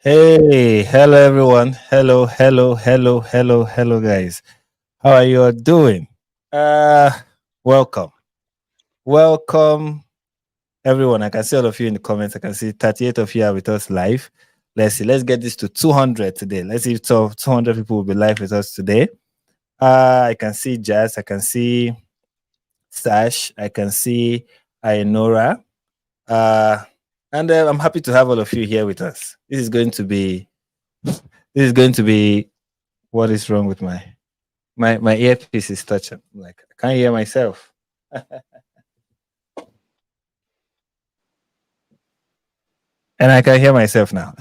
Hey, hello everyone. Hello, guys. How are you all doing? Uh, welcome, welcome everyone. I can see all of you in the comments. I can see 38 of you are with us live. Let's see. Let's get this to 200 today. Let's see if 200 people will be live with us today. I can see Jazz. I can see Sash. I can see Ainora. Uh, and I'm happy to have all of you here with us. This is going to be. This is going to be. What is wrong with my earpiece is touching. Like I can't hear myself. And I can hear myself now.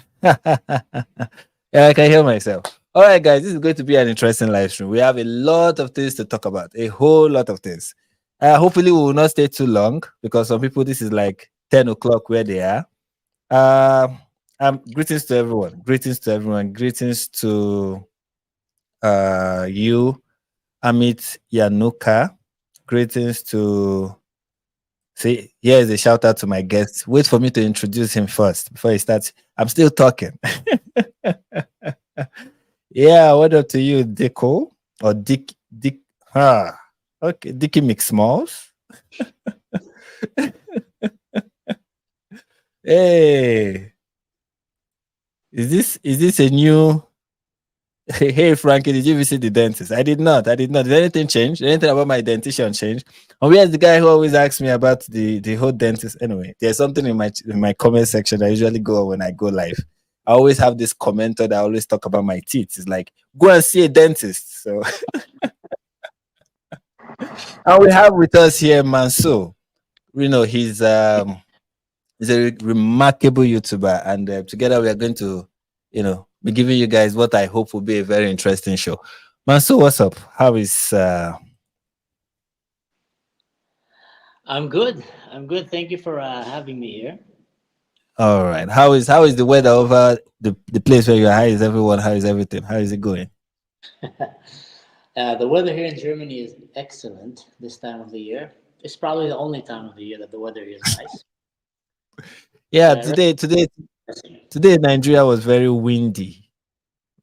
Yeah, I can hear myself. All right, guys, this is going to be an interesting live stream. We have a lot of things to talk about, a whole lot of things. Hopefully, we will not stay too long because some people, this is like 10 o'clock where they are. Uh, greetings to everyone. Greetings to everyone. Greetings to you, Amit Yanuka. Greetings to. See, here's a shout out to my guest. Wait for me to introduce him first before he starts. I'm still talking. Yeah, what up to you, Dicko? Or Dick. Okay, Dickie McSmalls. Hey, is this a new? Hey, Frankie, did you visit the dentist? I did not. Did anything change? Did anything about my dentition change? And where's the guy who always asks me about the whole dentist? Anyway, there's something in my comment section that I usually go when I go live. I always have this commenter that always talk about my teeth. It's like, go and see a dentist. So, and we have with us here Manso. He's a remarkable YouTuber, and together we are going to, be giving you guys what I hope will be a very interesting show. Manso, what's up? How is? I'm good. I'm good. Thank you for having me here. All right. How is the weather over the place where you are? How is everyone? How is everything? How is it going? The weather here in Germany is excellent this time of the year. It's probably the only time of the year that the weather is nice. Yeah, The rest today Nigeria was very windy.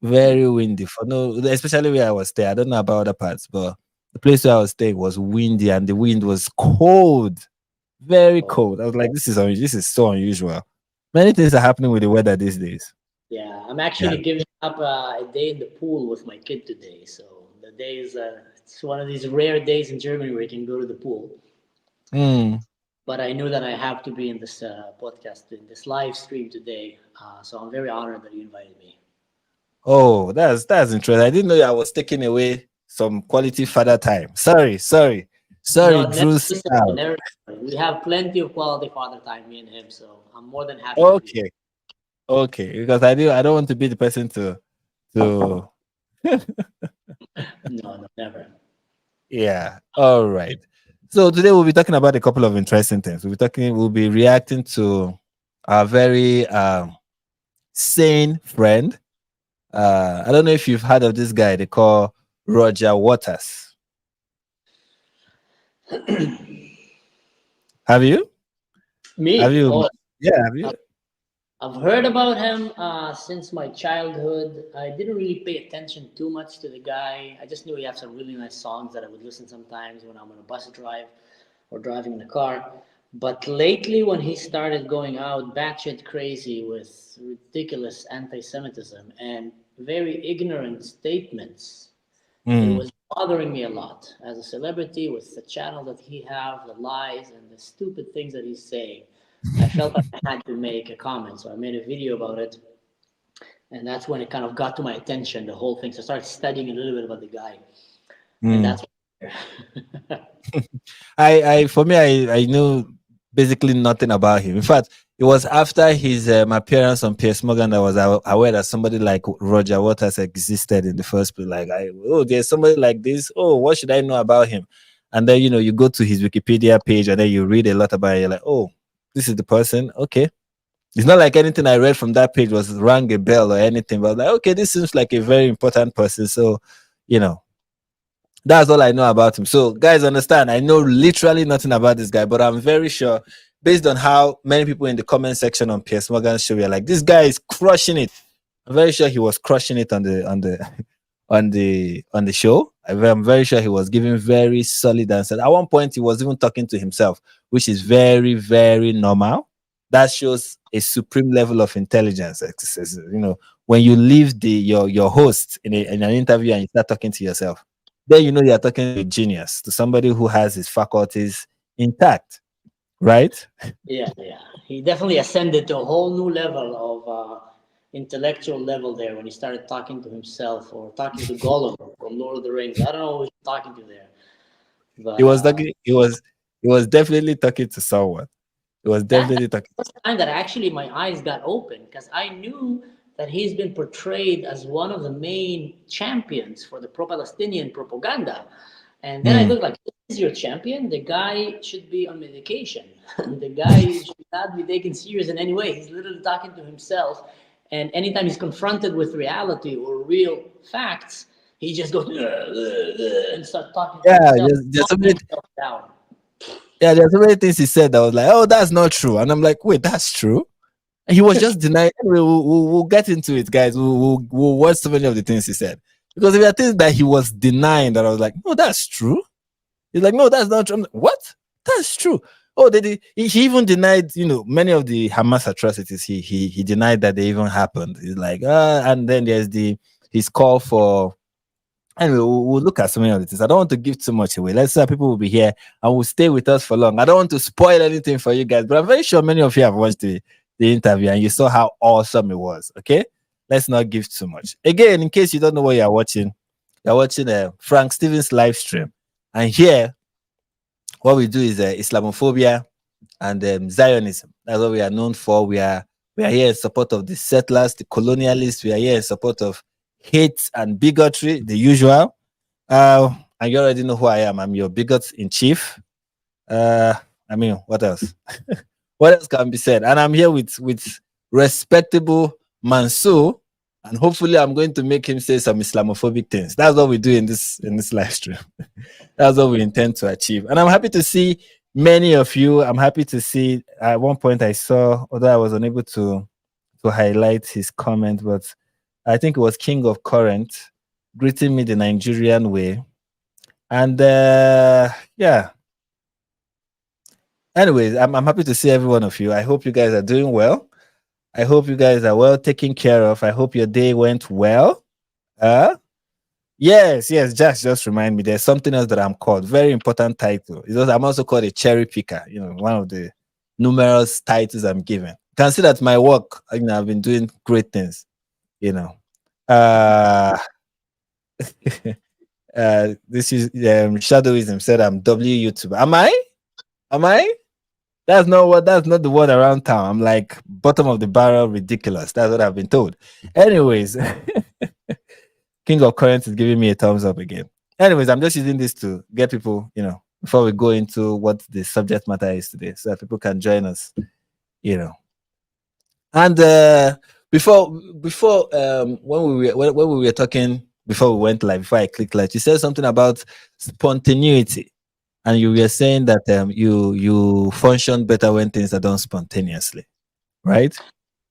Very windy for no, especially where I was staying. I don't know about other parts, but the place where I was staying was windy and the wind was cold, very oh, cold. I was like, this is so unusual. Many things are happening with the weather these days. yeah, I'm Yeah. actually giving up a day in the pool with my kid today. So the day is it's one of these rare days in Germany where you can go to the pool. Mm. But I knew that I have to be in this podcast, in this live stream today. So I'm very honored that you invited me. Oh, that's interesting. I didn't know I was taking away some quality father time. Sorry, No, never Druz. listen, never. We have plenty of quality father time, me and him. So I'm more than happy to be. Okay, okay. Because I don't want to be the person to. No, no, never. Yeah. All right. So today we'll be talking about a couple of interesting things. We'll be reacting to our very sane friend. I don't know if you've heard of this guy they call Roger Waters. Have you? Have Me? you? Oh, Yeah, have you? I've heard about him since my childhood. I didn't really pay attention too much to the guy. I just knew he had some really nice songs that I would listen sometimes when I'm on a bus drive or driving in the car. But lately, when he started going out batshit crazy with ridiculous anti Semitism and very ignorant statements, it Mm, was bothering me a lot as a celebrity with the channel that he have, the lies and the stupid things that he's saying. I felt like I had to make a comment, so I made a video about it, and that's when it kind of got to my attention, the whole thing. So I started studying a little bit about the guy, and Mm. that's. For me, I knew basically nothing about him. In fact, it was after his appearance on Piers Morgan that I was aware that somebody like Roger Waters existed in the first place. Like, oh, there's somebody like this. Oh, what should I know about him? And then you go to his Wikipedia page and then you read a lot about it. You're like, oh, this is the person. Okay. It's not like anything I read from that page was rang a bell or anything, but like, okay, this seems like a very important person. So, you know, that's all I know about him. So, guys, understand, I know literally nothing about this guy, but I'm very sure, based on how many people in the comment section on Piers Morgan's show were like, this guy is crushing it. I'm very sure he was crushing it on the on the show. I'm very sure he was giving very solid answers. At one point, he was even talking to himself, which is very, very normal. That shows a supreme level of intelligence. When you leave your host in an interview and you start talking to yourself, then you're talking to a genius, to somebody who has his faculties intact, right? Yeah, yeah. He definitely ascended to a whole new level of intellectual level there when he started talking to himself or talking to Gollum from Lord of the Rings. I don't know who he's talking to there, He but was talking. He was definitely talking to someone. He was that definitely talking. was the time that actually my eyes got open because I knew that he's been portrayed as one of the main champions for the pro-Palestinian propaganda. And then I Mm. looked like, this is your champion? The guy should be on medication. The guy should not be taken serious in any way. He's literally talking to himself. And anytime he's confronted with reality or real facts, he just goes and starts talking to Yeah, himself, there's so talking many. himself down. There's so many things he said that was like, oh, that's not true, and I'm like, wait, that's true. And he was just denying. Anyway, we'll get into it, guys. We'll watch so many of the things he said, because there are things that he was denying that I was like, no, that's true. He's like, no, that's not true. I'm like, what? That's true. Oh, he even denied, many of the Hamas atrocities. He denied that they even happened. He's like, and then there's his call for. Anyway, we'll look at so many of the things. I don't want to give too much away. Let's say people will be here and will stay with us for long. I don't want to spoil anything for you guys, but I'm very sure many of you have watched the interview and you saw how awesome it was. Okay, let's not give too much. Again, in case you don't know what you're watching Frank Stevens live stream, and here what we do is Islamophobia and Zionism. That's what we are known for. We are here in support of the settlers, the colonialists. We are here in support of hate and bigotry, the usual. And you already know who I am. I'm your bigot in chief. Uh, what else? What else can be said? And I'm here with respectable Mansoor, and hopefully I'm going to make him say some Islamophobic things. That's what we do in this live stream. That's what we intend to achieve. And I'm happy to see many of you. I'm happy to see at one point I saw, although I was unable to highlight his comment, but I think it was King of Current greeting me the Nigerian way. And yeah. Anyways, I'm happy to see every one of you. I hope you guys are doing well. I hope you guys are well taken care of. I hope your day went well. Yes, just remind me. There's something else that I'm called. Very important title. I'm also called a cherry picker. One of the numerous titles I'm given. You can see that my work, I've been doing great things. Uh, this is Shadowism said I'm W YouTuber. Am I? Am I? That's not the word around town. I'm like bottom of the barrel ridiculous. That's what I've been told. Anyways, King of Currents is giving me a thumbs up again. Anyways, I'm just using this to get people, before we go into what the subject matter is today, so that people can join us, you know. And before when we were talking before we went live, before I clicked live, you said something about spontaneity, and you were saying that you function better when things are done spontaneously, right?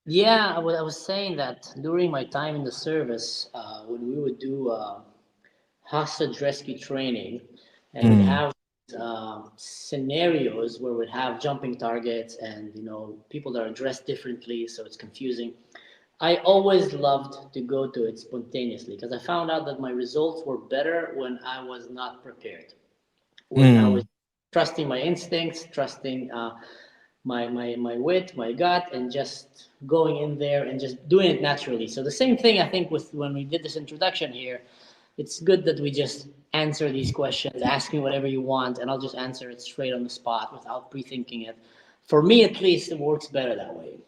Yeah, I was saying that during my time in the service, when we would do hostage rescue training, and we'd Mm, have scenarios where we'd have jumping targets and people that are dressed differently, so it's confusing. I always loved to go to it spontaneously because I found out that my results were better when I was not prepared. When I was Mm. trusting my instincts, trusting my wit, my gut, and just going in there and just doing it naturally. So the same thing I think with when we did this introduction here, it's good that we just answer these questions, ask me whatever you want, and I'll just answer it straight on the spot without pre-thinking it. For me, at least, it works better that way.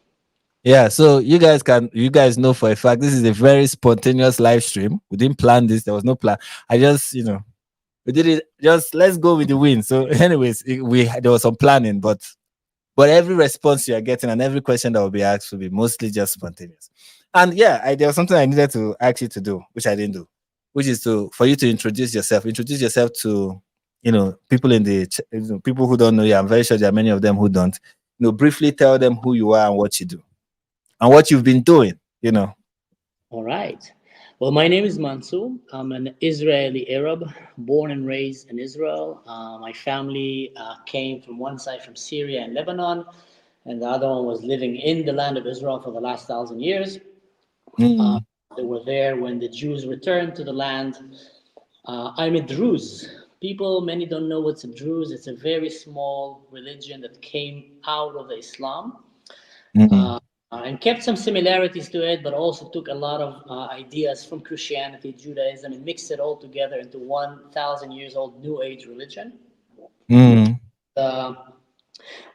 Yeah, so you guys know for a fact this is a very spontaneous live stream. We didn't plan this. There was no plan. I just, we did it. Just let's go with the win. So, anyways, there was some planning, but every response you are getting and every question that will be asked will be mostly just spontaneous. And yeah, there was something I needed to ask you to do, which I didn't do, which is for you to introduce yourself to people in people who don't know you. I'm very sure there are many of them who don't. Briefly tell them who you are and what you do and what you've been doing. All right. Well, my name is Mansour. I'm an Israeli Arab, born and raised in Israel. My family came from one side from Syria and Lebanon, and the other one was living in the land of Israel for the last 1,000 years. Uh, Mm, they were there when the Jews returned to the land. I'm a Druz. Many don't know what's a Druz. It's a very small religion that came out of the Islam mm, uh, and kept some similarities to it, but also took a lot of ideas from Christianity, Judaism, and mixed it all together into 1,000 years old New Age religion. mm, Uh,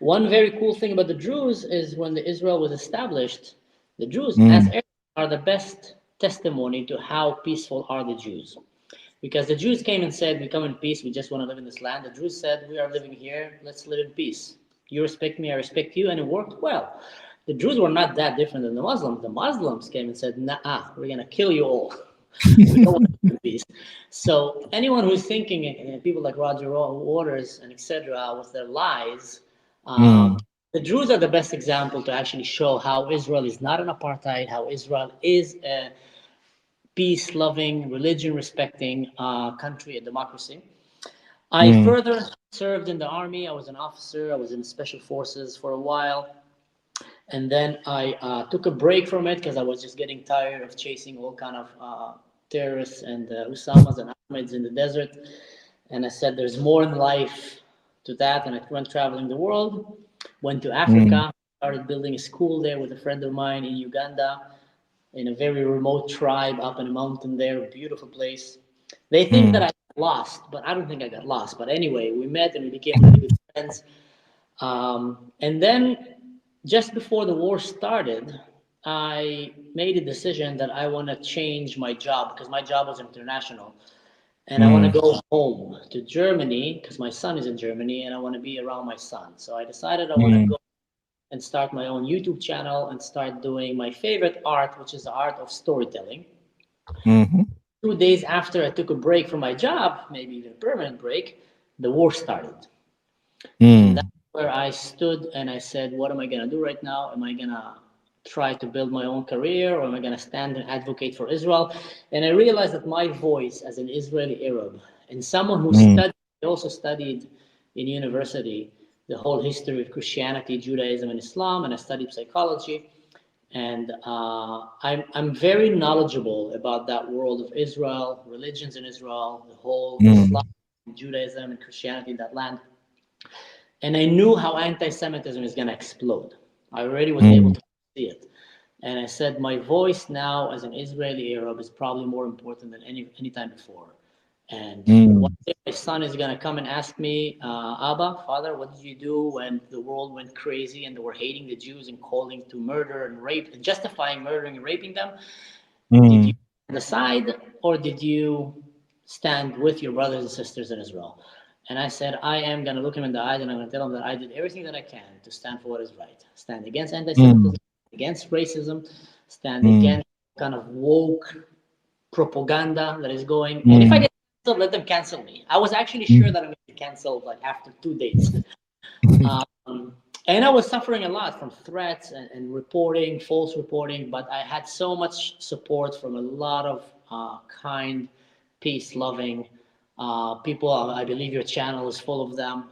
One very cool thing about the Druze is when the Israel was established, the Druze, as mm, Arabs, are the best testimony to how peaceful are the Jews. Because the Jews came and said, "We come in peace. We just want to live in this land." The Jews said, "We are living here. Let's live in peace. You respect me, I respect you," and it worked well. The Jews were not that different than the Muslims. The Muslims came and said, "Nah, we're gonna kill you all. We don't want to live in peace." So anyone who's thinking, and people like Roger Waters and etc., with their lies, um, mm, the Druze are the best example to actually show how Israel is not an apartheid, how Israel is a peace loving, religion respecting country, a democracy. I mm, further served in the army. I was an officer. I was in special forces for a while. And then I took a break from it because I was just getting tired of chasing all kind of terrorists and Usamas and Ahmeds in the desert. And I said, there's more in life to that. And I went traveling the world, went to mm, Africa, started building a school there with a friend of mine in Uganda, in a very remote tribe up in a mountain there, a beautiful place. They think that mm, I got lost, but I don't think I got lost. But anyway, we met and we became really good friends. And then just before the war started, I made a decision that I want to change my job because my job was international. And I want to mm, go home to Germany because my son is in Germany and I want to be around my son. So I decided I want to mm, go and start my own YouTube channel and start doing my favorite art, which is the art of storytelling. mhm, 2 days after I took a break from my job, maybe even a permanent break, the war started. And that's mm, where I stood and I said, what am I going to do right now? Am I going to try to build my own career or am I going to stand and advocate for Israel? And I realized that my voice as an Israeli Arab and someone who mm, studied, also studied in university the whole history of Christianity, Judaism, and Islam, and I studied psychology. And I'm very knowledgeable about that world of Israel, religions in Israel, the whole Islam, mm, Judaism, and Christianity in that land. And I knew how anti-Semitism is going to explode. I already was able mm, to see it. And I said, my voice now as an Israeli Arab is probably more important than any time before. And one mm, day my son is going to come and ask me, Abba, Father, what did you do when the world went crazy and they were hating the Jews and calling to murder and rape and justifying murdering and raping them? Did you mm, stand aside or did you stand with your brothers and sisters in Israel? And I said, I am going to look him in the eyes and I'm going to tell him that I did everything that I can to stand for what is right. Stand against anti mm, Semitism, against racism, stand mm, against kind of woke propaganda that is going. And if I mm, get canceled, let them cancel me. I was actually sure mm, that I'm going to get canceled like after 2 days. And I was suffering a lot from threats and reporting, false reporting, but I had so much support from a lot of kind, peace loving people. I believe your channel is full of them.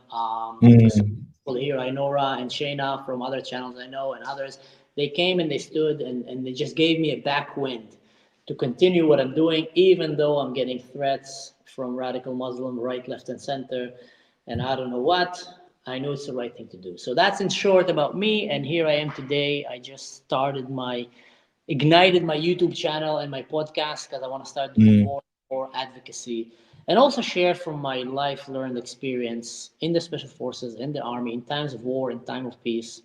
mm, People here, Inora and Shayna from other channels I know, and others. They came and they stood and they just gave me a backwind to continue what I'm doing, even though I'm getting threats from radical Muslim, right, left, and center, and I don't know what. I know it's the right thing to do. So that's in short about me, and here I am today. I just ignited my YouTube channel and my podcast because I want to start doing Mm, more advocacy and also share from my life learned experience in the special forces, in the army, in times of war, in time of peace,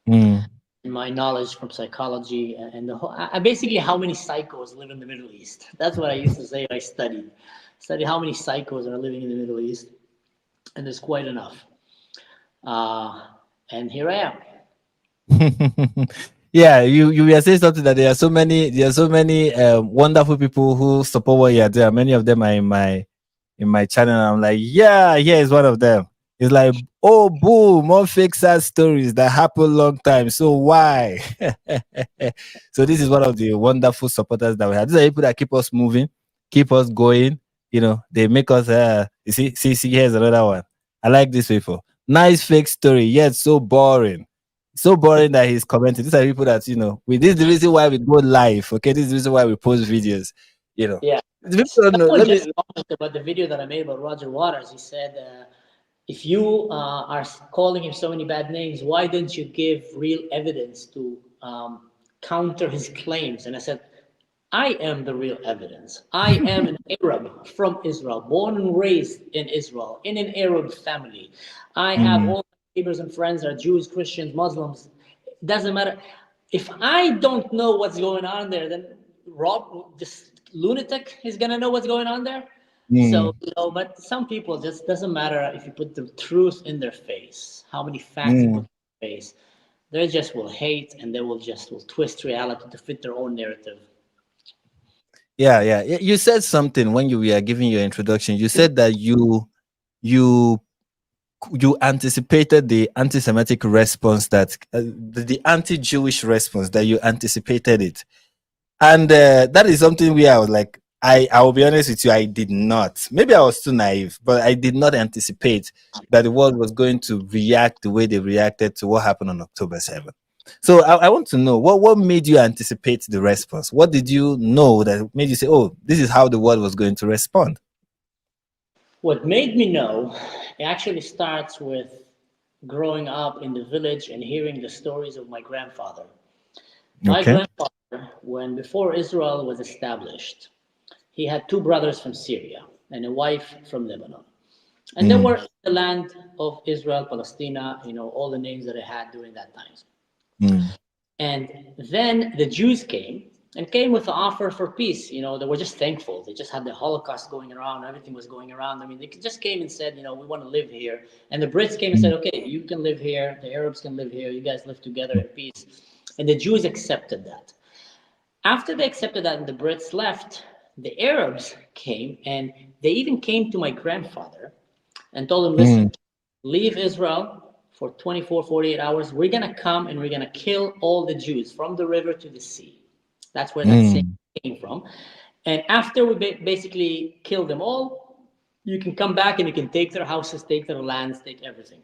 mm. my knowledge from psychology and the whole, basically how many psychos live in the Middle East. That's what I used to say. I studied how many psychos are living in the Middle East, and there's quite enough. Uh, and here I am. Yeah, you were saying something that there are so many wonderful people who support what you're doing. Many of them are in my channel. And I'm like, yeah, here is one of them. It's like, oh, boo, more fake sad stories that happen long time. So why? So this is one of the wonderful supporters that we have. These are people that keep us moving, keep us going. They make us. You see. Here's another one. I like these people. Nice fake story, yet so boring. So boring that he's commenting. These are people that this is the reason why we go live. Okay, this is the reason why we post videos. You know, Yeah. the people don't know. Someone Let me. just commented about the video that I made about Roger Waters. He said, if you are calling him so many bad names, why didn't you give real evidence to counter his claims? And I said, I am the real evidence. I am an Arab from Israel, born and raised in Israel, in an Arab family. I have Mm, all my neighbors and friends are Jews, Christians, Muslims. It doesn't matter. If I don't know what's going on there, then Rob, this lunatic, is gonna know what's going on there. So, mm, but some people just doesn't matter if you put the truth in their face, how many facts you put mm. in their face. They just will hate and they will twist reality to fit their own narrative. Yeah, yeah. You said something when you were giving your introduction. You said that you you anticipated the anti-Semitic response the anti-Jewish response that you anticipated it. And that is something where I was like, I will be honest with you, I did not. Maybe I was too naive, but I did not anticipate that the world was going to react the way they reacted to what happened on October 7th. So I want to know what made you anticipate the response? What did you know that made you say, oh, this is how the world was going to respond? What made me know, it actually starts with growing up in the village and hearing the stories of my grandfather. My Okay. grandfather, when before Israel was established, he had two brothers from Syria and a wife from Lebanon. And they were Mm, in the land of Israel, Palestine, all the names that it had during that time. mm, And then the Jews came with an offer for peace. They were just thankful. They just had the Holocaust going around. Everything was going around. I mean, they just came and said, we want to live here. And the Brits came and said, mm, okay, you can live here. The Arabs can live here. You guys live together in peace. And the Jews accepted that. After they accepted that and the Brits left, the Arabs came and they even came to my grandfather and told him, listen, mm, leave Israel for 24, 48 hours. We're going to come and we're going to kill all the Jews from the river to the sea. That's where that saying mm, came from. And after we basically kill them all, you can come back and you can take their houses, take their lands, take everything.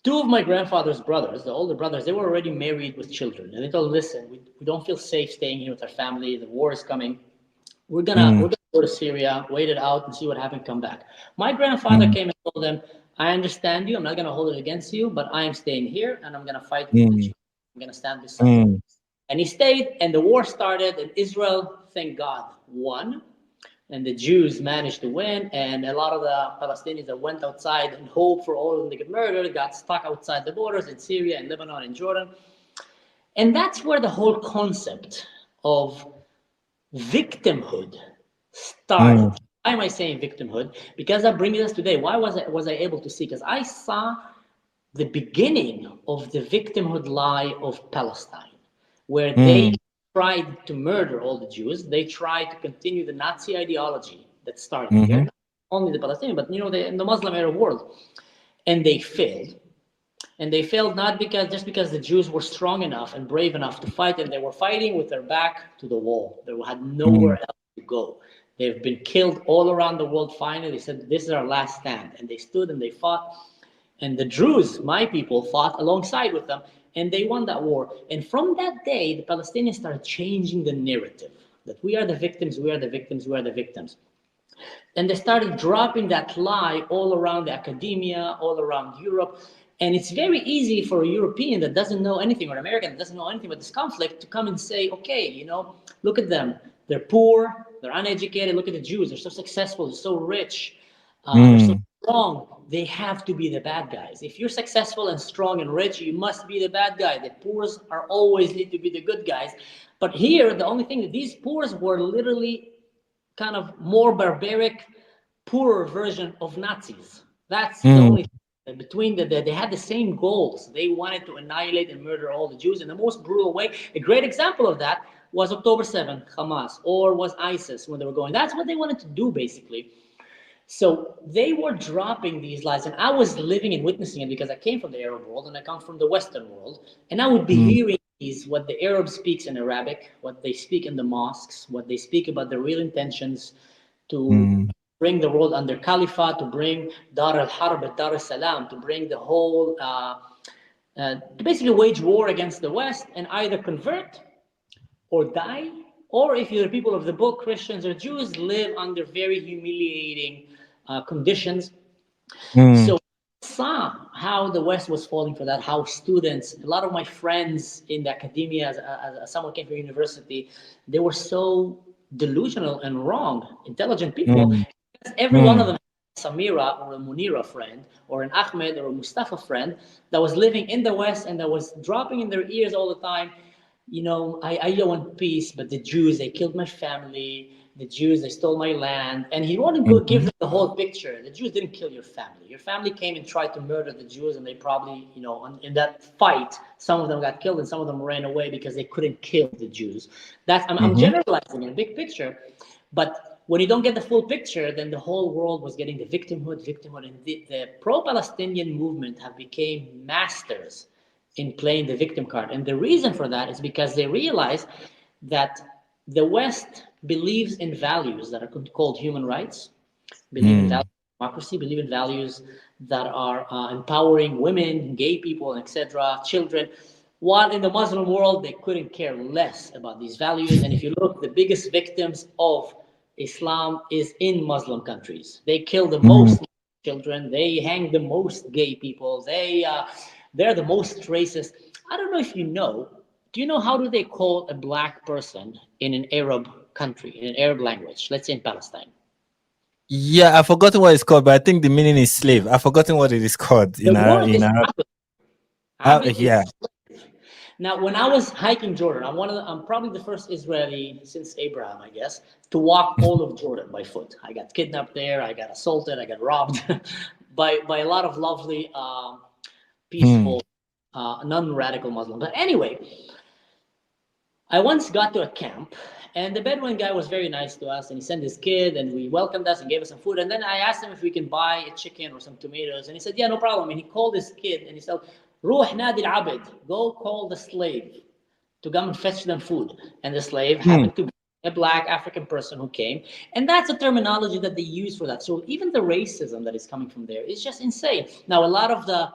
Two of my grandfather's brothers, the older brothers, they were already married with children. And they told, listen, we don't feel safe staying here with our family. The war is coming. We're mm, gonna go to Syria, wait it out, and see what happens. Come back. My grandfather mm, came and told them, "I understand you. I'm not gonna hold it against you, but I am staying here and I'm gonna fight with the mm, Jews. I'm gonna stand beside them." mm, And he stayed, and the war started, and Israel, thank God, won. And the Jews managed to win, and a lot of the Palestinians that went outside in hope for all of them to get murdered got stuck outside the borders in Syria and Lebanon and Jordan. And that's where the whole concept of victimhood started. mm, Why am I saying victimhood? Because that brings us today. Why was I able to see? Because I saw the beginning of the victimhood lie of Palestine, where they mm, tried to murder all the Jews. They tried to continue the Nazi ideology that started here, mhm, not only the Palestinian, but in the Muslim Arab world, and they failed. And they failed not because just because the Jews were strong enough and brave enough to fight, and they were fighting with their back to the wall. They had nowhere mm, else to go. They've been killed all around the world. Finally, they said, "This is our last stand," and they stood and they fought. And the Druz, my people, fought alongside with them. and they won that war. And from that day, the Palestinians started changing the narrative that we are the victims, we are the victims, we are the victims. And they started dropping that lie all around the academia, all around Europe. And it's very easy for a European that doesn't know anything, or an American that doesn't know anything about this conflict, to come and say, okay, look at them. They're poor, they're uneducated. Look at the Jews. They're so successful, they're so rich, they're so strong. They have to be the bad guys. If you're successful and strong and rich, you must be the bad guy. The poors are always need to be the good guys. But here, the only thing that these poors were literally kind of more barbaric, poorer version of Nazis. That's the only thing. Between they had the same goals. They wanted to annihilate and murder all the Jews in the most brutal way. A great example of that was October 7th, Hamas, or was ISIS when they were going. That's what they wanted to do, basically. So they were dropping these lies, and I was living and witnessing it because I came from the Arab world and I come from the Western world, and I would be hearing these, what the Arab speaks in Arabic, what they speak in the mosques, what they speak about their real intentions to bring the world under caliphate, to bring Dar al-Harb, Dar al-Salam, to bring the whole, to basically wage war against the West and either convert or die, or if you're the people of the book, Christians or Jews, live under very humiliating conditions. So I saw how the West was falling for that, how students, a lot of my friends in the academia, as someone came from university, they were so delusional and wrong, intelligent people. Every one of them, Samira or a Munira friend, or an Ahmed or a Mustafa friend that was living in the West and that was dropping in their ears all the time, I want peace, but the Jews, they killed my family. The Jews, they stole my land. And he wouldn't go give them the whole picture. The Jews didn't kill your family. Your family came and tried to murder the Jews, and they probably, in that fight, some of them got killed and some of them ran away because they couldn't kill the Jews. I'm generalizing in a big picture, but when you don't get the full picture, then the whole world was getting the victimhood, and the pro-Palestinian movement have become masters in playing the victim card. And the reason for that is because they realize that the West believes in values that are called human rights, believe in values of democracy, believe in values that are empowering women, gay people, etc., children. While in the Muslim world, they couldn't care less about these values. And if you look, the biggest victims of Islam is in Muslim countries. They kill the most children. They hang the most gay people. They're the most racist. I don't know if you know. Do you know how do they call a black person in an Arab country, in an Arab language? Let's say in Palestine. Yeah, I've forgotten what it's called, but I think the meaning is slave. I've forgotten what it is called The word is Arab. Abid Yeah. Now, when I was hiking Jordan, I'm probably the first Israeli since Abraham, I guess, to walk all of Jordan by foot. I got kidnapped there. I got assaulted. I got robbed by a lot of lovely, peaceful, non-radical Muslims. But anyway, I once got to a camp, and the Bedouin guy was very nice to us, and he sent his kid, and we welcomed us and gave us some food. And then I asked him if we can buy a chicken or some tomatoes, and he said, "Yeah, no problem." And he called his kid, and he said, "Ruh nadi al-abid, go call the slave to come and fetch them food." And the slave happened to be a black African person who came, and that's a terminology that they use for that. So even the racism that is coming from there is just insane. Now, a lot of the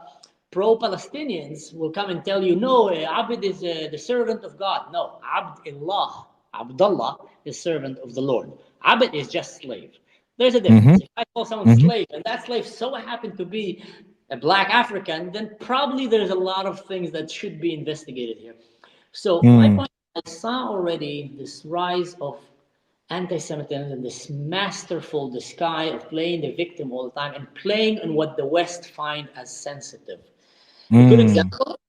pro-Palestinians will come and tell you, no, Abd is the servant of God. No, Abdullah, Abdullah is servant of the Lord. Abd is just slave. There's a difference. If I call someone slave, and that slave so happened to be a black African, then probably there's a lot of things that should be investigated here. So my point, I saw already this rise of anti-Semitism and this masterful disguise of playing the victim all the time and playing on what the West find as sensitive. A good example,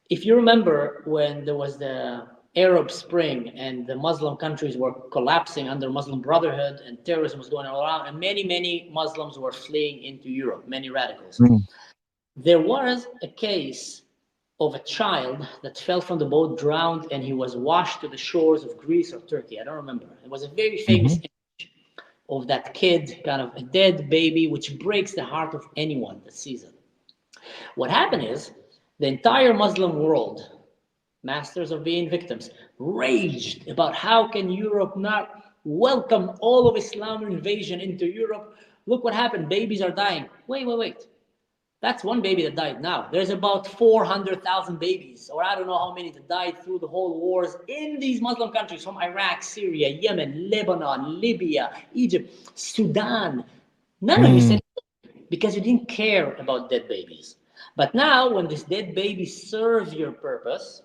if you remember when there was the Arab Spring and the Muslim countries were collapsing under Muslim Brotherhood and terrorism was going all around, and many Muslims were fleeing into Europe, many radicals. There was a case of a child that fell from the boat, drowned, and he was washed to the shores of Greece or Turkey. I don't remember. It was a very famous image of that kid, kind of a dead baby, which breaks the heart of anyone that sees it. What happened is the entire Muslim world, masters of being victims, raged about how can Europe not welcome all of Islam invasion into Europe. Look what happened. Babies are dying. Wait. That's one baby that died now. There's about 400,000 babies, or I don't know how many that died through the whole wars in these Muslim countries from Iraq, Syria, Yemen, Lebanon, Libya, Egypt, Sudan. None of you Mm, said because you didn't care about dead babies. But now, when this dead baby serves your purpose,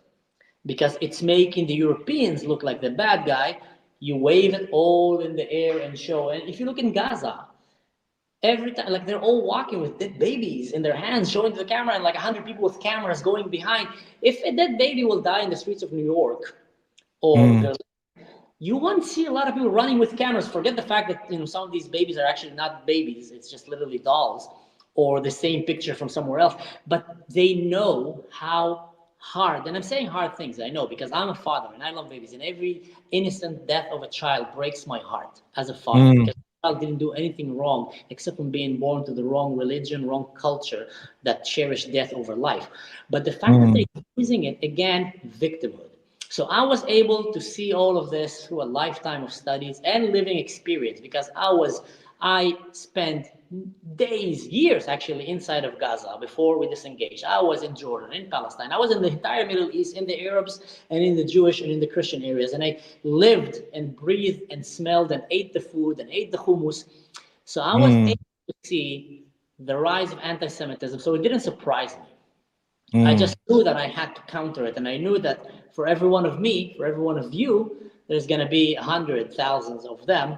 because it's making the Europeans look like the bad guy, you wave it all in the air and show. And if you look in Gaza, every time, like they're all walking with dead babies in their hands, showing to the camera, and like 100 people with cameras going behind. If a dead baby will die in the streets of New York or mm, Berlin, you won't see a lot of people running with cameras. Forget the fact that some of these babies are actually not babies; it's just literally dolls or the same picture from somewhere else. But they know how hard, and I'm saying hard things. I know because I'm a father and I love babies, and every innocent death of a child breaks my heart as a father mm, because the child didn't do anything wrong except from being born to the wrong religion, wrong culture that cherish death over life. But the fact that mm, they're using it again, victimhood. So I was able to see all of this through a lifetime of studies and living experience because I spent days, years actually inside of Gaza before we disengaged. I was in Jordan, in Palestine. I was in the entire Middle East, in the Arabs and in the Jewish and in the Christian areas. And I lived and breathed and smelled and ate the food and ate the hummus. So I was mm, able to see the rise of anti-Semitism. So it didn't surprise me. I mm, just knew that I had to counter it, and I knew that for every one of me, for every one of you, there's going to be hundred thousands of them,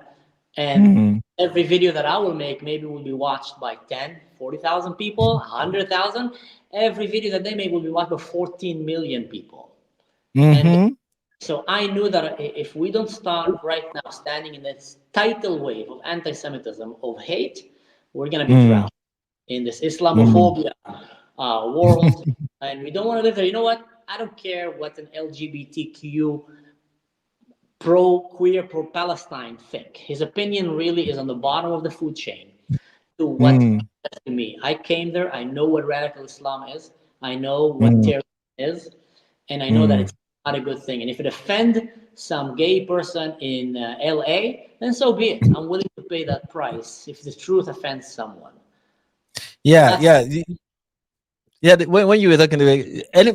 and mm, every video that I will make maybe will be watched by 10, 40,000 people, 100,000. Every video that they make will be watched by 14 million people. And mhm, so I knew that if we don't start right now standing in this tidal wave of anti-Semitism, of hate, we're going to be mm, drowned in this mm, Islamophobia world, and we don't want to live there. You know what? I don't care what an LGBTQ pro queer pro Palestine think. His opinion really is on the bottom of the food chain to what mm, matters to me. I came there. I know what radical Islam is. I know what mm, terrorism is, and I know that mm. it's not a good thing. And if it offends some gay person in LA, then so be it. I'm willing to pay that price if the truth offends someone. Yeah, That's yeah, yeah. When you were talking,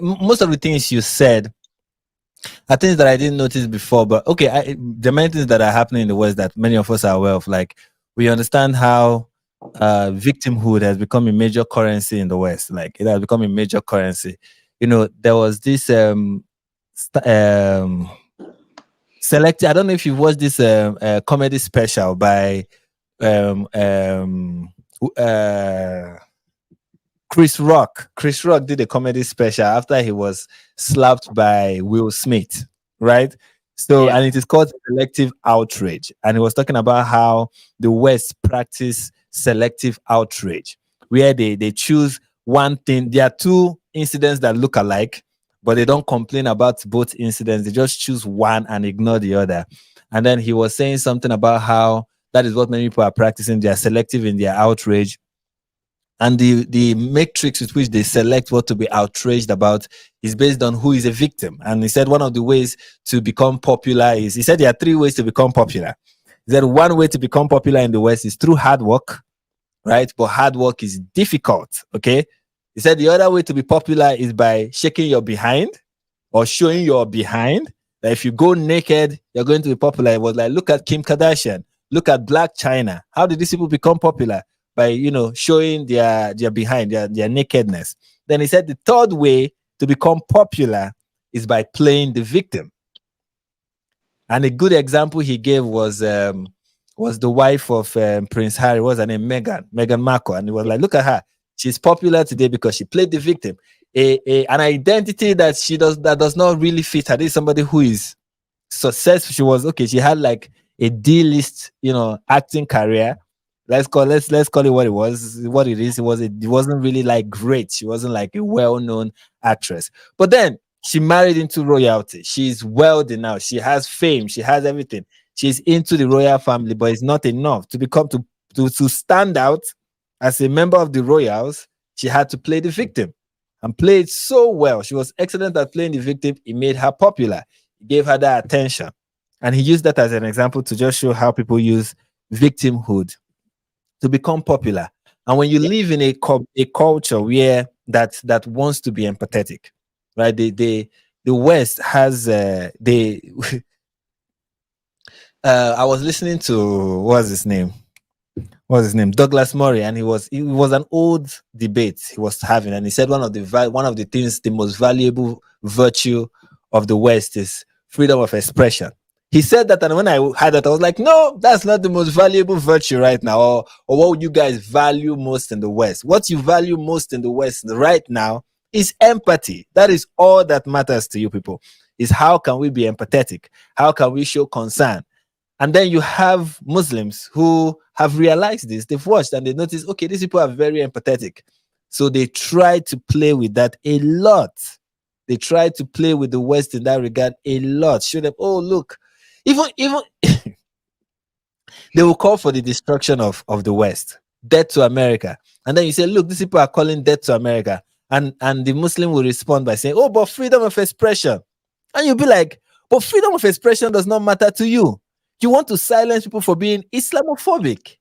most of the things you said are things that I didn't notice before. But okay, the many things that are happening in the West that many of us are aware of, like we understand how victimhood has become a major currency in the West. Like it has become a major currency. There was this selected. I don't know if you watched this comedy special by um, um, uh, Chris Rock. Chris Rock did a comedy special after he was slapped by Will Smith, right? So, yeah. and it is called selective outrage. And he was talking about how the West practice selective outrage, where they choose one thing. There are two incidents that look alike, but they don't complain about both incidents. They just choose one and ignore the other. And then he was saying something about how that is what many people are practicing. They are selective in their outrage, and the matrix with which they select what to be outraged about is based on who is a victim. And he said one of the ways to become popular is, he said there are three ways to become popular. He said one way to become popular in the West is through hard work, right? But hard work is difficult. Okay. He said the other way to be popular is by shaking your behind or showing your behind. That if you go naked, you're going to be popular. It was like, look at Kim Kardashian, look at Black China. How did these people become popular? By showing their behind, their nakedness. Then he said the third way to become popular is by playing the victim. And a good example he gave was the wife of Prince Harry. What was her name? Meghan Markle. And he was like, look at her. She's popular today because she played the victim. An identity that does not really fit her. This is somebody who is successful. She was okay. She had like a D-list, acting career. Let's call it what it was, what it is. It wasn't really like great. She wasn't like a well-known actress. But then she married into royalty. She's wealthy now. She has fame. She has everything. She's into the royal family, but it's not enough to become to stand out as a member of the royals. She had to play the victim and played so well. She was excellent at playing the victim. It made her popular. It gave her that attention. And he used that as an example to just show how people use victimhood to become popular. And when you Yeah. live in a culture where that wants to be empathetic, right? The West has they I was listening to what's his name? What's his name? Douglas Murray, and he was an old debate he was having, and he said one of the things, the most valuable virtue of the West is freedom of expression. He said that, and when I heard that, I was like, no, that's not the most valuable virtue right now. Or what would you guys value most in the West? What you value most in the West right now is empathy. That is all that matters to you people. Is how can we be empathetic? How can we show concern? And then you have Muslims who have realized this. They've watched and they notice, okay, these people are very empathetic. So they try to play with that a lot. They try to play with the West in that regard a lot. Show them, oh, look, even they will call for the destruction of the West, death to America. And then you say, look, these people are calling death to America. And the Muslim will respond by saying, oh, but freedom of expression. And you'll be like, but freedom of expression does not matter to you. You want to silence people for being Islamophobic.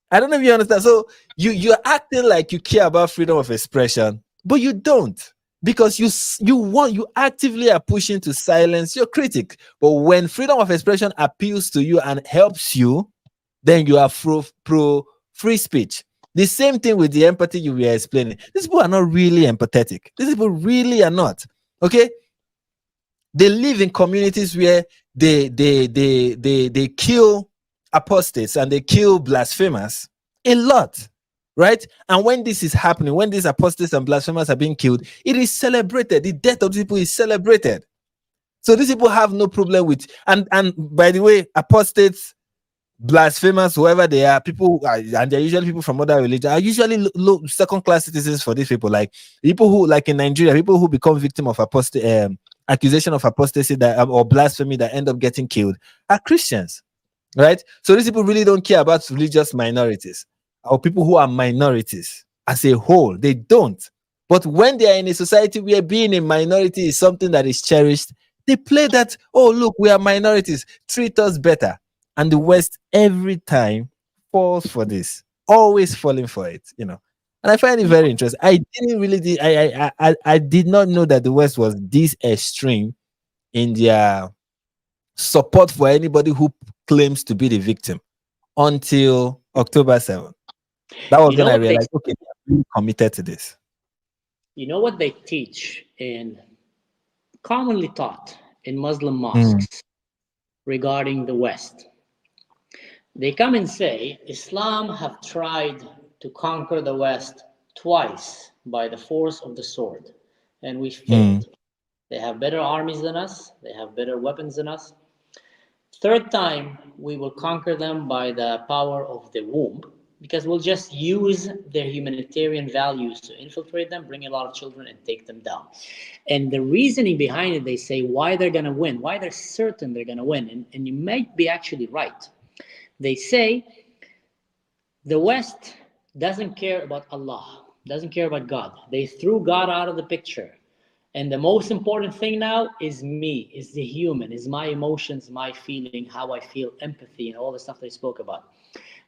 I don't know if you understand. So you're acting like you care about freedom of expression, but you don't, because you actively are pushing to silence your critic. But when freedom of expression appeals to you and helps you, then you are pro free speech. The same thing with the empathy you were explaining. These people are not really empathetic. These people really are not. Okay, they live in communities where they kill apostates and they kill blasphemers a lot, right? And when this is happening, when these apostates and blasphemers are being killed, it is celebrated. The death of people is celebrated. So these people have no problem with, and by the way, apostates, blasphemers, whoever they are, people and they're usually people from other religions, are usually second class citizens for these people. Like people who, like in Nigeria, people who become victim of accusation of apostasy that or blasphemy that end up getting killed are Christians, right? So these people really don't care about religious minorities or people who are minorities as a whole. They don't. But when they are in a society where being a minority is something that is cherished, they play that, oh, look, we are minorities, treat us better. And the West every time falls for this, always falling for it, you know. And I find it very interesting. I didn't really, I did not know that the West was this extreme in their support for anybody who claims to be the victim until October 7th. That was You when know I what they realized, okay, they're really committed to this. you know what they teach in commonly taught in Muslim Mm, mosques regarding the West. They come and say Islam have tried to conquer the West twice by the force of the sword, and we mm, failed. They have better armies than us, they have better weapons than us. Third time, we will conquer them by the power of the womb because we'll just use their humanitarian values to infiltrate them, bring a lot of children, and take them down. And the reasoning behind it, they say why they're going to win, why they're certain they're going to win. And you might be actually right. They say the West doesn't care about Allah, doesn't care about God. They threw God out of the picture. And the most important thing now is me, is the human, is my emotions, my feeling, how I feel, empathy, and all the stuff they spoke about.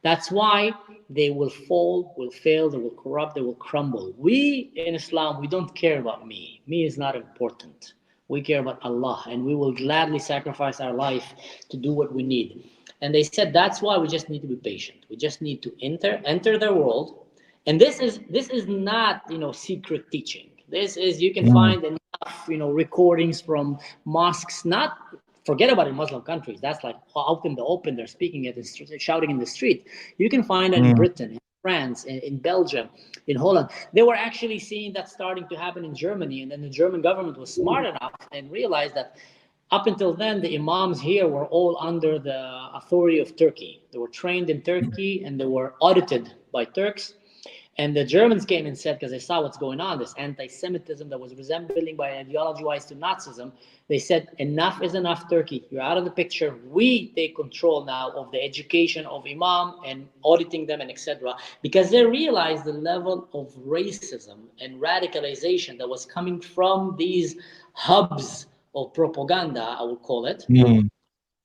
That's why they will fall, will fail, they will corrupt, they will crumble. We in Islam, we don't care about me. Me is not important. We care about Allah, and we will gladly sacrifice our life to do what we need. And they said that's why we just need to be patient. We just need to enter their world. And this is not secret teaching. This is you can mm, find enough recordings from mosques. Not forget about in Muslim countries. That's like out in the open. They're speaking it and shouting in the street. You can find it in mm, Britain, in France, in Belgium, in Holland. They were actually seeing that starting to happen in Germany, and then the German government was smart enough and realized that up until then, the imams here were all under the authority of Turkey. They were trained in Turkey and they were audited by Turks. And the Germans came and said, because they saw what's going on, this anti Semitism that was resembling by ideology wise to Nazism, they said, enough is enough, Turkey. You're out of the picture. We take control now of the education of Imam and auditing them and etc. Because they realized the level of racism and radicalization that was coming from these hubs of propaganda, I would call it, mm,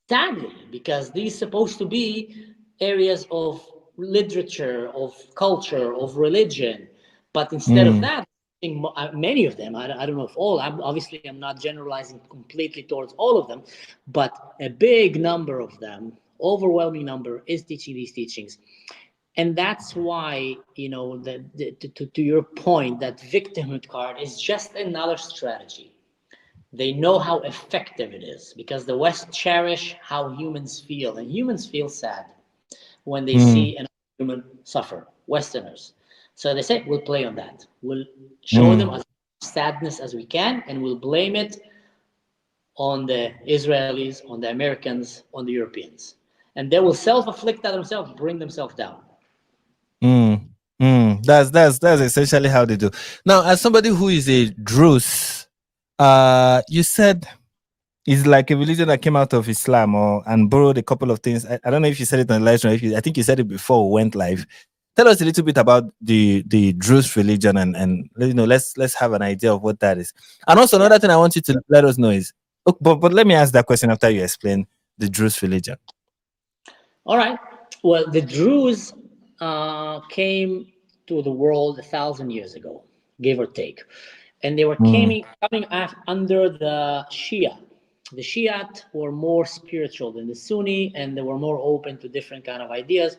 sadly, because these supposed to be areas of literature, of culture, of religion. But instead of Mm, that, I think many of them, I don't know if all, obviously I'm not generalizing completely towards all of them, but a big number of them, overwhelming number, is teaching these teachings. And that's why, to your point, that victimhood card is just another strategy. They know how effective it is because the West cherish how humans feel, and humans feel sad when they see mm, another human suffer. Westerners, so they say we'll play on that. We'll show them mm. as much sadness as we can, and we'll blame it on the Israelis, on the Americans, on the Europeans, and they will self-afflict that themselves, bring themselves down. Mm, that's essentially how they do. Now, as somebody who is a Druz, you said it's like a religion that came out of Islam or and borrowed a couple of things. I don't know if you said it on the live stream. I think you said it before we went live. Tell us a little bit about the Druze religion and let's have an idea of what that is. And also Yeah. another thing I want you to let us know is, but let me ask that question after you explain the Druze religion. All right. Well, the Druze came to the world 1,000 years ago, give or take, and they were Mm, coming under the Shia. The Shiite were more spiritual than the Sunni, and they were more open to different kind of ideas.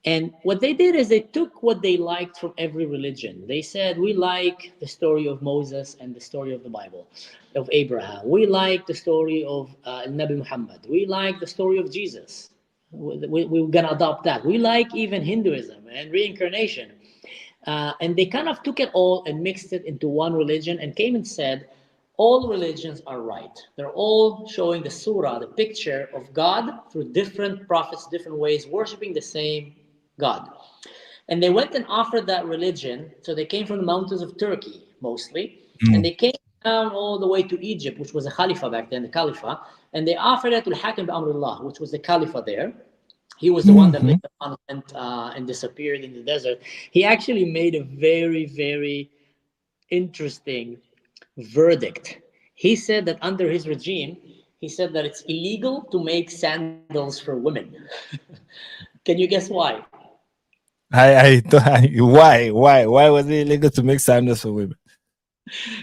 And what they did is they took what they liked from every religion. They said, we like the story of Moses and the story of the Bible, of Abraham. We like the story of Nabi Muhammad. We like the story of Jesus. We're going to adopt that. We like even Hinduism and reincarnation. And they kind of took it all and mixed it into one religion and came and said, all religions are right. They're all showing the surah, the picture of God through different prophets, different ways, worshiping the same God. And they went and offered that religion. So they came from the mountains of Turkey mostly, and mm, they came down all the way to Egypt, which was a Khalifa back then, the Caliph, and they offered it to Hakim Amrullah, which was the Caliph there. He was the one that mhm. later on went and disappeared in the desert. He actually made a very, very interesting verdict. He said that under his regime, he said that it's illegal to make sandals for women. Can you guess why? Why was it illegal to make sandals for women?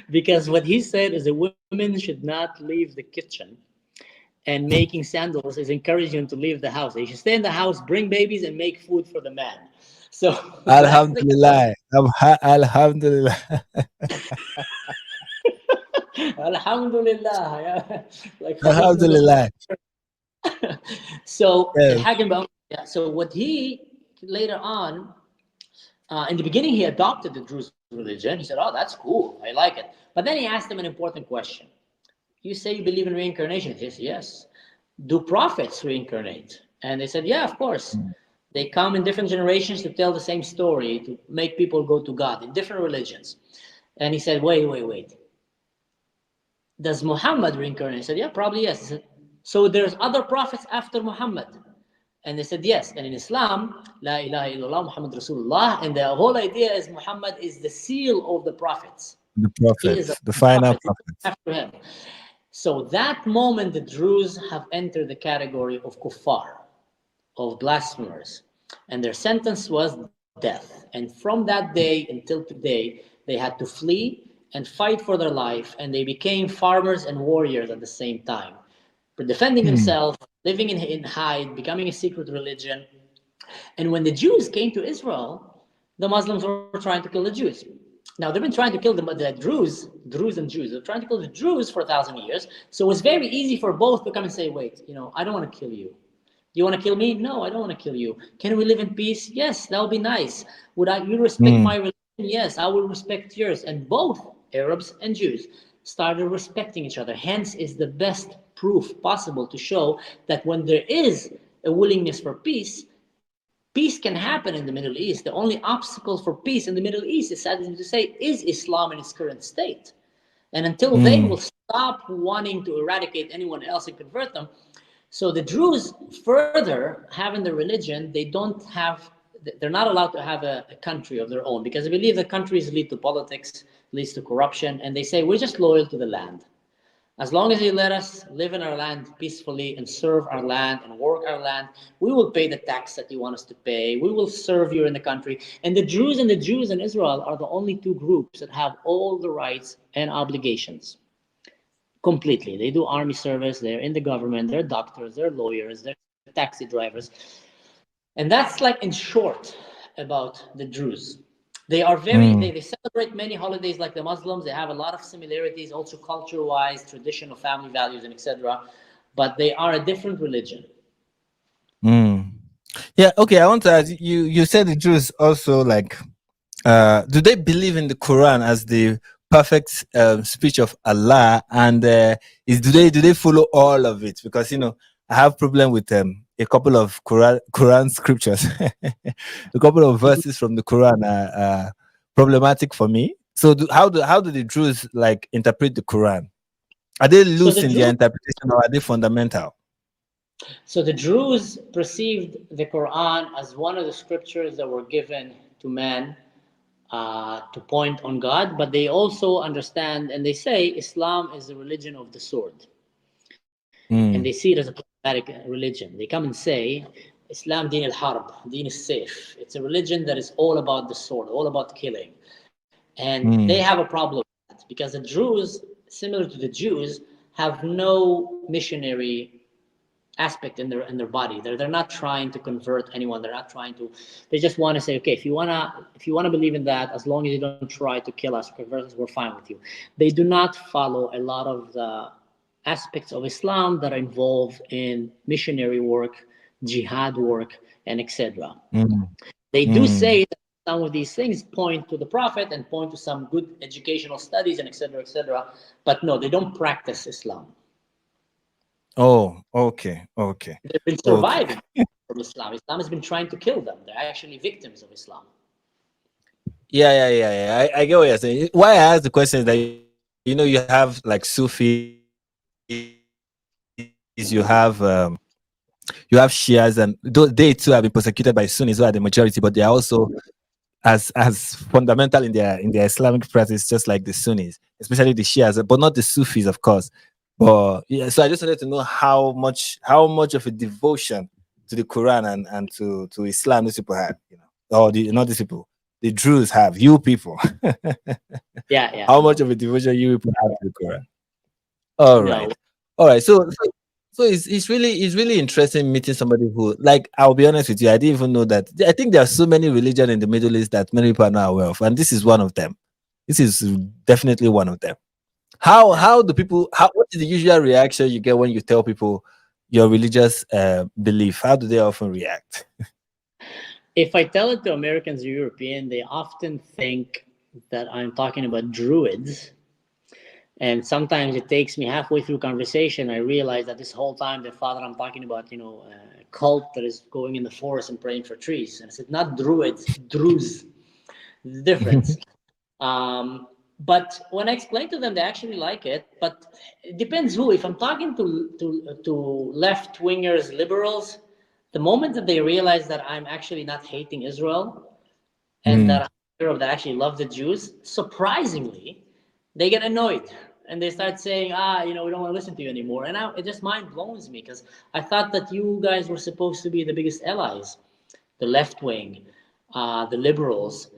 Because what he said is a woman should not leave the kitchen, and making sandals is encouraging them to leave the house. They should stay in the house, bring babies, and make food for the man. So that's the Alhamdulillah. Alhamdulillah. Alhamdulillah. Yeah. Like Khamis in the Alhamdulillah. so Yes. Al-Hakim, yeah, so what he later on, in the beginning, he adopted the Druze religion. He said, "Oh, that's cool. I like it." But then he asked them an important question. You say you believe in reincarnation? He says, "Yes." Do prophets reincarnate? And they said, "Yeah, of course. They come in different generations to tell the same story, to make people go to God in different religions." And he said, "Wait, wait, wait. Does Muhammad reincarnate?" He said, "Yeah, probably yes." He said, "So there's other prophets after Muhammad?" And they said, "Yes." And in Islam, La ilaha illallah Muhammad Rasulullah, and the whole idea is Muhammad is the seal of the prophets. The He is a prophet, the final prophet prophet. after him. So that moment, the Druze have entered the category of kuffar, of blasphemers, and their sentence was death. And from that day until today, they had to flee and fight for their life, and they became farmers and warriors at the same time, defending Hmm. themselves, living in hide, becoming a secret religion. And when the Jews came to Israel, the Muslims were trying to kill the Jews. Now they've been trying to kill the Druze and Jews. They're trying to kill the Druze for 1,000 years. So it's very easy for both to come and say, "Wait, I don't want to kill you. Do you want to kill me? No, I don't want to kill you. Can we live in peace? Yes, that would be nice. Would you respect Hmm. my religion? Yes, I will respect yours." And both Arabs and Jews started respecting each other. Hence, is the best proof possible to show that when there is a willingness for peace, peace can happen in the Middle East. The only obstacle for peace in the Middle East, is sadly to say, is Islam in its current state. And until they Hmm. will stop wanting to eradicate anyone else and convert them, so the Druze further having the religion, they're not allowed to have a country of their own because they believe that countries lead to politics, leads to corruption, and they say we're just loyal to the land. As long as you let us live in our land peacefully and serve our land and work our land, we will pay the tax that you want us to pay. We will serve you in the country. And the Jews in Israel are the only two groups that have all the rights and obligations completely. They do army service, they're in the government, they're doctors, they're lawyers, they're taxi drivers. And that's like in short about the Druze. They are they celebrate many holidays like the Muslims. They have a lot of similarities, also culture-wise, traditional family values, and etc. But they are a different religion. Mm. Yeah, okay. I want to ask you. You said the Jews also like. Do they believe in the Quran as the perfect speech of Allah? And do they follow all of it? Because I have problem with a couple of Quran scriptures, a couple of verses from the Quran are problematic for me. So how do the Jews like interpret the Quran? Are they So the loose in their Jews, interpretation or are they fundamental? so the Druze perceived the Quran as one of the scriptures that were given to man to point on God, but they also understand and they say Islam is the religion of the sword. And they see it as a pragmatic religion. They come and say, Islam din al harb, din is safe. It's a religion that is all about the sword, all about killing. And they Mm, have a problem with that because the Druze, similar to the Jews, have no missionary aspect in their body. They're not trying to convert anyone. They're not trying to. They just want to say, okay, if you wanna believe in that, as long as you don't try to kill us or convert us, we're fine with you. They do not follow a lot of the aspects of Islam that are involved in missionary work, jihad work, and etc. mm, They do mm. say that some of these things point to the Prophet and point to some good educational studies and etc. etc. But no, they don't practice Islam. Oh, okay, okay, They've been okay. surviving from Islam. Islam has been trying to kill them. They're actually victims of Islam. Yeah, yeah, yeah, yeah. I get what you're saying. Why I asked the question is that you have like Sufis, you have Shias, and they too have been persecuted by Sunnis who are the majority, but they are also as fundamental in their Islamic practice, just like the Sunnis, especially the Shias, but not the Sufis, of course. But yeah, so I just wanted to know how much of a devotion to the Quran and to Islam these people had, or the not these people, the Druze have, you people. Yeah, yeah, How much no, of a devotion you people have to the Quran? All no. right, all right. So it's really interesting meeting somebody who, like, I'll be honest with you, I didn't even know that. I think there are so many religions in the Middle East that many people are not aware of, and this is one of them. This is definitely one of them. Yeah. How do people? What is the usual reaction you get when you tell people your religious belief? How do they often react? If I tell it to Americans or European, they often think that I'm talking about druids. And sometimes it takes me halfway through conversation. I realize that this whole time they thought that I'm talking about, a cult that is going in the forest and praying for trees. And I said, not druids, Druz. The difference. But when I explain to them, they actually like it. But it depends who. If I'm talking to left wingers, liberals, the moment that they realize that I'm actually not hating Israel and that Mm, I'm Arab that actually love the Jews, surprisingly, they get annoyed and they start saying, we don't want to listen to you anymore. And it just mind blows me because I thought that you guys were supposed to be the biggest allies, the left wing, the liberals,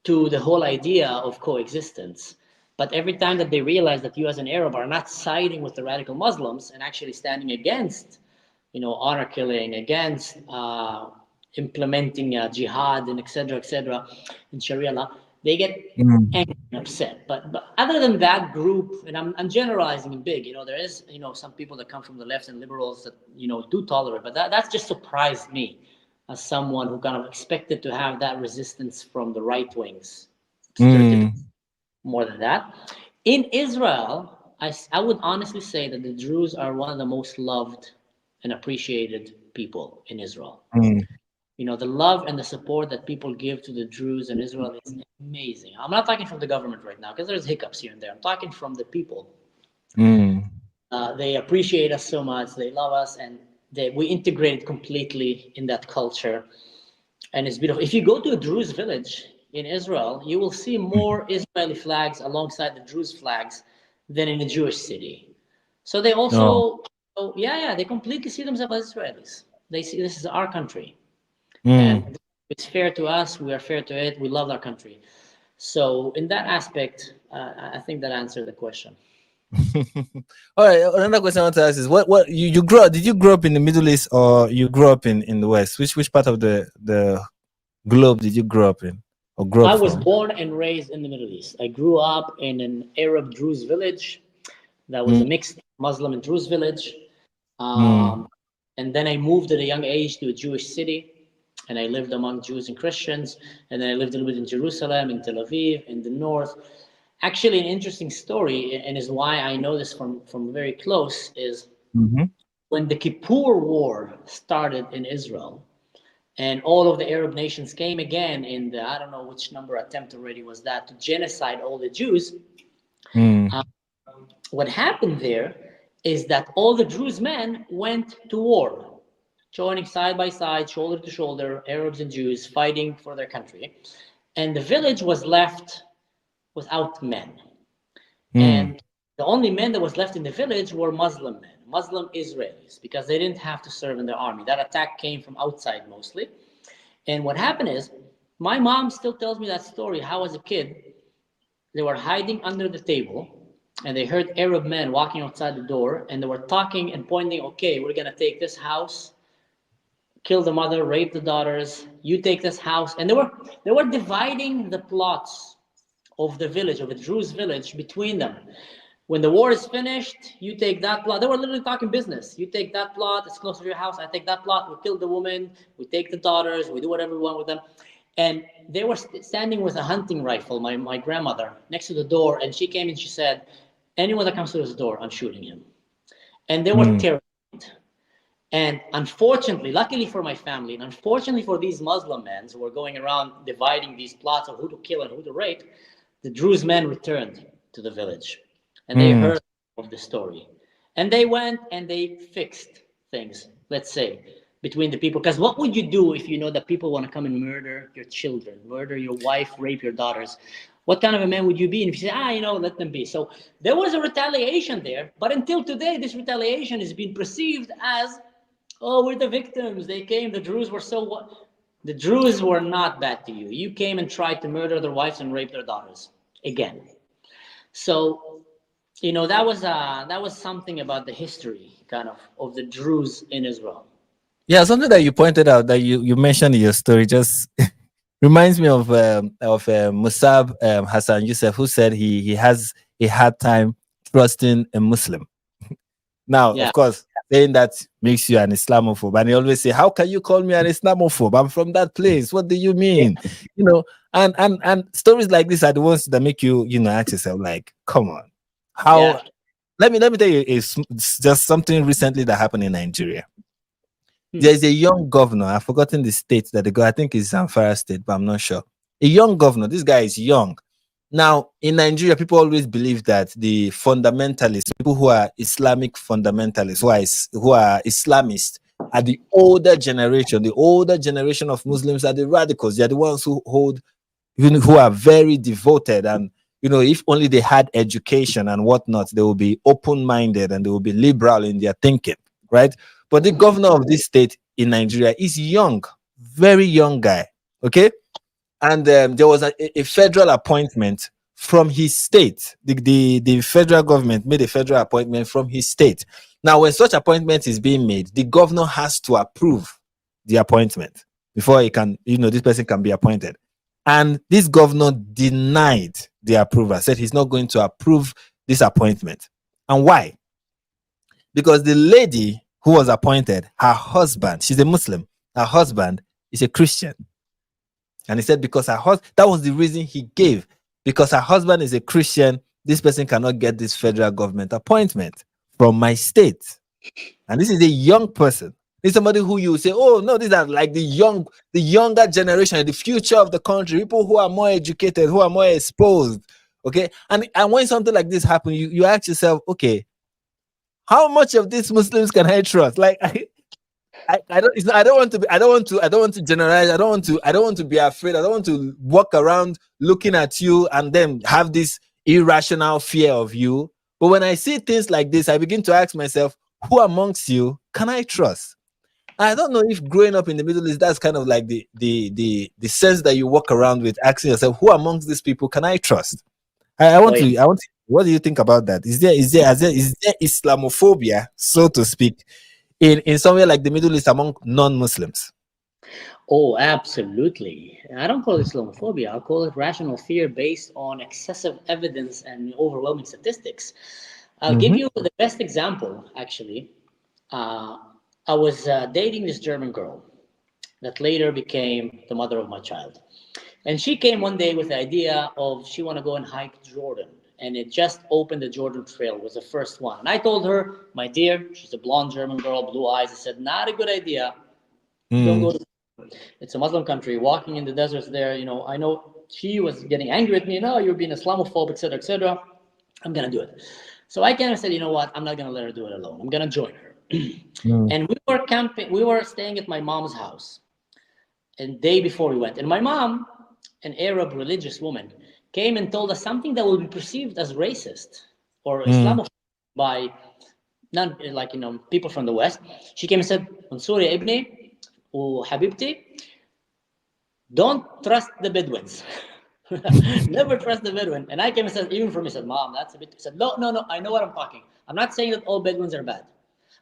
to the whole idea of coexistence. But every time that they realize that you as an Arab are not siding with the radical Muslims and actually standing against, honor killing, against implementing jihad and etc., in Sharia law, they get mm, angry and upset. But other than that group, and I'm generalizing in big, there is some people that come from the left and liberals that do tolerate, but that's just surprised me as someone who kind of expected to have that resistance from the right wings, stereotypically mm, more than that. In Israel, I would honestly say that the Druze are one of the most loved and appreciated people in Israel. mm, The love and the support that people give to the Druze in Israel is amazing. I'm not talking from the government right now because there's hiccups here and there. I'm talking from the people. mm, They appreciate us so much. They love us, and we integrated completely in that culture. And it's beautiful. If you go to a Druze village in Israel, you will see mm. more Israeli flags alongside the Druze flags than in a Jewish city. So they No. also, oh, yeah, they completely see themselves as Israelis. They see this is our country, Mm. and it's fair to us. We are fair to it. We love our country. So in that aspect, I think that answered the question. All right. Another question I want to ask is what you grew up? Did you grow up in the Middle East or you grew up in the West? Which part of the globe did you grow up in or grow up I was from? born and raised in the Middle East. I grew up in an Arab Druze village that was a Mm, mixed Muslim and Druze village. mm, Um, and then I moved at a young age to a Jewish city, and I lived among Jews and Christians. And then I lived a little bit in Jerusalem, in Tel Aviv, in the north. Actually, an interesting story, and is why I know this from very close, is mhm, when the Kippur War started in Israel, and all of the Arab nations came again in the, I don't know which number attempt already was that, to genocide all the Jews. mm, Uh, what happened there is that all the Druze men went to war, joining side by side, shoulder to shoulder, Arabs and Jews fighting for their country. And the village was left without men. mm, And the only men that was left in the village were Muslim men, Muslim Israelis, because they didn't have to serve in the army. That attack came from outside mostly. And what happened is, my mom still tells me that story, how as a kid, they were hiding under the table and they heard Arab men walking outside the door and they were talking and pointing, okay, we're going to take this house, kill the mother, rape the daughters, you take this house. And they were dividing the plots of the village, of the Druze village, between them. When the war is finished, you take that plot. They were literally talking business. You take that plot, it's close to your house. I take that plot, we kill the woman, we take the daughters, we do whatever we want with them. And they were standing with a hunting rifle, my grandmother, next to the door. And she came and she said, anyone that comes to this door, I'm shooting him. And they were mm, terrified. And unfortunately, luckily for my family, and unfortunately for these Muslim men who were going around dividing these plots of who to kill and who to rape, the Druze men returned to the village and they mm. heard of the story. And they went and they fixed things, let's say, between the people. Because what would you do if you know that people want to come and murder your children, murder your wife, rape your daughters? What kind of a man would you be? And if you say, let them be. So there was a retaliation there. But until today, this retaliation is being perceived as, oh, we're the victims. They came, the Druze were so what? The Druze were not bad to you. You came and tried to murder their wives and rape their daughters again. So, that was something about the history kind of the Druze in Israel. Yeah, something that you pointed out that you mentioned in your story just reminds me of Musab Hassan Youssef, who said he has a hard time trusting a Muslim. Now, Yeah, of course, saying that makes you an Islamophobe, and he always say, "How can you call me an Islamophobe? I'm from that place. What do you mean?" You know, and stories like this are the ones that make you ask yourself, like, "Come on, how?" yeah. Let me tell you, it's just something recently that happened in Nigeria. Hmm. There's a young governor. I've forgotten the state that they go. I think it's Zamfara State, but I'm not sure. A young governor. This guy is young. Now, in Nigeria, people always believe that the fundamentalists, people who are Islamic fundamentalists, who are Islamists, are the older generation. The older generation of Muslims are the radicals. They're the ones who hold, who are very devoted. And, if only they had education and whatnot, they will be open-minded and they will be liberal in their thinking, right? But the governor of this state in Nigeria is young, very young guy, okay? And there was a federal appointment from his state. The federal government made a federal appointment from his state. Now, when such appointment is being made, the governor has to approve the appointment before he can, this person can be appointed. And this governor denied the approval, said he's not going to approve this appointment. And why? Because the lady who was appointed, her husband, she's a Muslim, her husband is a Christian. And he said, because that was the reason he gave. Because her husband is a Christian, this person cannot get this federal government appointment from my state. And this is a young person. This is somebody who you say, oh no, these are like the younger generation, the future of the country, people who are more educated, who are more exposed. Okay. And when something like this happens, you ask yourself, okay, how much of these Muslims can I trust? Like I don't want to generalize. I don't want to be afraid. I don't want to walk around looking at you and then have this irrational fear of you. But when I see things like this, I begin to ask myself, who amongst you can I trust? I don't know if growing up in the Middle East, that's kind of like the sense that you walk around with, asking yourself, who amongst these people can I trust? I Oh want yeah. to. I want. To, what do you think about that? Is there Islamophobia, so to speak, in somewhere like the Middle East among non-Muslims? Oh, absolutely. I don't call it Islamophobia. I call it rational fear based on excessive evidence and overwhelming statistics. I'll give Mm-hmm. you the best example, actually. Uh, I was dating this German girl that later became the mother of my child. And she came one day with the idea of she want to go and hike Jordan. And it just opened the Jordan Trail, was the first one. And I told her, my dear, she's a blonde German girl, blue eyes. I said, not a good idea. Don't Mm. go to, it's a Muslim country, walking in the deserts there. I know she was getting angry at me. No, you're being Islamophobe, etc., etc. I'm going to do it. So I kind of said, you know what? I'm not going to let her do it alone. I'm going to join her. Mm. And we were camping, we were staying at my mom's house. And day before we went, and my mom, an Arab religious woman, came and told us something that will be perceived as racist or Mm. Islamophobic by non like people from the West. She came and said, "Mansuri ibni, habibti, don't trust the Bedouins." Never trust the Bedouin. And I came and said, even for me, said, Mom, that's a bit. I said, no, no, no, I know what I'm talking. I'm not saying that all Bedouins are bad.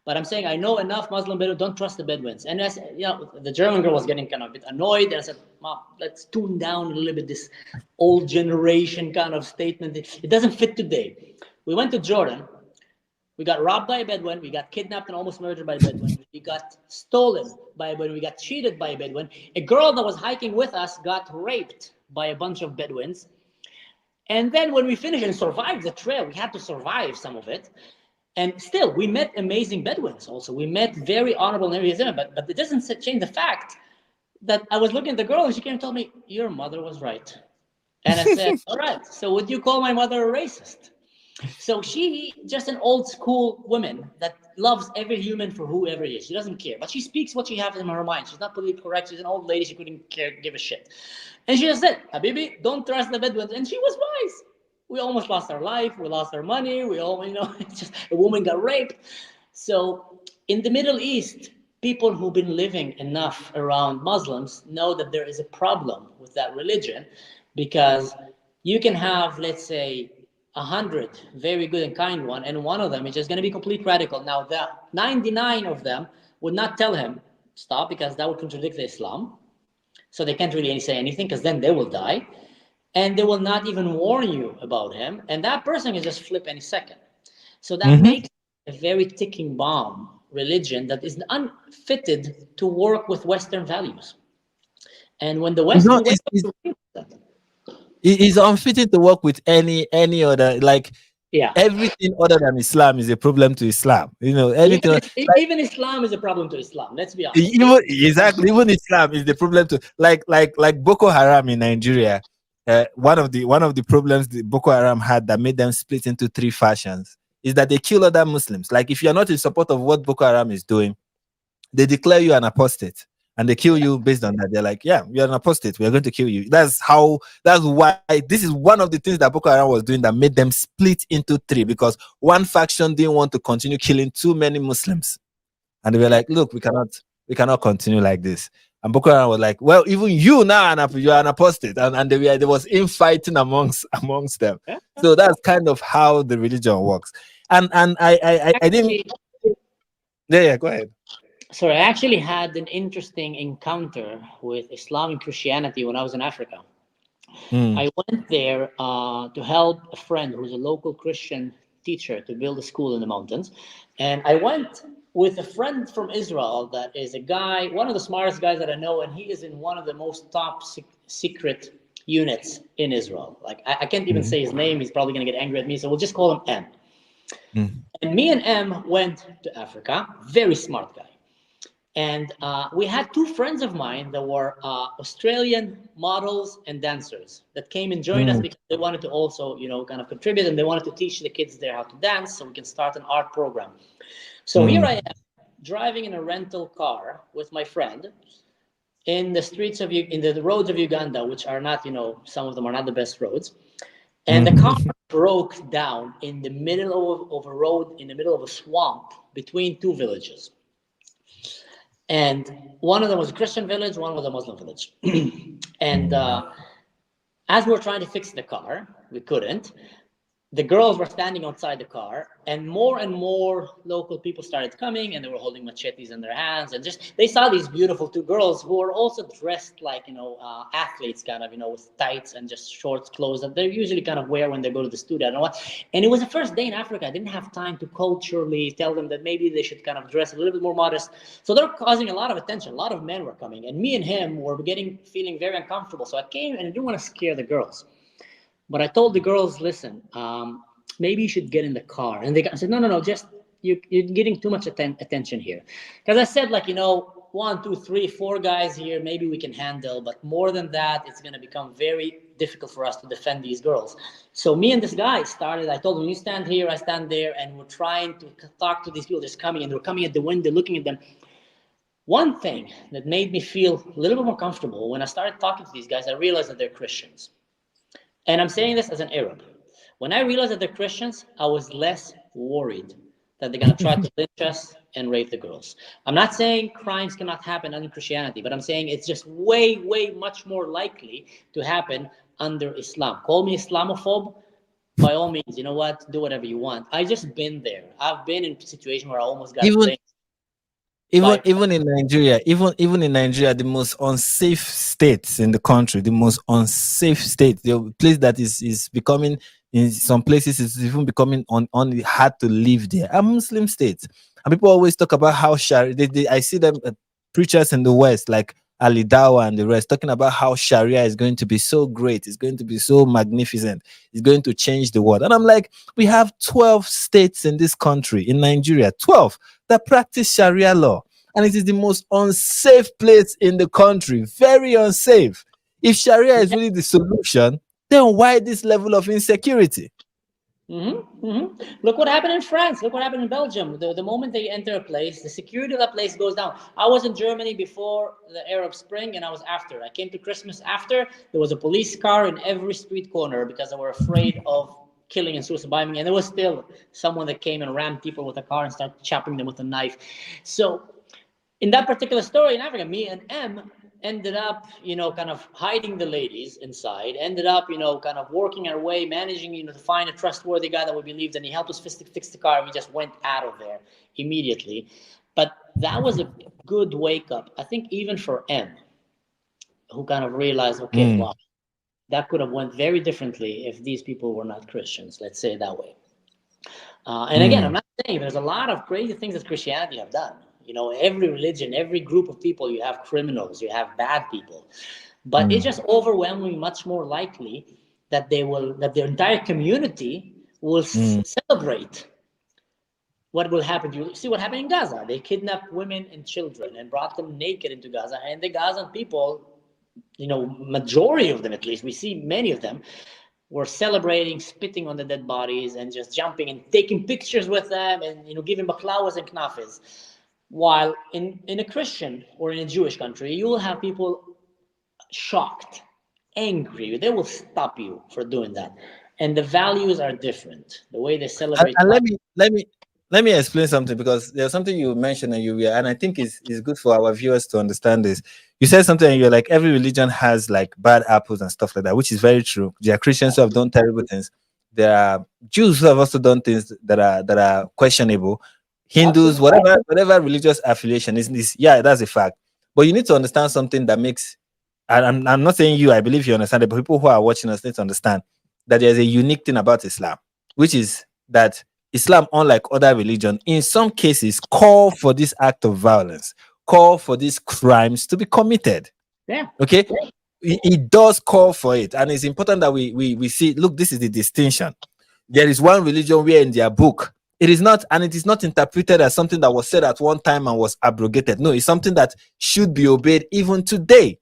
But I'm saying I know enough Muslim Bedouins, don't trust the Bedouins. And as the German girl was getting kind of a bit annoyed, and I said, Mom, let's tune down a little bit this old generation kind of statement. It doesn't fit today. We went to Jordan. We got robbed by a Bedouin. We got kidnapped and almost murdered by a Bedouin. We got stolen by a Bedouin. We got cheated by a Bedouin. A girl that was hiking with us got raped by a bunch of Bedouins. And then when we finished and survived the trail, we had to survive some of it. And still, we met amazing Bedouins also. We met very honorable and everything, but it doesn't change the fact that I was looking at the girl and she came and told me, your mother was right. And I said, all right, so would you call my mother a racist? So she just an old school woman that loves every human for whoever he is. She doesn't care, but she speaks what she has in her mind. She's not politically correct. She's an old lady. She couldn't care, give a shit. And she just said, Habibi, don't trust the Bedouins. And she was wise. We almost lost our life. We lost our money. We all, it's just a woman got raped. So in the Middle East, people who've been living enough around Muslims know that there is a problem with that religion because you can have, let's say, 100 very good and kind one, and one of them is just going to be complete radical. Now, the 99 of them would not tell him stop because that would contradict the Islam. So they can't really say anything because then they will die, and they will not even warn you about him. And that person can just flip any second. So that Mm-hmm. makes a very ticking bomb religion that is unfitted to work with Western values. And when the It's West, we not. wake up to that. It's unfitting to work with any other, like Yeah. everything other than Islam is a problem to Islam. Anything Even, like even Islam is a problem to Islam. Let's be honest. even exactly even Islam is the problem to, like Boko Haram in Nigeria. One of the problems the Boko Haram had that made them split into three factions is that they kill other Muslims. Like if you're not in support of what Boko Haram is doing, they declare you an apostate and they kill you based on that. They're like, yeah, you're an apostate. We're going to kill you. That's why this is one of the things that Boko Haram was doing that made them split into three, because one faction didn't want to continue killing too many Muslims. And they were Yeah. like, look, we cannot continue like this. And Boko Haram was like, well, even you now, you're an apostate. And there was infighting amongst them. Yeah. So that's kind of how the religion works. And I didn't. Actually, Yeah, go ahead. sorry, I actually had an interesting encounter with Islam and Christianity when I was in Africa. Mm, I went there to help a friend who's a local Christian teacher to build a school in the mountains. And I went with a friend from Israel that is a guy, one of the smartest guys that I know, and he is in one of the most top secret units in Israel. Like, I can't even mm, say his name, he's probably going to get angry at me, so we'll just call him M. mm, And me and M went to Africa, very smart guy. And we had two friends of mine that were Australian models and dancers that came and joined us mm, because they wanted to also, kind of contribute, and they wanted to teach the kids there how to dance so we can start an art program. So here I mm, am driving in a rental car with my friend in the streets of in the roads of Uganda, which are not, some of them are not the best roads. And the car mm, broke down in the middle of a road, in the middle of a swamp between two villages. And one of them was a Christian village, one was a Muslim village. And as we were trying to fix the car, we couldn't. The girls were standing outside the car, and more local people started coming, and they were holding machetes in their hands, and just they saw these beautiful two girls who were also dressed like athletes, kind of with tights and just shorts clothes that they usually kind of wear when they go to the studio. I don't know what. And it was the first day in Africa. I didn't have time to culturally tell them that maybe they should kind of dress a little bit more modest. So they're causing a lot of attention. A lot of men were coming, and me and him were feeling very uncomfortable. So I came, and I didn't want to scare the girls. But I told the girls, listen, maybe you should get in the car. And I said, no, just you're getting too much attention here. Because I said, 1, 2, 3, 4 guys here, maybe we can handle. But more than that, it's going to become very difficult for us to defend these girls. So me and this guy started, I told him, you stand here, I stand there. And we're trying to talk to these people just coming. And they're coming at the window, looking at them. One thing that made me feel a little bit more comfortable, when I started talking to these guys, I realized that they're Christians. And I'm saying this as an Arab. When I realized that they're Christians, I was less worried that they're going to try to lynch us and rape the girls. I'm not saying crimes cannot happen under Christianity, but I'm saying it's just way, way much more likely to happen under Islam. Call me Islamophobe. By all means, you know what? Do whatever you want. I just been there. I've been in a situation where I almost got Even lynched. even in Nigeria, even in Nigeria, the most unsafe states in the country, the most unsafe state, the place that is becoming, in some places it's even becoming on hard to live there, are Muslim states. And people always talk about how Sharia. I see them preachers in the West like Ali Dawa and the rest talking about how Sharia is going to be so great, it's going to be so magnificent, it's going to change the world. And I'm like, we have 12 states in this country, in Nigeria, 12 that practice Sharia law. And it is the most unsafe place in the country. Very unsafe. If Sharia is really the solution, then why this level of insecurity? Look what happened in France. Look what happened in Belgium. The moment they enter a place, the security of that place goes down. I was in Germany before the Arab Spring, and I was after. I came to Christmas after. There was a police car in every street corner because they were afraid of killing and suicide bombing. And there was still someone that came and rammed people with a car and started chopping them with a knife. So in that particular story in Africa, me and M ended up, kind of hiding the ladies inside, ended up, kind of working our way, managing, to find a trustworthy guy that we believed, and he helped us fix the car. And we just went out of there immediately. But that was a good wake up, I think, even for M, who kind of realized, okay, wow, that could have went very differently if these people were not Christians, let's say it that way. And again, I'm not saying there's a lot of crazy things that Christianity have done. Every religion, every group of people, you have criminals, you have bad people. But it's just overwhelmingly much more likely that that their entire community will celebrate what will happen. You see what happened in Gaza. They kidnapped women and children and brought them naked into Gaza. And the Gazan people, majority of them at least, we see many of them, were celebrating, spitting on the dead bodies and just jumping and taking pictures with them and, giving baklawas and knafis. While in a Christian or in a Jewish country, you will have people shocked, angry. They will stop you for doing that. And the values are different. The way they celebrate. And let me explain something, because there's something you mentioned and I think it's good for our viewers to understand this. You said something and you're like, every religion has like bad apples and stuff like that, which is very true. There are Christians who have done terrible things. There are Jews who have also done things that are questionable. Hindus, whatever religious affiliation is, yeah, that's a fact. But you need to understand something that makes, and I'm not saying you, I believe you understand it, but people who are watching us need to understand that there's a unique thing about Islam, which is that Islam, unlike other religions, in some cases call for this act of violence, call for these crimes to be committed. Yeah. Okay. It does call for it. And it's important that we see, look, this is the distinction. There is one religion where in their book, it is not interpreted as something that was said at one time and was abrogated. No, it's something that should be obeyed even today.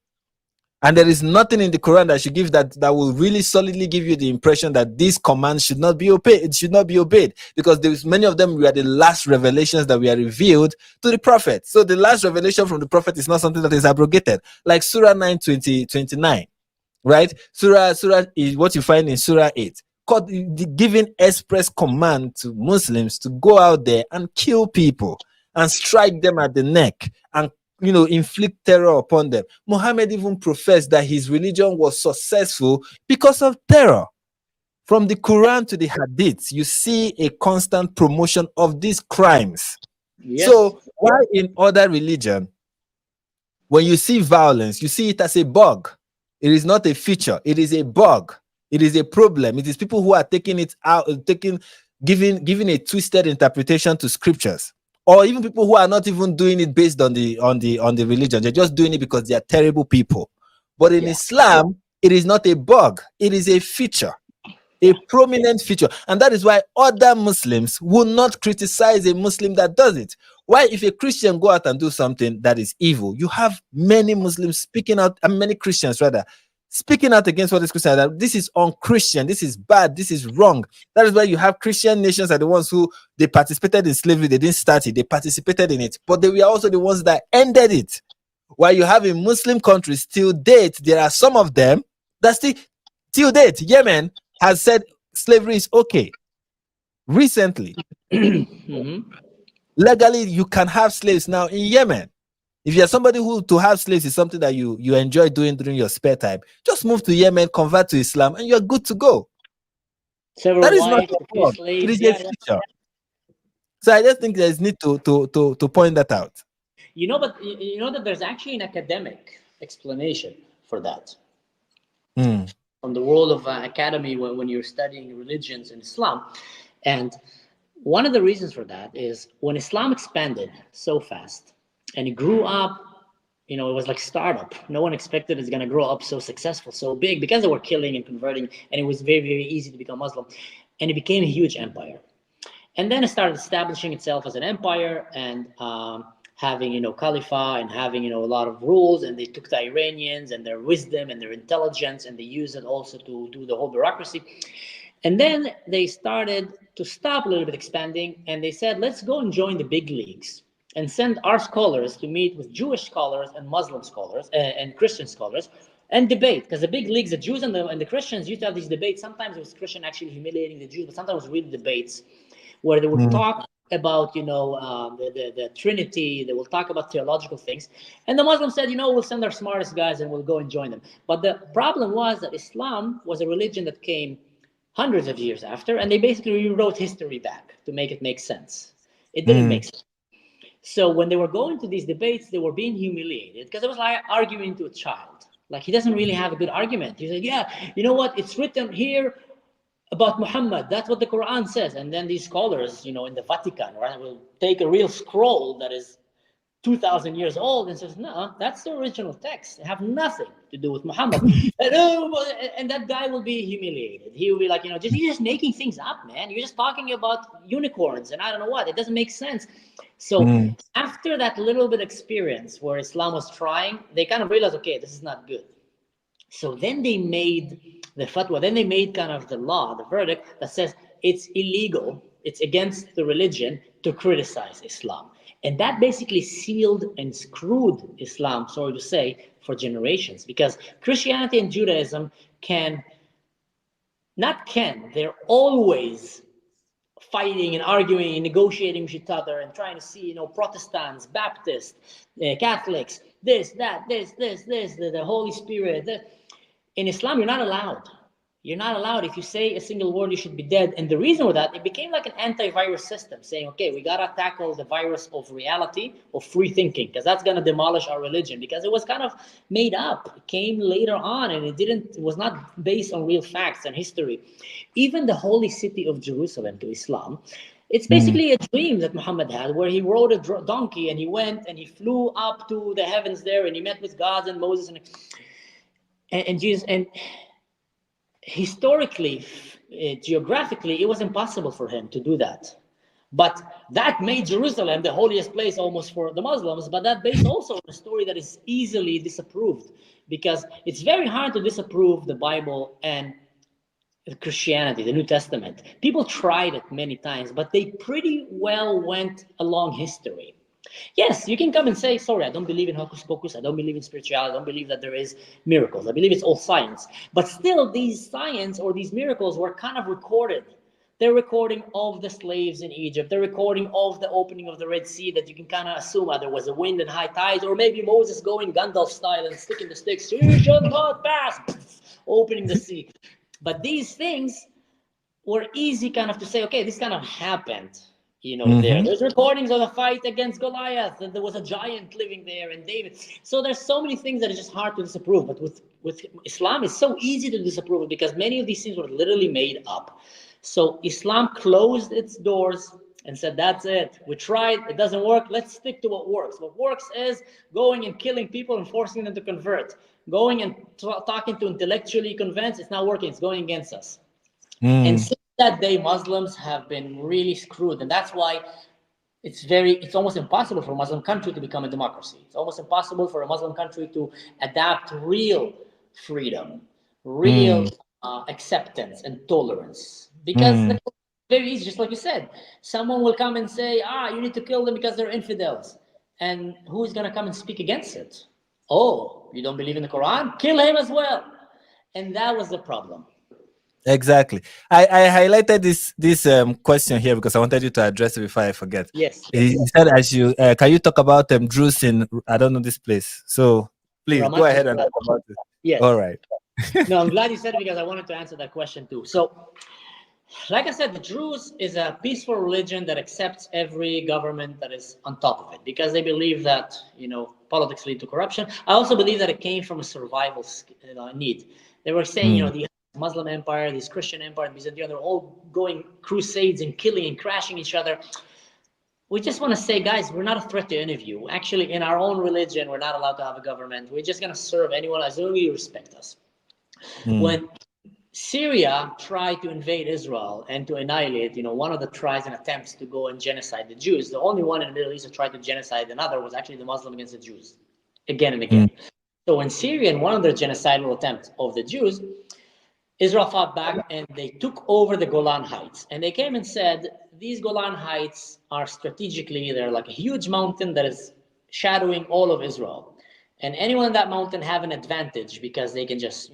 And there is nothing in the Quran that should give that will really solidly give you the impression that these commands should not be obeyed. It should not be obeyed, because there's many of them were the last revelations that were revealed to the prophet. So the last revelation from the prophet is not something that is abrogated, like Surah 9:29, right? Surah is what you find in Surah 8. giving express command to Muslims to go out there and kill people and strike them at the neck and inflict terror upon them. Muhammad even professed that his religion was successful because of terror. From the Quran to the Hadith, you see a constant promotion of these crimes. Yes. So why in other religion, when you see violence, you see it as a bug. It is not a feature. It is a bug. It is a problem. It is people who are taking it out, giving a twisted interpretation to scriptures, or even people who are not even doing it based on the religion. They're just doing it because they are terrible people. But in Islam, it is not a bug. It is a feature, a prominent feature. And that is why other Muslims will not criticize a Muslim that does it. Why, if a Christian go out and do something that is evil, you have many Muslims speaking out, and many Christians rather, speaking out against what is Christian, that this is unchristian, this is bad, this is wrong. That is why you have Christian nations are the ones who, they participated in slavery, they didn't start it, they participated in it, but they were also the ones that ended it. While you have in Muslim countries, till date, there are some of them that till date, Yemen has said slavery is okay. Recently, legally, you can have slaves now in Yemen. If you're somebody who to have slaves is something that you enjoy doing during your spare time, just move to Yemen, convert to Islam, and you're good to go. That is not a problem. It is a feature. So I just think there's need to point that out. But you know that there's actually an academic explanation for that. From the world of academy when you're studying religions in Islam. And one of the reasons for that is when Islam expanded so fast and it grew up, it was like startup. No one expected it's going to grow up so successful, so big, because they were killing and converting, and it was very, very easy to become Muslim. And it became a huge empire. And then it started establishing itself as an empire and having, caliphate and having, a lot of rules. And they took the Iranians and their wisdom and their intelligence, and they used it also to do the whole bureaucracy. And then they started to stop a little bit expanding, and they said, let's go and join the big leagues and send our scholars to meet with Jewish scholars and Muslim scholars and Christian scholars and debate. Because the big leagues, the Jews and the Christians used to have these debates. Sometimes it was Christian actually humiliating the Jews, but sometimes it was real debates where they would talk about, the Trinity. They will talk about theological things. And the Muslims said, we'll send our smartest guys and we'll go and join them. But the problem was that Islam was a religion that came hundreds of years after, and they basically rewrote history back to make it make sense. It didn't make sense. So when they were going to these debates, they were being humiliated because it was like arguing to a child. Like, he doesn't really have a good argument. He said, yeah, you know what? It's written here about Muhammad. That's what the Quran says. And then these scholars, in the Vatican, right, will take a real scroll that is 2,000 years old and says, no, that's the original text. It have nothing to do with Muhammad. And that guy will be humiliated. He will be like, you're just making things up, man. You're just talking about unicorns and I don't know what. It doesn't make sense. So after that little bit experience where Islam was trying, they kind of realized, okay, this is not good. So then they made the fatwa, then they made kind of the law, the verdict that says it's illegal, it's against the religion to criticize Islam. And that basically sealed and screwed Islam, sorry to say, for generations. Because Christianity and Judaism they're always fighting and arguing and negotiating with each other and trying to see, Protestants, Baptists, Catholics, this, the Holy Spirit. In Islam, you're not allowed. You're not allowed. If you say a single word, you should be dead. And the reason for that, it became like an antivirus system saying, okay, we got to tackle the virus of reality, of free thinking, because that's going to demolish our religion, because it was kind of made up. It came later on, and it was not based on real facts and history. Even the holy city of Jerusalem to Islam, it's basically a dream that Muhammad had, where he rode a donkey and he went and he flew up to the heavens there and he met with God and Moses and Jesus. And historically, geographically, it was impossible for him to do that. But that made Jerusalem the holiest place almost for the Muslims, but that based also on a story that is easily disapproved, because it's very hard to disapprove the Bible and Christianity, the New Testament. People tried it many times, but they pretty well went along history. Yes, you can come and say, sorry, I don't believe in hocus pocus. I don't believe in spirituality. I don't believe that there is miracles. I believe it's all science. But still, these science or these miracles were kind of recorded. They're recording of the slaves in Egypt. They're recording of the opening of the Red Sea that you can kind of assume there was a wind and high tides, or maybe Moses going Gandalf style and sticking the sticks, you shall not pass, opening the sea. But these things were easy kind of to say, okay, this kind of happened, there. Mm-hmm. There's recordings of a fight against Goliath, and there was a giant living there, and David. So there's so many things that are just hard to disapprove. But with Islam, it's so easy to disapprove it because many of these things were literally made up. So Islam closed its doors and said, that's it. We tried, it doesn't work. Let's stick to what works. What works is going and killing people and forcing them to convert. Going and talking to intellectually convinced, it's not working, it's going against us. And Mm. since that day, Muslims have been really screwed. And that's why it's almost impossible for a Muslim country to become a democracy. It's almost impossible for a Muslim country to adapt real freedom, real Mm. acceptance and tolerance. Because Mm. it's very easy, just like you said. Someone will come and say, you need to kill them because they're infidels. And who is going to come and speak against it? Oh, you don't believe in the Quran? Kill him as well. And that was the problem. Exactly. I highlighted this question here because I wanted you to address it before I forget. Yes. He said, "As you can you talk about Druz in I don't know this place, so please go Ramat. ahead and talk about it." All Yes. right. No, I'm glad you said it because I wanted to answer that question too. So, like I said, the Druze is a peaceful religion that accepts every government that is on top of it because they believe that, politics lead to corruption. I also believe that it came from a survival need. They were saying, Mm. the Muslim empire, this Christian empire, Byzantium, they're all going crusades and killing and crashing each other. We just want to say, guys, we're not a threat to any of you. Actually, in our own religion, we're not allowed to have a government. We're just going to serve anyone as long as you respect us. Mm. When Syria tried to invade Israel and to annihilate, one of the tries and attempts to go and genocide the Jews. The only one in the Middle East that tried to genocide another was actually the Muslim against the Jews, again and Mm. again. So when Syria, in one of their genocidal attempts of the Jews, Israel fought back and they took over the Golan Heights. And they came and said, these Golan Heights are strategically, they're like a huge mountain that is shadowing all of Israel. And anyone in that mountain have an advantage because they can just,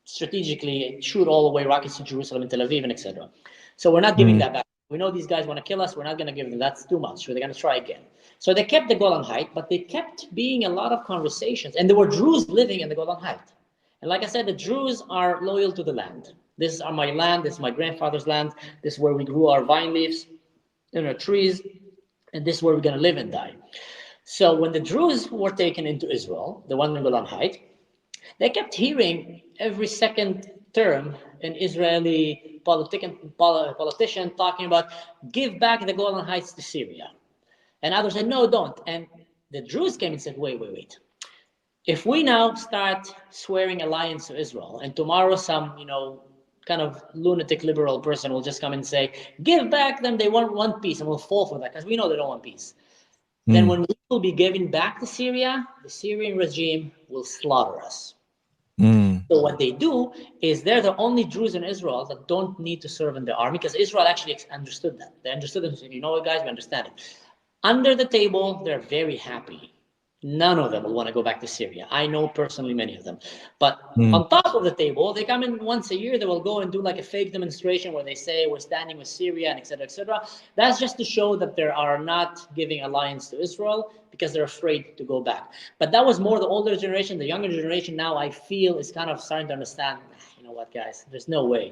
strategically shoot all the way rockets to Jerusalem and Tel Aviv and etc. So we're not giving Mm. that back. We know these guys want to kill us. We're not going to give them. That's too much. So they're going to try again. So they kept the Golan Height, but they kept being a lot of conversations. And there were Druze living in the Golan Height. And like I said, the Druze are loyal to the land. This is my land. This is my grandfather's land. This is where we grew our vine leaves and our trees. And this is where we're going to live and die. So when the Druze were taken into Israel, the one in Golan Heights, they kept hearing every second term an Israeli politician talking about give back the Golan Heights to Syria. And others said, no, don't. And the Druze came and said, wait. If we now start swearing alliance to Israel, and tomorrow some, kind of lunatic liberal person will just come and say, give back them, they want peace, and we'll fall for that because we know they don't want peace. Then Mm. when we will be giving back to Syria, the Syrian regime will slaughter us. Mm. So what they do is they're the only Druze in Israel that don't need to serve in the army because Israel actually understood that. They understood it. You know what, guys, we understand it. Under the table, they're very happy. None of them will want to go back to Syria. I know personally many of them. But Mm. on top of the table, they come in once a year. They will go and do like a fake demonstration where they say we're standing with Syria and etc. etc. That's just to show that they are not giving alliance to Israel because they're afraid to go back. But that was more the older generation. The younger generation now, I feel, is kind of starting to understand. You know what, guys? There's no way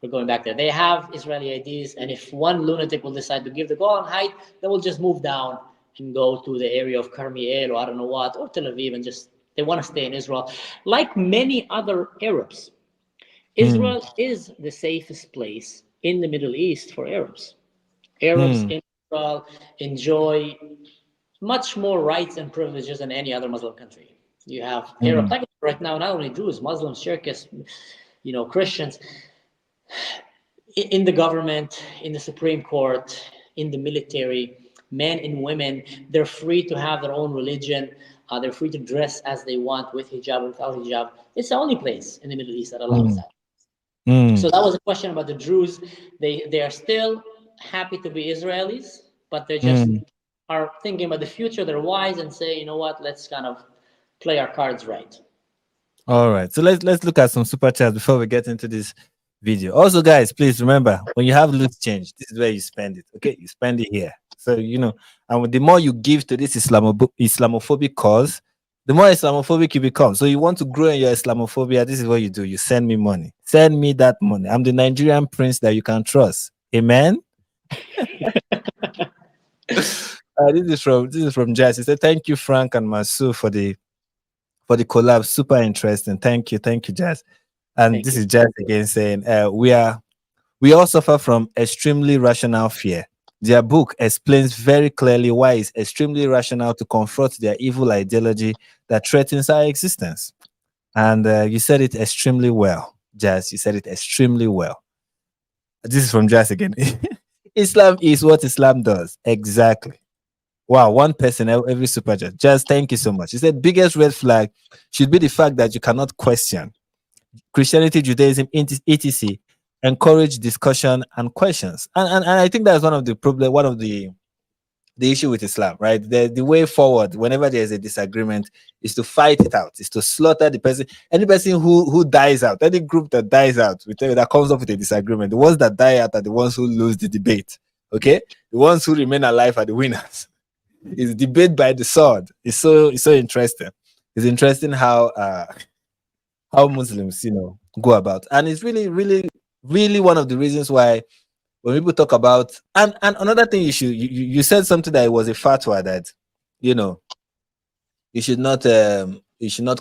we're going back there. They have Israeli IDs, and if one lunatic will decide to give the Golan Height, they will just move down and go to the area of Carmiel or I don't know what, or Tel Aviv, and just they want to stay in Israel. Like many other Arabs, Mm. Israel is the safest place in the Middle East for Arabs. Arabs Mm. in Israel enjoy much more rights and privileges than any other Muslim country. You have Arab, Mm. like right now, not only Jews, Muslims, Shirkis, Christians, in the government, in the Supreme Court, in the military, men and women, they're free to have their own religion. They're free to dress as they want with hijab or without hijab. It's the only place in the Middle East that allows Mm. that. So Mm. that was a question about the Druze. They are still happy to be Israelis, but they're just Mm. are thinking about the future, they're wise and say, you know what, let's kind of play our cards right. All right. So let's look at some super chats before we get into this video. Also, guys, please remember when you have loose change, this is where you spend it. Okay, you spend it here. So and the more you give to this Islamophobic cause, the more Islamophobic you become. So you want to grow in your Islamophobia. This is what you do. You send me money. Send me that money. I'm the Nigerian prince that you can trust. Amen. This is from Jazz. He said, "Thank you, Frank and Masu, for the collab. Super interesting. Thank you, Jazz." And Thank this you. is Jazz again saying, we all suffer from extremely rational fear. Their book explains very clearly why it's extremely rational to confront their evil ideology that threatens our existence. And you said it extremely well, Jazz. You said it extremely well. This is from Jazz again. Islam is what Islam does. Exactly. Wow, one person every super chat. Just thank you so much. He said biggest red flag should be the fact that you cannot question Christianity, Judaism, etc. Encourage discussion and questions. And I think that's one of the issue with Islam, right? The way forward, whenever there's a disagreement, is to fight it out, is to slaughter the person. Any person who dies out, any group that dies out, that comes up with a disagreement, the ones that die out are the ones who lose the debate. Okay, the ones who remain alive are the winners. It's debate by the sword. It's so interesting. It's interesting how Muslims, go about, and it's really, really, really one of the reasons why when people talk about and another thing you said something that it was a fatwa that you know you should not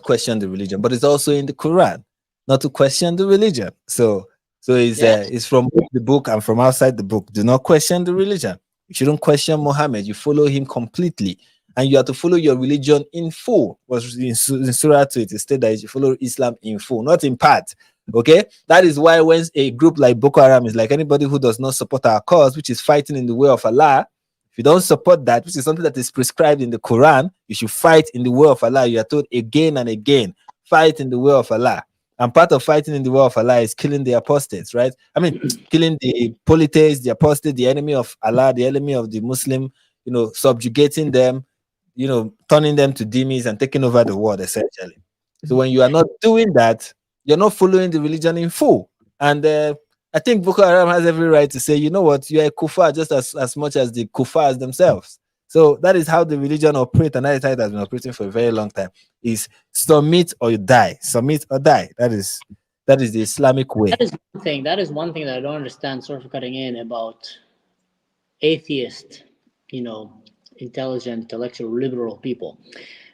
question the religion, but it's also in the Quran not to question the religion. So Yes. it's from the book and from outside the book. Do not question the religion. You shouldn't question Muhammad. You follow him completely, and you have to follow your religion in full. Was in Surah 2 it stated that you follow Islam in full, not in part. Okay, that is why when a group like Boko Haram is like anybody who does not support our cause, which is fighting in the way of Allah. If you don't support that, which is something that is prescribed in the Quran, you should fight in the way of Allah. You are told again and again, fight in the way of Allah. And part of fighting in the way of Allah is killing the apostates, right? I mean, killing the polytheists, the apostate, the enemy of Allah, the enemy of the Muslim, subjugating them, turning them to dhimmis and taking over the world, essentially. So when you are not doing that, you're not following the religion in full. And I think Boko Haram has every right to say, you know what, you're a kuffar just as much as the kuffars themselves. So that is how the religion operates, and that is how it has been operating for a very long time. Is submit or you die. Submit or die. That is the Islamic way. That is one thing. That is one thing that I don't understand. Sort of cutting in about atheist, you know, intelligent, intellectual, liberal people.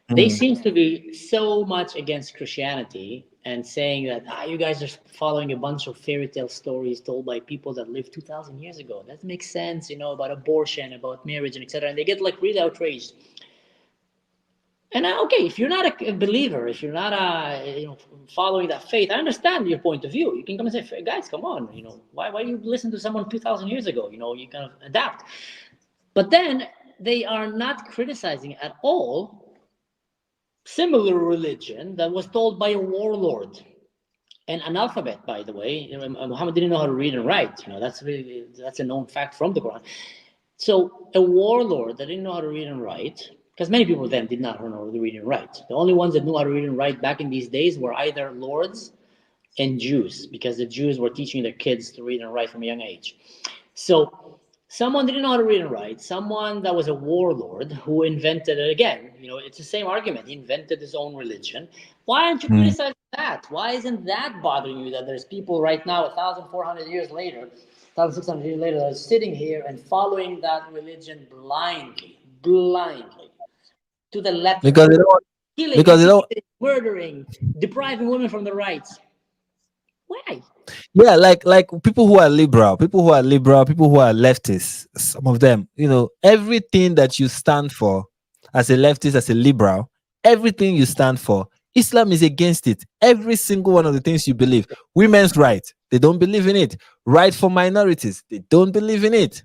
They Mm. seem to be so much against Christianity and saying that you guys are following a bunch of fairy tale stories told by people that lived 2,000 years ago. That makes sense, about abortion, about marriage, and etc. And they get like really outraged. And okay, if you're not a believer, if you're not following that faith, I understand your point of view. You can come and say, guys, come on, why you listen to someone 2,000 years ago? You kind of adapt. But then they are not criticizing at all similar religion that was told by a warlord, an analphabet, by the way. Muhammad didn't know how to read and write. That's a known fact from the Quran. So a warlord that didn't know how to read and write, because many people then did not know how to read and write. The only ones that knew how to read and write back in these days were either lords and Jews, because the Jews were teaching their kids to read and write from a young age. So someone didn't know how to read and write, someone that was a warlord who invented it again. It's the same argument. He invented his own religion. Why aren't you Mm. criticizing that? Why isn't that bothering you that there's people right now, 1,400 years later, 1,600 years later, that are sitting here and following that religion blindly, to the letter, Because they don't. killing, Because they don't. executing, murdering, depriving women from their rights? Why? Yeah, like people who are liberal, people who are leftists, some of them, everything that you stand for as a leftist, as a liberal, everything you stand for, Islam is against it. Every single one of the things you believe. Women's rights, they don't believe in it. Right for minorities, they don't believe in it.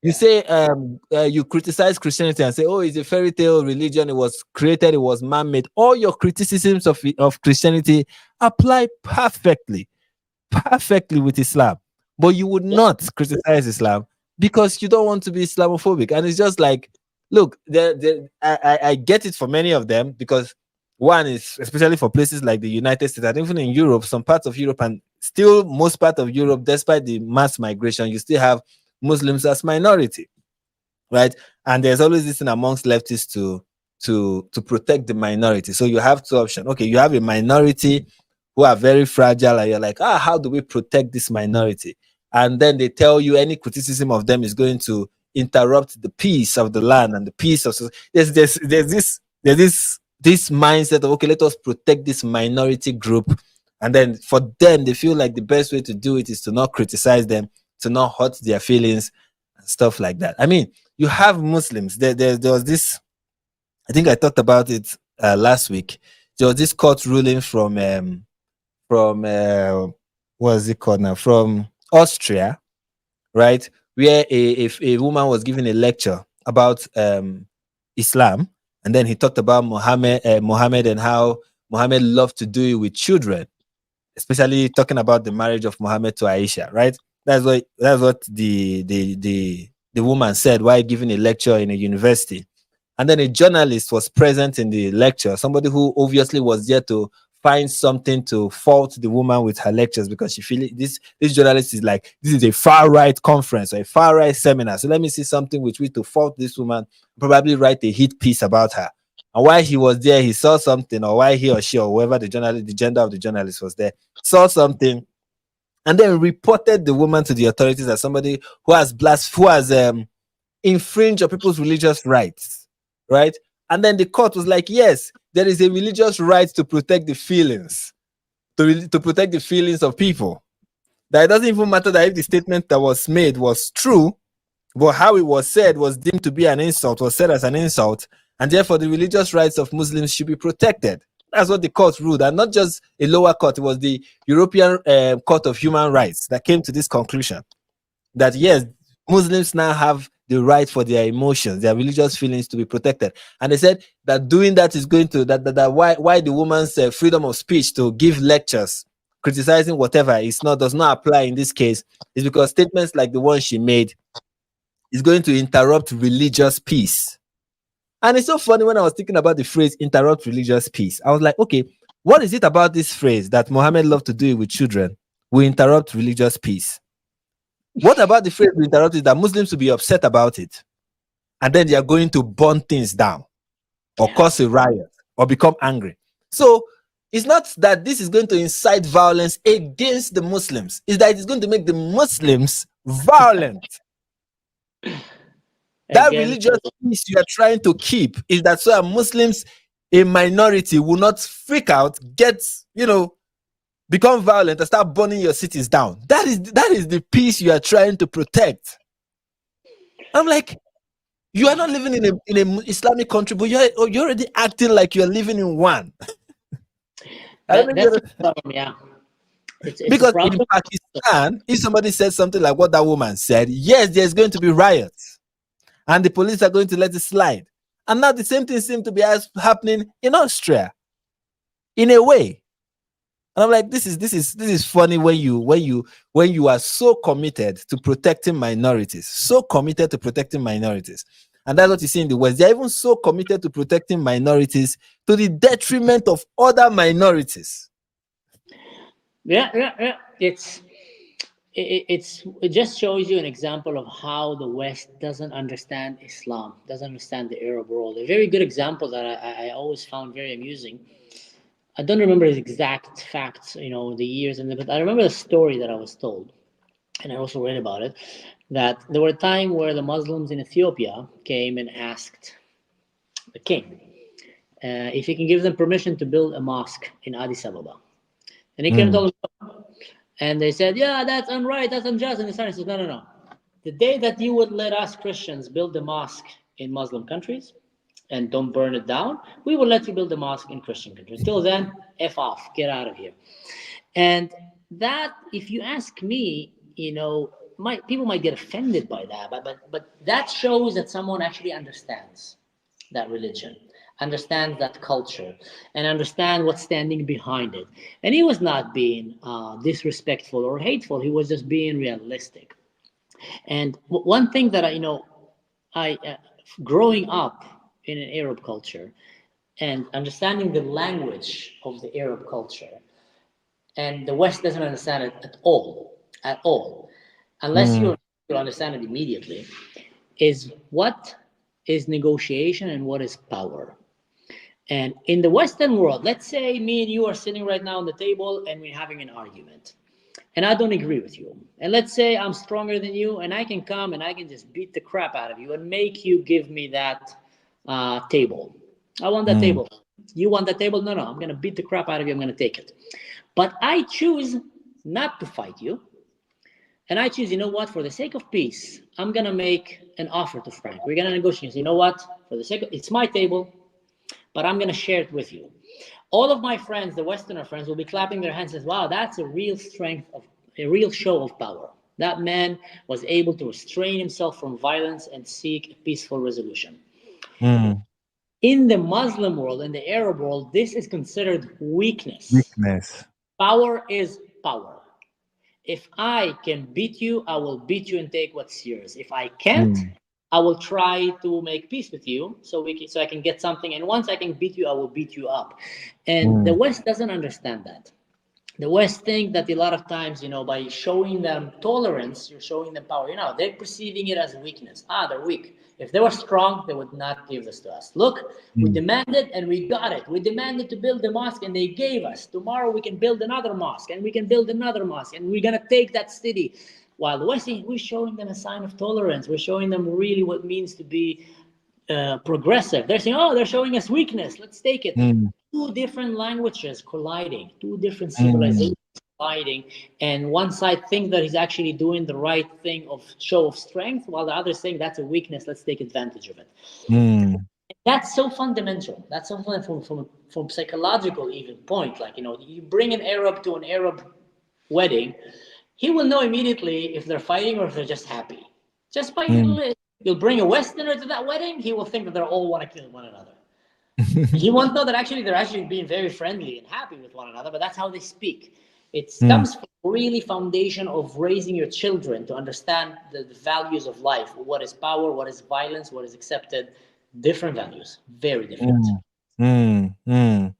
You Yeah. say you criticize Christianity and say, oh, it's a fairy tale religion, it was created, it was man-made. All your criticisms of Christianity apply perfectly with Islam, but you would Yeah. not criticize Islam because you don't want to be Islamophobic. And it's just like look, I get it for many of them, because one is, especially for places like the United States and even in Europe, some parts of Europe, and still most part of Europe, despite the mass migration, you still have Muslims as minority, right? And there's always this thing amongst leftists to protect the minority. So you have two options. Okay, you have a minority who are very fragile, and you're like, how do we protect this minority? And then they tell you any criticism of them is going to interrupt the peace of the land and the peace of society. There's this mindset of, okay, let us protect this minority group, and then for them they feel like the best way to do it is to not criticize them, to not hurt their feelings and stuff like that. I mean, you have Muslims. There was this. I think I talked about it last week. There was this court ruling from what is it called now? From Austria, right? Where if a woman was giving a lecture about Islam, and then he talked about Muhammad and how Muhammad loved to do it with children, especially talking about the marriage of Muhammad to Aisha, right? That's what the woman said while giving a lecture in a university. And then a journalist was present in the lecture, somebody who obviously was there to find something to fault the woman with her lectures, because she feel this journalist is like, this is a far right conference or a far right seminar, so let me see something which we to fault this woman, probably write a hit piece about her. And while he was there, he saw something, or why he or she or whoever the gender of the journalist was there, saw something, and then reported the woman to the authorities as somebody who has infringed on people's religious rights, right? And then the court was like, yes, there is a religious right to protect the feelings, to protect the feelings of people. That it doesn't even matter that if the statement that was made was true, but how it was said was deemed to be an insult, was said as an insult, and therefore the religious rights of Muslims should be protected. That's what the court ruled, and not just a lower court. It was the European Court of Human Rights that came to this conclusion that yes, Muslims now have the right for their emotions, their religious feelings to be protected. And they said that doing that is going to that why the woman's freedom of speech to give lectures criticizing whatever does not apply in this case, is because statements like the one she made is going to interrupt religious peace. And it's so funny, when I was thinking about the phrase interrupt religious peace, I was like, okay, what is it about this phrase that Muhammad loved to do it with children will interrupt religious peace? What about the phrase we interrupted that Muslims will be upset about it, and then they are going to burn things down or cause a riot or become angry? So it's not that this is going to incite violence against the Muslims, it's that it's going to make the Muslims violent. That religious peace you are trying to keep is that so that Muslims, a minority, will not freak out, become violent and start burning your cities down. That is the peace you are trying to protect. I'm like, you are not living in an Islamic country, but you're already acting like you're living in one. That's the problem, yeah. It's because in Pakistan, if somebody says something like what that woman said, yes, there's going to be riots, and the police are going to let it slide. And now the same thing seems to be happening in Austria, in a way. And I'm like, this is funny when you are so committed to protecting minorities, and that's what you see in the West. They're even so committed to protecting minorities to the detriment of other minorities. Yeah. It just shows you an example of how the West doesn't understand Islam, doesn't understand the Arab world. A very good example that I always found very amusing. I don't remember the exact facts, the years, but I remember the story that I was told, and I also read about it, that there were a time where the Muslims in Ethiopia came and asked the king if he can give them permission to build a mosque in Addis Ababa. And he came and told them, and they said, yeah, that's unright, that's unjust. And the Sultan says, no. The day that you would let us Christians build a mosque in Muslim countries and don't burn it down, we will let you build a mosque in Christian countries. Until then, F off, get out of here. And that, if you ask me, people might get offended by that, but that shows that someone actually understands that religion, understands that culture, and understand what's standing behind it. And he was not being disrespectful or hateful. He was just being realistic. And one thing that growing up in an Arab culture and understanding the language of the Arab culture, and the West doesn't understand it at all, unless Mm, you understand it immediately, is what is negotiation and what is power. And in the Western world, let's say me and you are sitting right now on the table and we're having an argument, and I don't agree with you. And let's say I'm stronger than you, and I can come and I can just beat the crap out of you and make you give me that table. I want that mm, table. You want that table? No, no, I'm going to beat the crap out of you. I'm going to take it. But I choose not to fight you. And I choose, you know what, for the sake of peace, I'm going to make an offer to Frank. We're going to negotiate. You know what, for the sake of, it's my table, but I'm going to share it with you. All of my friends, the Westerner friends, will be clapping their hands and says, wow, that's a real strength of a real show of power. That man was able to restrain himself from violence and seek a peaceful resolution. mm. In the Muslim world, in the Arab world, this is considered weakness. Weakness. Power is power. If I can beat you, I will beat you and take what's yours. If I can't, Mm, I will try to make peace with you so I can get something. And once I can beat you, I will beat you up. And the mm, West doesn't understand that. The West think that a lot of times, by showing them tolerance, you're showing them power. They're perceiving it as weakness. They're weak. If they were strong, they would not give this to us. Look, we mm, demanded and we got it. We demanded to build a mosque and they gave us. Tomorrow we can build another mosque and we can build another mosque and we're going to take that city. While the West, we're showing them a sign of tolerance. We're showing them really what it means to be progressive. They're saying, oh, they're showing us weakness. Let's take it. mm, Two different languages colliding, two different mm, civilizations colliding, and one side thinks that he's actually doing the right thing of show of strength, while the other is saying that's a weakness. Let's take advantage of it. mm, That's so fundamental. That's so fundamental from psychological even point. Like you bring an Arab to an Arab wedding, he will know immediately if they're fighting or if they're just happy. Just by mm. you'll bring a Westerner to that wedding, he will think that they all want to kill one another. He won't know that actually they're actually being very friendly and happy with one another, but that's how they speak. It Mm, comes from really foundation of raising your children to understand the values of life. What is power? What is violence? What is accepted? Different values, very different. mm, mm,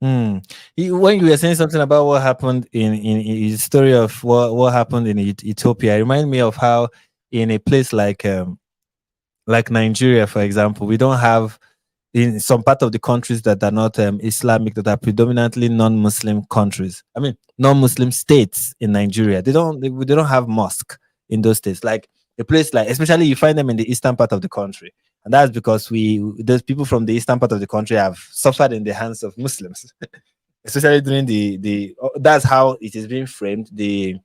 mm, mm. When you were saying something about what happened in the story of what happened in Ethiopia, it reminded me of how in a place like Nigeria, for example, we don't have in some part of the countries that are not Islamic, that are predominantly non-Muslim countries. I mean, non-Muslim states in Nigeria. They don't have mosque in those states. Like a place like, especially you find them in the eastern part of the country, and that's because those people from the eastern part of the country have suffered in the hands of Muslims, especially during that's how it is being framed. The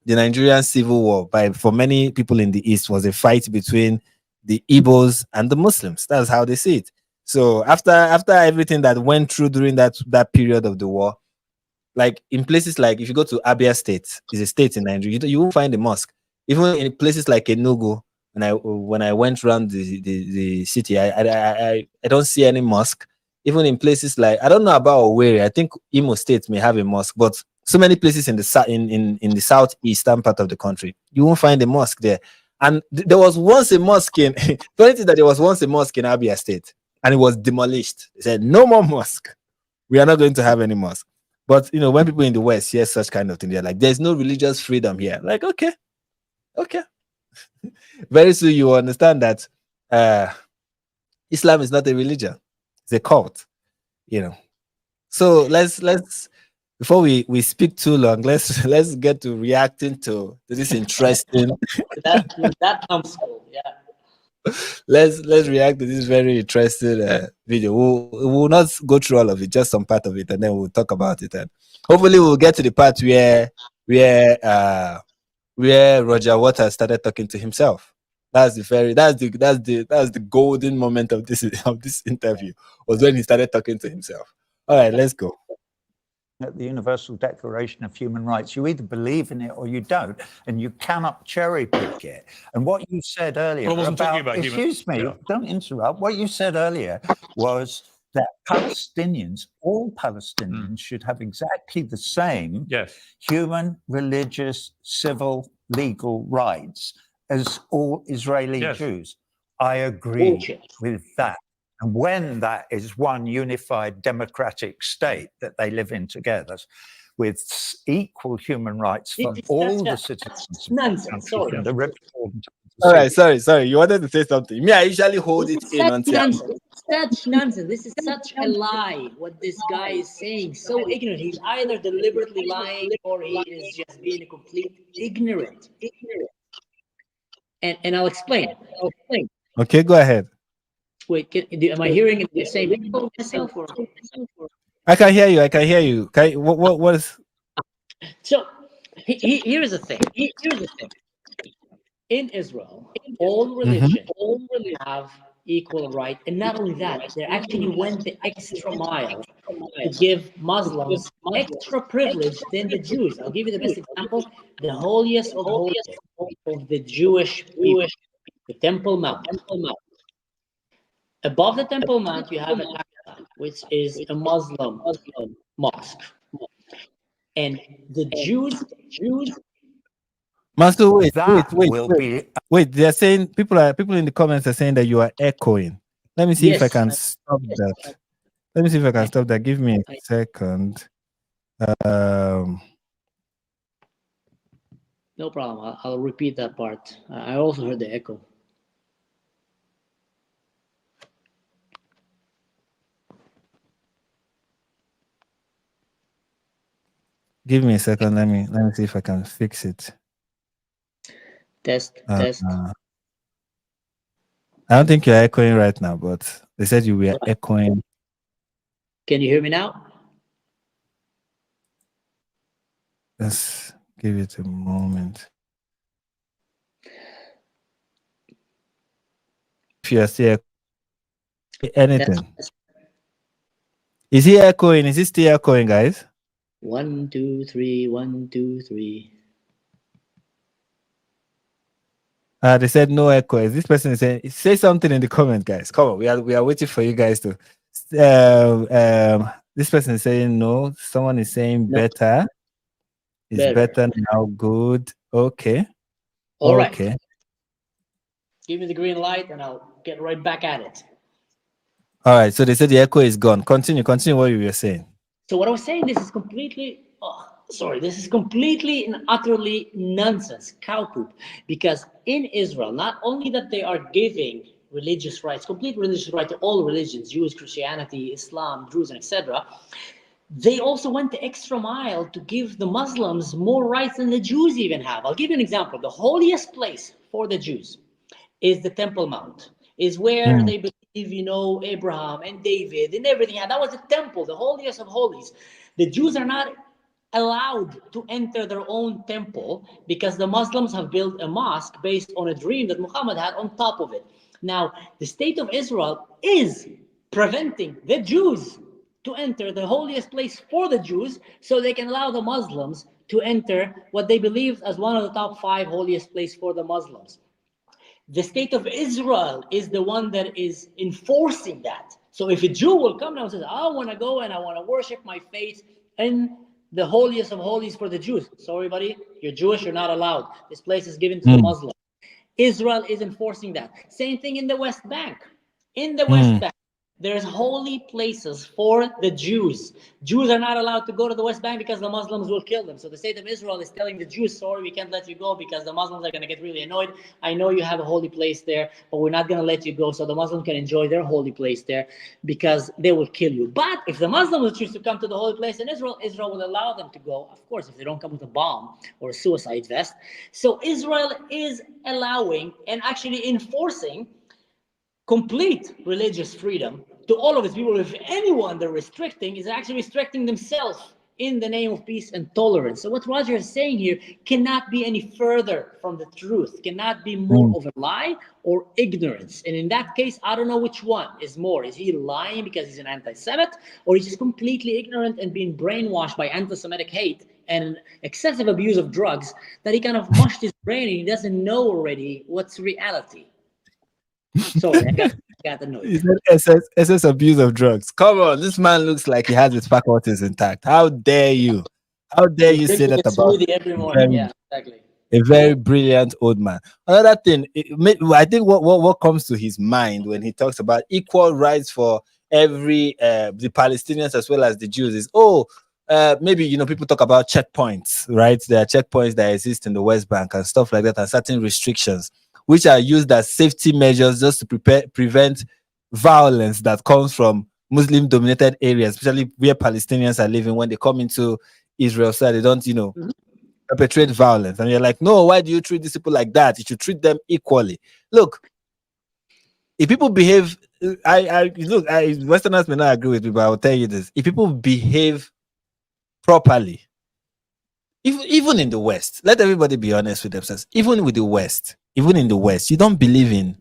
Nigerian civil war by for many people in the east was a fight between the Igbos and the Muslims. That's how they see it. So after everything that went through during that period of the war, like in places like if you go to Abia State, is a state in Nigeria, you won't find a mosque. Even in places like Enugu, when I went around the city, I don't see any mosque. Even in places like I don't know about Owerri, I think Imo State may have a mosque, but so many places in the in the southeastern part of the country, you won't find a mosque there. And there was once a mosque in funny thing that there was once a mosque in Abia State, and it was demolished. They said no more mosque. We are not going to have any mosque. But when people in the West hear such kind of thing, they're like, "There's no religious freedom here." Like, okay, okay. Very soon you will understand that uh, Islam is not a religion; it's a cult. You know. So let's before we speak too long, let's get to reacting to this interesting. That comes cool. Yeah. Let's react to this very interesting video. We'll not go through all of it, just some part of it, and then we'll talk about it. And hopefully, we'll get to the part where where Roger Waters started talking to himself. That's the golden moment of this interview, was when he started talking to himself. All right, let's go. At the Universal Declaration of Human Rights, you either believe in it or you don't, and you cannot cherry pick it. And what you said earlier Well, I wasn't talking about excuse me, yeah. don't interrupt. What you said earlier was that all Palestinians should have exactly the same Yes. human, religious, civil, legal rights as all Israeli Yes. Jews. I agree Bullshit. with that. And when that is one unified democratic state that they live in together with equal human rights for all the citizens of the nonsense. country, from the rich to the All right, city. sorry. You wanted to say something. Me, I usually hold This it is in such until nonsense. Such nonsense. This is such a lie. What this guy is saying, so ignorant. He's either deliberately lying or he is just being a complete ignorant. And I'll explain. Okay, go ahead. Wait, am I hearing the same echo of myself or? I can hear you. What is? So here's the thing. In Israel, all religions have equal right, and not only that, they actually went the extra mile to give Muslims extra privilege than the Jews. I'll give you the best example: the holiest of holies of the Jewish people, the Temple Mount. Above the Temple Mount, you have Al-Aqsa, which is a Muslim mosque, and the Jews. Master, That will be wait. They're saying people in the comments are saying that you are echoing. Let me see if I Yes, can stop that. Let me see if I can stop that. Give me a second. No problem. I'll repeat that part. I also heard the echo. Give me a second. Let me see if I can fix it. Test. I don't think you're echoing right now, but they said you were echoing. Can you hear me now? Let's give it a moment. If you are still anything. Is he echoing? Is he still echoing, guys? 1, 2, 3. 1, 2, 3. They said no echo. Is this person is saying? Say something in the comment, guys. Come on, we are waiting for you guys to. This person is saying no. Someone is saying better. It's better now. Good. Okay. All right. Give me the green light, and I'll get right back at it. All right. So they said the echo is gone. Continue what you were saying. So what I was saying, this is completely. This is completely and utterly nonsense, cow poop. Because in Israel, not only that they are giving religious rights, complete religious right to all religions, Jews, Christianity, Islam, Druz, and etc., they also went the extra mile to give the Muslims more rights than the Jews even have. I'll give you an example. The holiest place for the Jews is the Temple Mount, is where they believe, Abraham and David and everything. That was the temple, the holiest of holies. The Jews are not allowed to enter their own temple because the Muslims have built a mosque based on a dream that Muhammad had on top of it. Now, the state of Israel is preventing the Jews to enter the holiest place for the Jews so they can allow the Muslims to enter what they believe as one of the top 5 holiest places for the Muslims. The state of Israel is the one that is enforcing that. So if a Jew will come now and says, I want to go and I want to worship my faith in the holiest of holies for the Jews. Sorry, buddy, you're Jewish, you're not allowed. This place is given to the Muslims. Israel is enforcing that. Same thing in the West Bank. In the West Bank, there's holy places for the Jews. Jews are not allowed to go to the West Bank because the Muslims will kill them. So the state of Israel is telling the Jews, sorry, we can't let you go because the Muslims are going to get really annoyed. I know you have a holy place there, but we're not going to let you go so the Muslims can enjoy their holy place there because they will kill you. But if the Muslims choose to come to the holy place in Israel, Israel will allow them to go, of course, if they don't come with a bomb or a suicide vest. So Israel is allowing and actually enforcing complete religious freedom to all of its people. If anyone they're restricting is actually restricting themselves in the name of peace and tolerance. So what Roger is saying here cannot be any further from the truth, cannot be more of a lie or ignorance. And in that case, I don't know which one is more. Is he lying because he's an anti-Semite, or he's just completely ignorant and being brainwashed by anti-Semitic hate and excessive abuse of drugs that he kind of mushed his brain and he doesn't know already what's reality. Sorry, I got annoyed. SS abuse of drugs. Come on, this man looks like he has his faculties intact. How dare you? How dare you say that a about smoothie every morning? Yeah, exactly. a very brilliant old man. Another thing, I think what comes to his mind when he talks about equal rights for every the Palestinians as well as the Jews is, maybe, people talk about checkpoints, right? There are checkpoints that exist in the West Bank and stuff like that, and certain restrictions which are used as safety measures just to prevent violence that comes from Muslim dominated areas, especially where Palestinians are living, when they come into Israel, so that they don't, perpetrate violence. And you're like, no, why do you treat these people like that? You should treat them equally. Look, if people behave, Westerners may not agree with me, but I'll tell you this: if people behave properly, even in the West, let everybody be honest with themselves. Even in the West, you don't believe in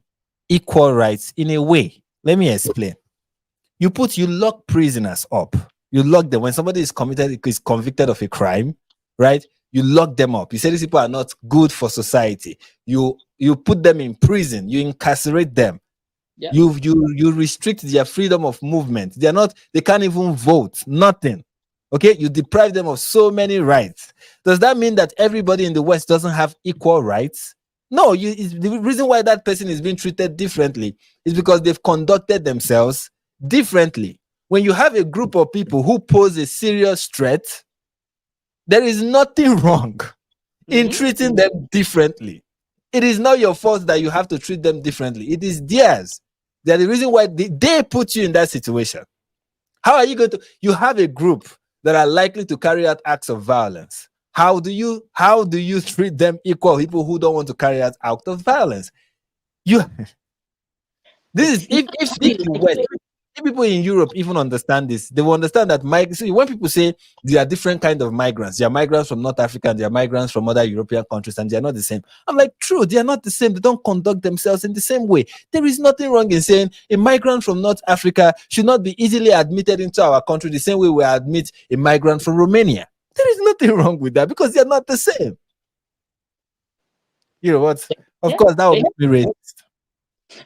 equal rights in a way. Let me explain. You lock prisoners up. You lock them when somebody is convicted of a crime, right? You lock them up. You say these people are not good for society. You put them in prison. You incarcerate them. Yeah. You restrict their freedom of movement. They can't even vote. Nothing. Okay, you deprive them of so many rights. Does that mean that everybody in the West doesn't have equal rights? No, the reason why that person is being treated differently is because they've conducted themselves differently. When you have a group of people who pose a serious threat, there is nothing wrong in treating them differently. It is not your fault that you have to treat them differently. It is theirs. They're the reason why they put you in that situation. How are you going to? You have a group that are likely to carry out acts of violence. How do you treat them equal? People who don't want to carry out acts of violence. This is if people in Europe even understand this, they will understand that when people say there are different kinds of migrants, there are migrants from North Africa and there are migrants from other European countries, and they are not the same. I'm like, true, they are not the same. They don't conduct themselves in the same way. There is nothing wrong in saying a migrant from North Africa should not be easily admitted into our country the same way we admit a migrant from Romania. There is nothing wrong with that because they are not the same. You know what? Of course, that would be racist.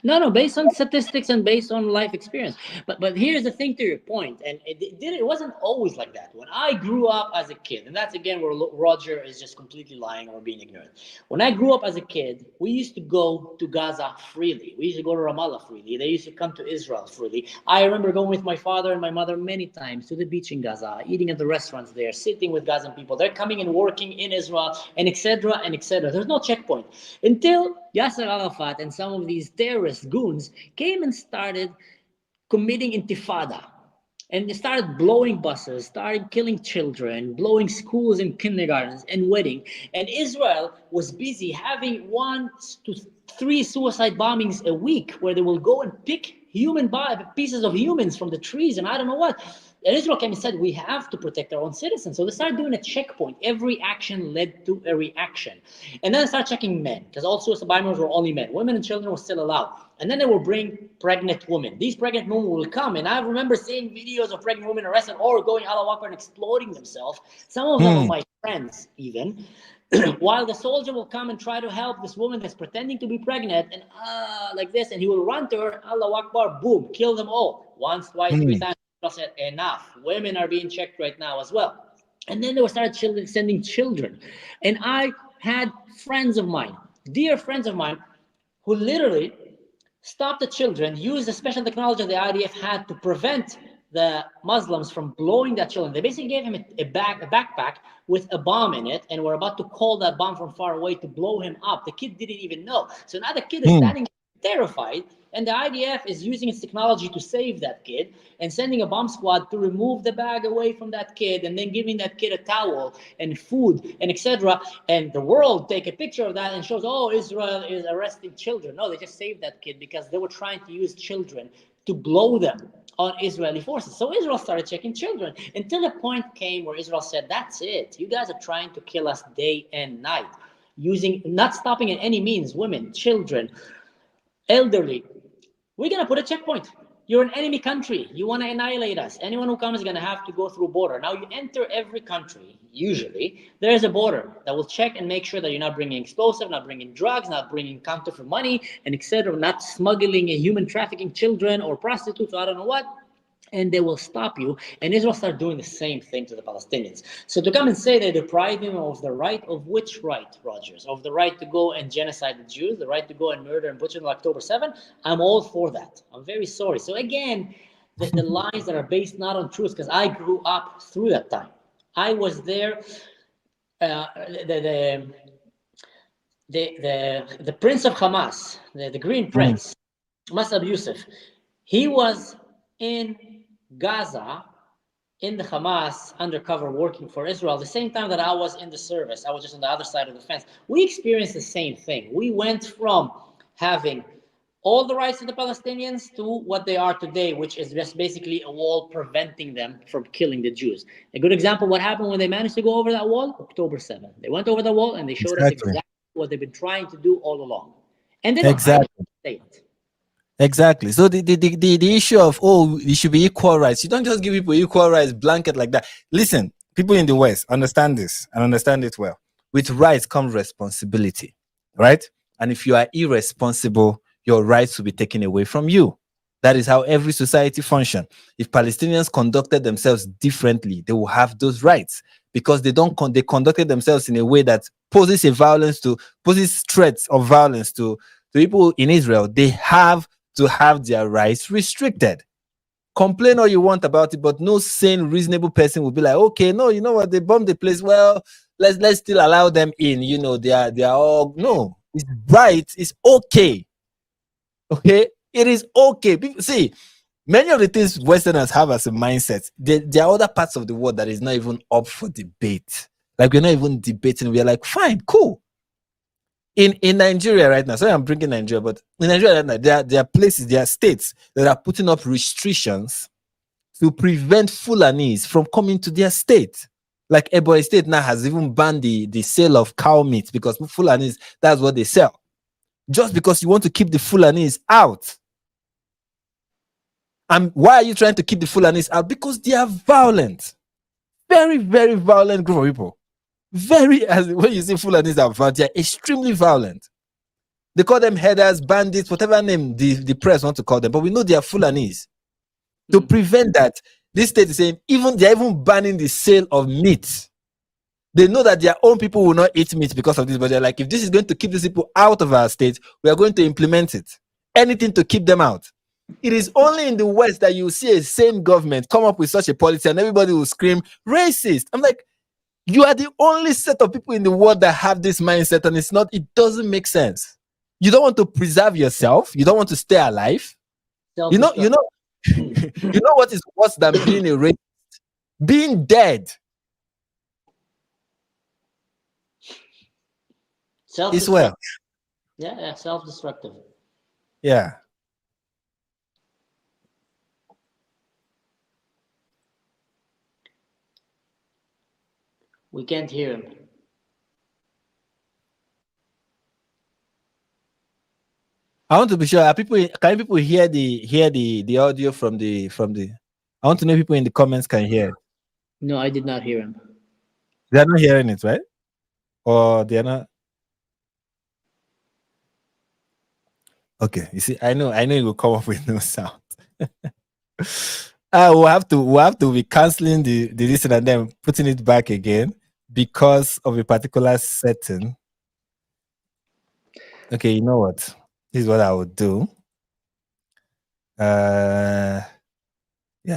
No, based on statistics and based on life experience. But here's the thing to your point, and it wasn't always like that. When I grew up as a kid, and that's again where Roger is just completely lying or being ignorant. When I grew up as a kid, we used to go to Gaza freely. We used to go to Ramallah freely. They used to come to Israel freely. I remember going with my father and my mother many times to the beach in Gaza, eating at the restaurants there, sitting with Gazan people. They're coming and working in Israel, and etc. and etc. There's no checkpoint until Yasser Arafat and some of these terrorist goons came and started committing intifada. And they started blowing buses, started killing children, blowing schools and kindergartens and wedding. And Israel was busy having 1 to 3 suicide bombings a week where they will go and pick pieces of humans from the trees and I don't know what. And Israel came and said, we have to protect our own citizens. So they started doing a checkpoint. Every action led to a reaction. And then they started checking men, because all suicide bombers were only men. Women and children were still allowed. And then they will bring pregnant women. These pregnant women will come. And I remember seeing videos of pregnant women arrested or going Allahu Akbar and exploding themselves. Some of them are my friends even. While the soldier will come and try to help this woman that's pretending to be pregnant and like this. And he will run to her, Allahu Akbar, boom, kill them all. Once, twice, 3 times. Said enough. Women are being checked right now as well. And then they will start sending children. And I had friends of mine, dear friends of mine, who literally stopped the children, used the special technology the IDF had to prevent the Muslims from blowing their children. They basically gave him a backpack with a bomb in it, and were about to call that bomb from far away to blow him up. The kid didn't even know. So now the kid is standing terrified, and the IDF is using its technology to save that kid and sending a bomb squad to remove the bag away from that kid and then giving that kid a towel and food and etc. And the world take a picture of that and shows, oh, Israel is arresting children. No, they just saved that kid because they were trying to use children to blow them on Israeli forces. So Israel started checking children until a point came where Israel said, that's it. You guys are trying to kill us day and night, not stopping at any means, women, children, elderly. We're going to put a checkpoint. You're an enemy country. You want to annihilate us. Anyone who comes is going to have to go through a border. Now, you enter every country, usually, there's a border that will check and make sure that you're not bringing explosive, not bringing drugs, not bringing counterfeit money, and etc., not smuggling human trafficking children or prostitutes, or I don't know what. and they will stop you. And Israel start doing the same thing to the Palestinians. So to come and say they deprive them of the right, of which right, Rogers? Of the right to go and genocide the Jews, the right to go and murder and butcher on October 7? I'm all for that. I'm very sorry. So again, the lies that are based not on truth, because I grew up through that time. I was there. The prince of Hamas, the Green Prince, Masab Youssef, he was in Gaza in the Hamas undercover working for Israel the same time that I was in the service. I was just on the other side of the fence. We experienced the same thing. We went from having all the rights of the Palestinians to what they are today, which is just basically a wall preventing them from killing the Jews. A good example, what happened when they managed to go over that wall? October 7th. They went over the wall and they showed us exactly what they've been trying to do all along. And they don't hide the state. Exactly. So the issue of, oh, it should be equal rights. You don't just give people equal rights blanket like that. Listen, people in the West understand this and understand it well. With rights comes responsibility, right? And if you are irresponsible, your rights will be taken away from you. That is how every society functions. If Palestinians conducted themselves differently, they will have those rights because they conducted themselves in a way that poses threats of violence to people in Israel. They have to have their rights restricted. Complain all you want about it, but no sane, reasonable person will be like, okay, no, you know what, they bombed the place. Well, let's still allow them in. You know, they are all no. It's right. It's okay. Okay, it is okay. See, many of the things Westerners have as a mindset, there are other parts of the world that is not even up for debate. Like we're not even debating. We're like, fine, cool. In Nigeria right now, sorry I'm bringing Nigeria, but in Nigeria right now, there are places, there are states that are putting up restrictions to prevent Fulanis from coming to their state. Like Ebonyi State now has even banned the sale of cow meat because Fulanis, that's what they sell. Just because you want to keep the Fulanis out. And why are you trying to keep the Fulanis out? Because they are violent. Very, very violent group of people. When you see Fulanis are violent, they are extremely violent. They call them headers, bandits, whatever name the press want to call them. But we know they are Fulanis. To prevent that, this state is saying they're even banning the sale of meat. They know that their own people will not eat meat because of this, but they're like, if this is going to keep these people out of our state, we are going to implement it. Anything to keep them out. It is only in the West that you see a sane government come up with such a policy and everybody will scream, racist. I'm like, you are the only set of people in the world that have this mindset, and it doesn't make sense. You don't want to preserve yourself. You don't want to stay alive. You know what is worse than being a racist? Being dead. As well. Yeah, self-destructive. Yeah. We can't hear him. I want to be sure. Can people hear the audio from the? I want to know if people in the comments can hear. No, I did not hear him. They're not hearing it, right? Or they're not. Okay, you see, I know it will come up with no sound. we'll have to be canceling the listen and then putting it back again because of a particular setting. Okay, you know what? This is what I would do. Yeah,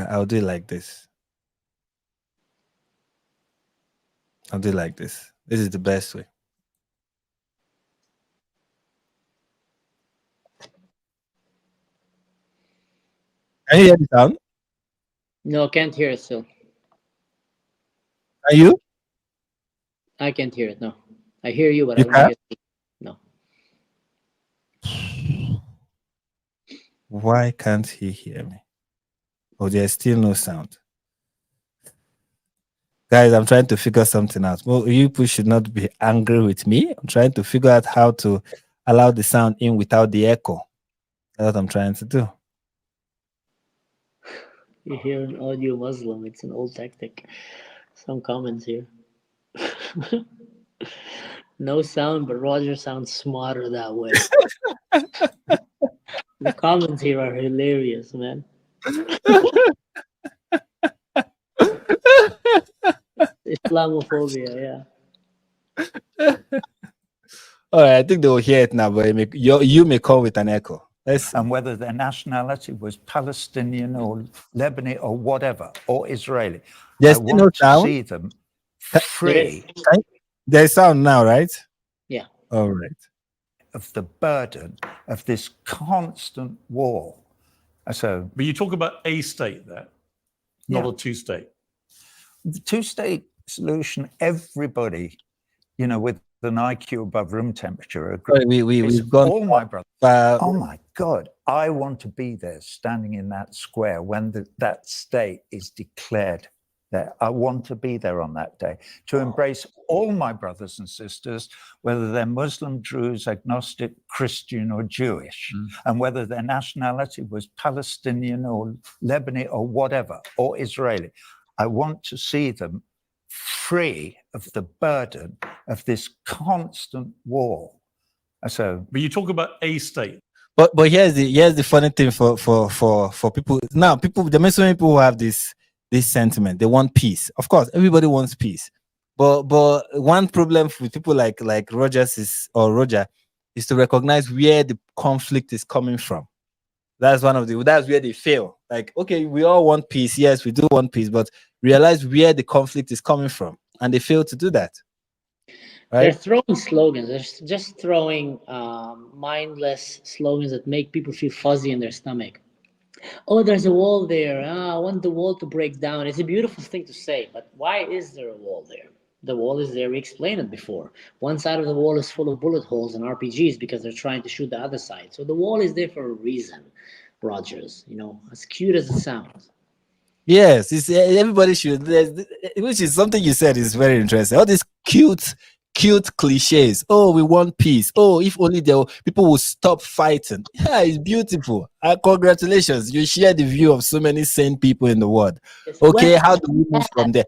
I'll do it like this. I'll do it like this. This is the best way. Can you hear the sound? No, can't hear it still. Are you? I can't hear it. No, I hear you, but I don't hear it. No. Why can't he hear me? Oh, there's still no sound. Guys, I'm trying to figure something out. Well, you people should not be angry with me. I'm trying to figure out how to allow the sound in without the echo. That's what I'm trying to do. You hear an audio Muslim. It's an old tactic. Some comments here. No sound, but Roger sounds smarter that way. The comments here are hilarious, man. Islamophobia, All right, I think they will hear it now, but you may come with an echo. Let's see. And whether their nationality was Palestinian or Lebanese or whatever, or Israeli, There's I still no want to sound. see them free There's sound now, right? Yeah. All right. of the burden of this constant war. So, But you talk about a state there, not Yeah. a two-state. the two-state solution, everybody, with an IQ above room temperature agrees. Sorry, we've gone. All my brothers. Oh my God, I want to be there standing in that square when that state is declared there. I want to be there on that day to embrace all my brothers and sisters, whether they're Muslim, Druz, agnostic, Christian, or Jewish, and whether their nationality was Palestinian or Lebanese or whatever, or Israeli. I want to see them free of the burden of this constant war. So, But you talk about a state. But here's the funny thing for people now. There are so many people who have this sentiment. They want peace. Of course, everybody wants peace. But one problem with people like Roger is to recognize where the conflict is coming from. That's where they fail. Like, okay, we all want peace. Yes, we do want peace, but realize where the conflict is coming from, and they fail to do that. Right? They're throwing slogans. They're just throwing mindless slogans that make people feel fuzzy in their stomach. Oh, there's a wall there. I want the wall to break down. It's a beautiful thing to say, but why is there a wall there? The wall is there. We explained it before. One side of the wall is full of bullet holes and RPGs because they're trying to shoot the other side. So the wall is there for a reason, Rogers. As cute as it sounds. Yes, everybody should. Which is something you said is very interesting. All these cute cliches. Oh, we want peace. Oh, if only people will stop fighting. Yeah, it's beautiful. Congratulations, you share the view of so many sane people in the world. Okay, how do we move from there?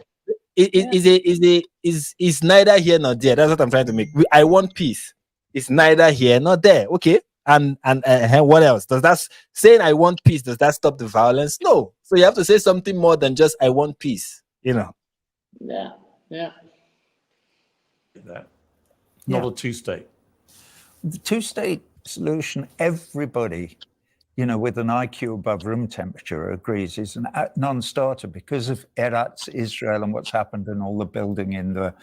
It's neither here nor there. That's what I'm trying to make. I want peace. It's neither here nor there. Okay, and what else? Does that saying I want peace? Does that stop the violence? No. So you have to say something more than just I want peace. Yeah. That. Not a two-state. the two-state solution, everybody, with an IQ above room temperature agrees is a non-starter because of Eretz Israel and what's happened and all the building in the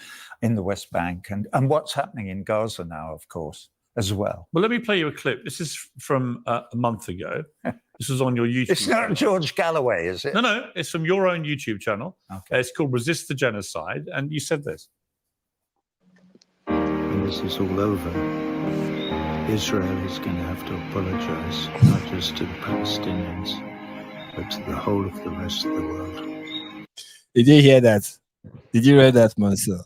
West Bank and what's happening in Gaza now, of course, as well. Well, let me play you a clip. This is from a month ago. This was on your YouTube It's not channel. George Galloway, is it? No, it's from your own YouTube channel. Okay. It's called Resist the Genocide. And you said this. When this is all over, Israel is going to have to apologize, not just to the Palestinians, but to the whole of the rest of the world. Did you hear that? Did you read that, Monsieur?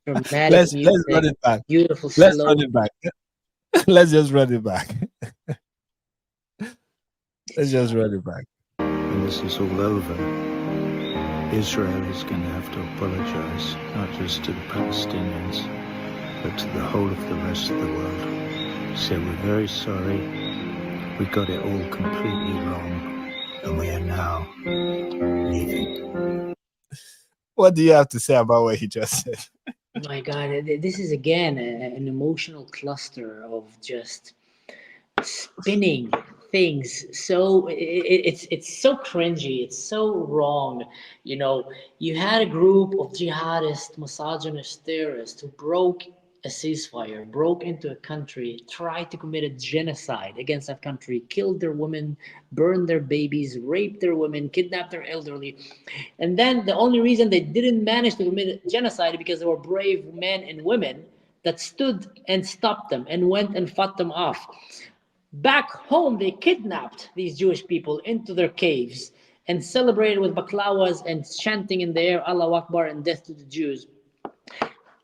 Let's run it back. Beautiful. Let's run it back. Let's just run it back. Let's just run it back. When this is all over, Israel is going to have to apologize, not just to the Palestinians, but to the whole of the rest of the world. So we're very sorry. We got it all completely wrong, and we are now leaving. What do you have to say about what he just said? Oh my God, this is again an emotional cluster of just spinning things. So it's so cringy. It's so wrong. You had a group of jihadist, misogynist terrorists who broke a ceasefire, broke into a country, tried to commit a genocide against that country, killed their women, burned their babies, raped their women, kidnapped their elderly. And then the only reason they didn't manage to commit a genocide is because there were brave men and women that stood and stopped them and went and fought them off. Back home, they kidnapped these Jewish people into their caves and celebrated with baklawas and chanting in the air, Allahu Akbar and death to the Jews.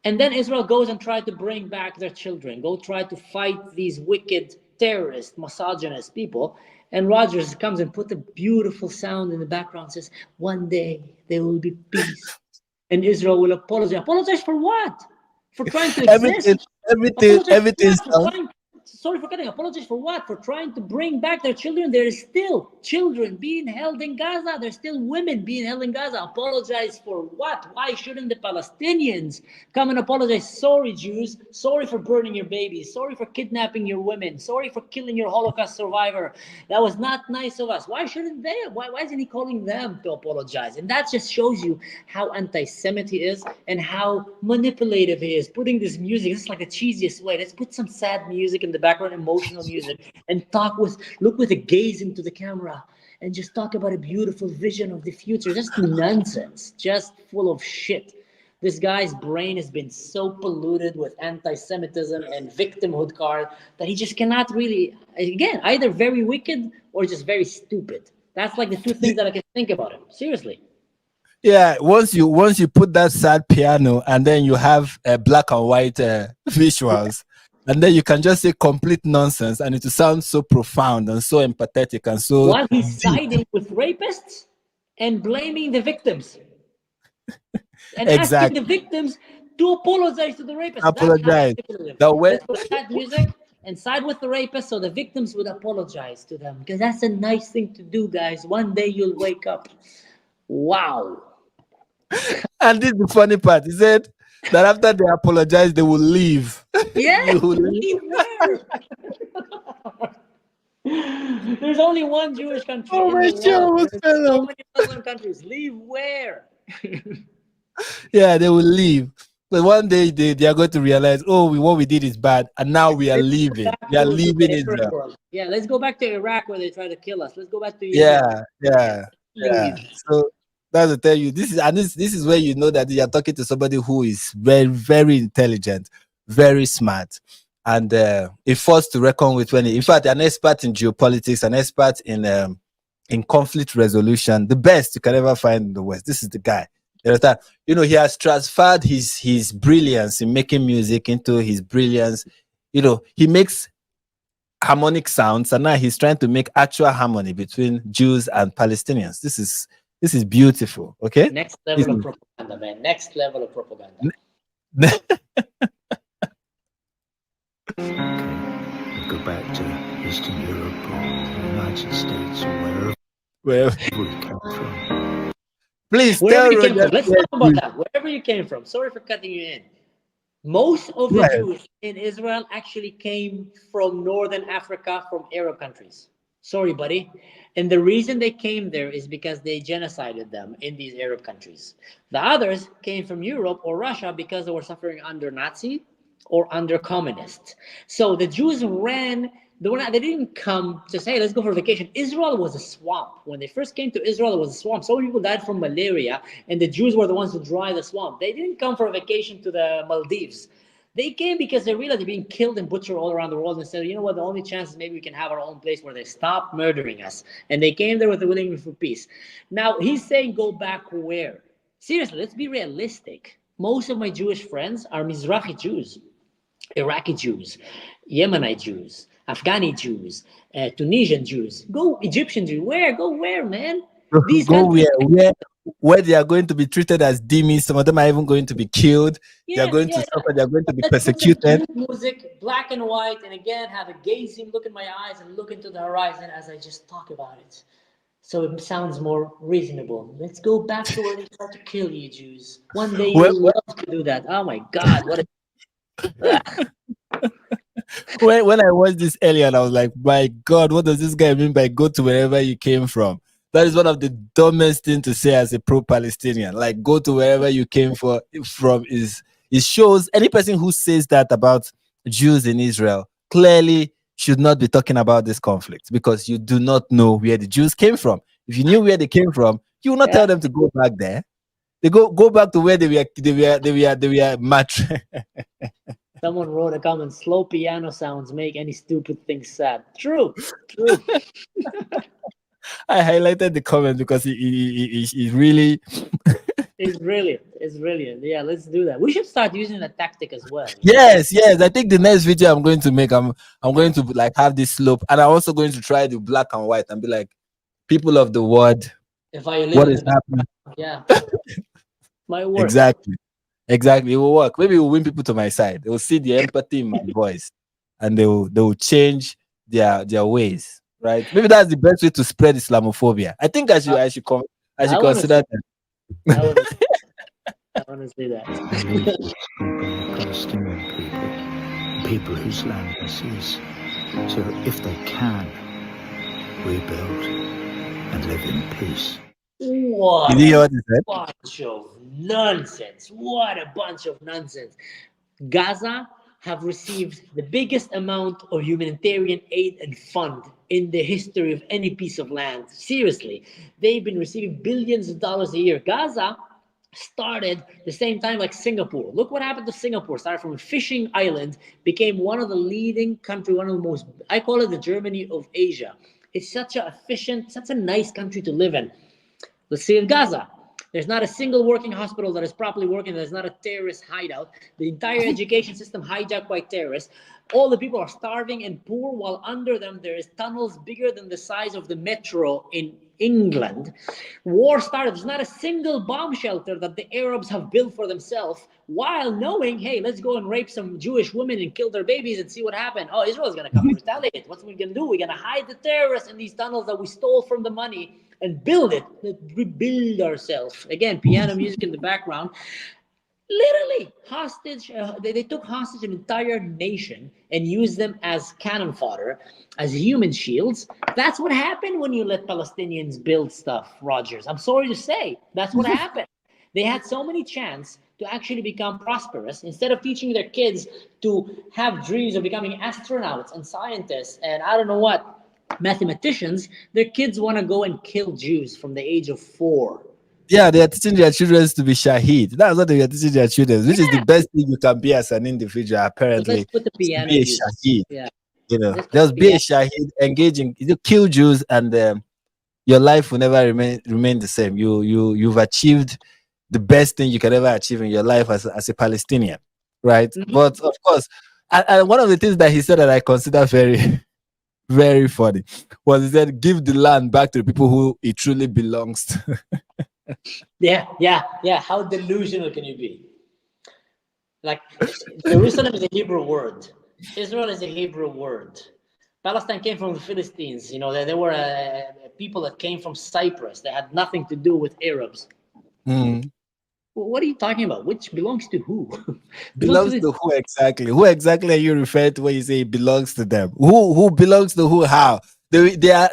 And then Israel goes and tries to bring back their children, go try to fight these wicked terrorist, misogynist people. And Rogers comes and put a beautiful sound in the background and says, one day there will be peace. And Israel will apologize. Apologize for what? For trying to exist? Everything sorry for cutting. Apologize for what? For trying to bring back their children. There is still children being held in Gaza. There's still women being held in Gaza. Apologize for what? Why shouldn't the Palestinians come and apologize? Sorry, Jews. Sorry for burning your babies. Sorry for kidnapping your women. Sorry for killing your Holocaust survivor. That was not nice of us. Why shouldn't they? Why isn't he calling them to apologize? And that just shows you how anti-Semitic he is and how manipulative he is. Putting this music, this is like the cheesiest way. Let's put some sad music in the background, emotional music, and look with a gaze into the camera and just talk about a beautiful vision of the future. Just nonsense, just full of shit. This guy's brain has been so polluted with anti-Semitism and victimhood card that he just cannot really, again, either very wicked or just very stupid. That's like the two things that I can think about him. Seriously. Yeah, once you put that sad piano and then you have black and white visuals, and then you can just say complete nonsense, and it will sound so profound and so empathetic and so. While he's siding with rapists and blaming the victims, and asking the victims to apologize to the rapists. Apologize. Let's put sad music and side with the rapists so the victims would apologize to them, because that's a nice thing to do, guys. One day you'll wake up. Wow. And this is the funny part. He said that after they apologize, they will leave. Yeah, leave where? There's only one Jewish country. Oh my God, There's so many Muslim countries. Leave where? Yeah, they will leave. But one day they are going to realize, oh, what we did is bad, and now we are leaving. We are leaving Israel. Yeah, let's go back to Iraq where they try to kill us. Let's go back to Iraq. Yeah. So that's to tell you, this is where you know that you are talking to somebody who is very, very intelligent, very smart, and a force to reckon with. In fact, an expert in geopolitics, an expert in conflict resolution, the best you can ever find in the West. This is the guy. You know, he has transferred his brilliance in making music into his brilliance. You know, he makes harmonic sounds, and now he's trying to make actual harmony between Jews and Palestinians. This is beautiful. Okay. Next level of propaganda, man. Next level of propaganda. Okay. Go back to Eastern Europe or the United States or wherever we come from. Please tell Let's talk about that. Wherever you came from. Sorry for cutting you in. Most of the Jews in Israel actually came from Northern Africa, from Arab countries. Sorry, buddy. And the reason they came there is because they genocided them in these Arab countries. The others came from Europe or Russia because they were suffering under Nazi or under communist. So the Jews they didn't come to say, let's go for vacation. Israel was a swamp. When they first came to Israel, it was a swamp. So many people died from malaria, and the Jews were the ones who dry the swamp. They didn't come for a vacation to the Maldives. They came because they realized they're being killed and butchered all around the world, and said, you know what, the only chance is maybe we can have our own place where they stop murdering us. And they came there with a willingness for peace. Now, he's saying go back where? Seriously, let's be realistic. Most of my Jewish friends are Mizrahi Jews, Iraqi Jews, Yemenite Jews, Afghani Jews, Tunisian Jews. Go Egyptian Jews. Where? Go where, man? These go where they are going to be treated as demons. Some of them are even going to be killed. They are going to suffer. They are going to be persecuted. Music, black and white, and again, have a gazing look in my eyes and look into the horizon as I just talk about it. So it sounds more reasonable. Let's go back to where they tried to kill you, Jews. One day you'll love to do that. Oh my God, what a... when I watched this earlier, and I was like, my God, what does this guy mean by go to wherever you came from? That is one of the dumbest things to say as a pro-Palestinian. Like, go to wherever you came from. It shows any person who says that about Jews in Israel clearly should not be talking about this conflict, because you do not know where the Jews came from. If you knew where they came from, you will not tell them to go back there. They go back to where they were match. Someone wrote a comment, slow piano sounds make any stupid thing sad. True. I highlighted the comment because he really... It's brilliant. Yeah, let's do that. We should start using that tactic as well. Yes. I think the next video I'm going to make, I'm going to like have this slope, and I'm also going to try the black and white and be like, people of the world, what is happening? Yeah. My word. Exactly. It will work. Maybe it will win people to my side. They will see the empathy in my voice, and they will change their ways, right? Maybe that's the best way to spread Islamophobia. I think I should I wanna consider say- that. I wanna- I want to say that. allegiance from the Palestinian people whose land they seize. So if they can rebuild and live in peace. What Did you hear a what he said? bunch of nonsense. What a bunch of nonsense. Gaza have received the biggest amount of humanitarian aid and fund in the history of any piece of land. Seriously, they've been receiving billions of dollars a year. Gaza started the same time like Singapore. Look what happened to Singapore. Started from a fishing island, became one of the leading country, one of the most, I call it the Germany of Asia. It's such a efficient, such a nice country to live in. Let's see in Gaza. There's not a single working hospital that is properly working. There's not a terrorist hideout. The entire education system hijacked by terrorists. All the people are starving and poor, while under them there is tunnels bigger than the size of the metro in England. War started. There's not a single bomb shelter that the Arabs have built for themselves, while knowing, hey, let's go and rape some Jewish women and kill their babies and see what happens. Oh, Israel's going to come and retaliate. What's we going to do? We're going to hide the terrorists in these tunnels that we stole from the money and build it. Rebuild ourselves. Again, piano music in the background. Literally hostage. They took hostage an entire nation and used them as cannon fodder, as human shields. That's what happened when you let Palestinians build stuff, Rogers. I'm sorry to say, that's what happened. They had so many chances to actually become prosperous. Instead of teaching their kids to have dreams of becoming astronauts and scientists and I don't know what, mathematicians, their kids want to go and kill Jews from the age of 4. Yeah, they are teaching their children to be Shahid. That's what they are teaching their children, which is the best thing you can be as an individual, apparently. Let's put the piano be a music. Shahid. Yeah. You know, Let's put just the be a piano. Shahid, engaging, you kill Jews, and your life will never remain the same. You've achieved the best thing you can ever achieve in your life as a Palestinian, right? Mhm. But of course, and one of the things that he said that I consider very, very funny was he said, "Give the land back to the people who it truly belongs to." Yeah. How delusional can you be? Like, Jerusalem is a Hebrew word. Israel is a Hebrew word. Palestine came from the Philistines. You know, they were people that came from Cyprus. They had nothing to do with Arabs. Mm. What are you talking about? Which belongs to who? Belongs to who exactly? Who exactly are you referring to when you say it belongs to them? Who belongs to who? How? They are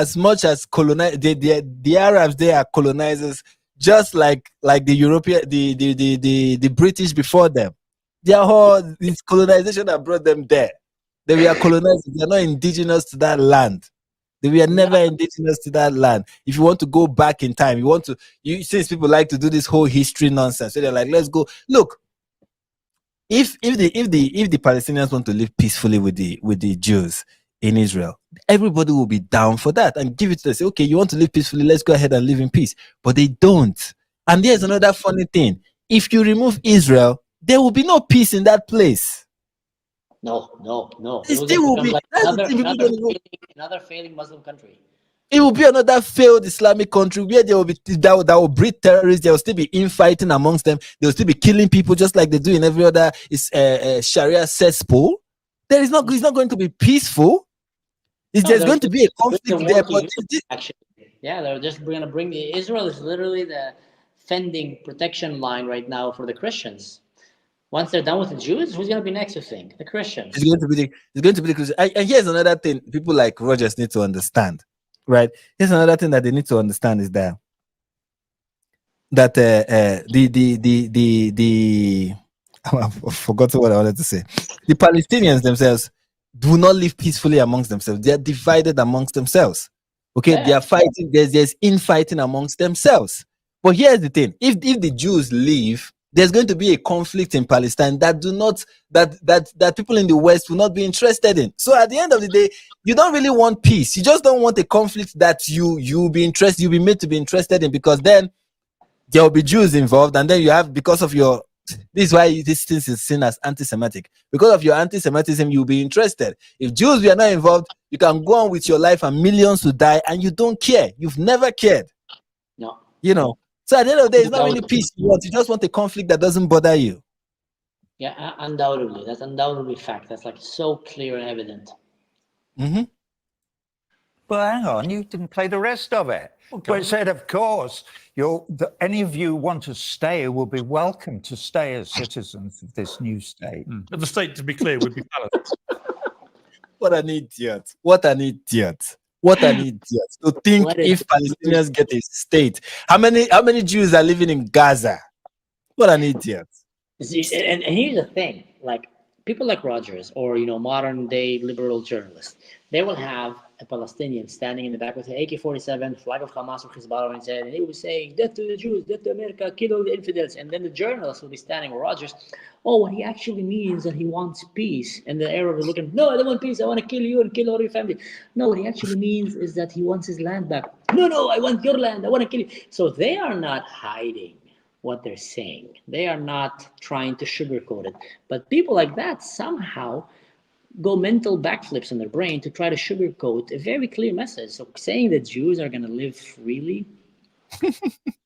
as much as colonize. The Arabs, they are colonizers, just like the European, the British before them. They are all it's colonization that brought them there. They were colonizers. They are not indigenous to that land. They were never indigenous to that land. If you want to go back in time, since people like to do this whole history nonsense, so they're like, let's go. Look, if the Palestinians want to live peacefully with the Jews in Israel, everybody will be down for that and give it to them. Say, okay, you want to live peacefully, let's go ahead and live in peace. But they don't. And there's another funny thing. If you remove Israel, there will be no peace in that place. No. It still will be. Like That's the thing, people don't know. another failing Muslim country. It will be another failed Islamic country where there will be that will breed terrorists. There will still be infighting amongst them. They will still be killing people just like they do in every other Sharia cesspool. It's not going to be peaceful. There's going to be a conflict there. But actually, yeah, they're just going to bring Israel is literally the fending protection line right now for the Christians. Once they're done with the Jews, who's going to be next, you think? The Christians. It's going to be the Christians. And here's another thing people like Rogers need to understand, right? Here's another thing that they need to understand is that I've forgotten what I wanted to say. The Palestinians themselves do not live peacefully amongst themselves. They are divided amongst themselves. Okay, They are fighting. There's infighting amongst themselves. But here's the thing: if the Jews leave, there's going to be a conflict in Palestine that people in the West will not be interested in. So at the end of the day, you don't really want peace. You just don't want a conflict that you'll be made to be interested in, because then there will be Jews involved, and then you have, because of your, this is why this thing is seen as anti-Semitic. Because of your anti-Semitism, you'll be interested. If Jews were not involved, you can go on with your life and millions will die and you don't care. You've never cared. No. You know. So at the end of the day, it's not really peace you want. You just want a conflict that doesn't bother you. Yeah, undoubtedly. That's undoubtedly fact. That's like so clear and evident. Mm-hmm. But hang on, you didn't play the rest of it. Where it said, of course, any of you want to stay will be welcome to stay as citizens of this new state. But the state, to be clear, would be Palestine. What an idiot. What an idiot. What an idiot. To think What if is- Palestinians get a state. How many Jews are living in Gaza? What an idiot. See, and here's the thing: like people like Rogers, or modern day liberal journalists, they will have a Palestinian standing in the back with an AK-47, flag of Hamas or Hezbollah on his head, and he will say, "Death to the Jews, death to America, kill all the infidels." And then the journalist will be standing with Rogers. Oh, what he actually means that he wants peace, and the Arab is looking, "No, I don't want peace. I want to kill you and kill all your family." No, what he actually means is that he wants his land back. No, I want your land. I want to kill you. So they are not hiding what they're saying. They are not trying to sugarcoat it. But people like that somehow go mental backflips in their brain to try to sugarcoat a very clear message. So saying that Jews are going to live freely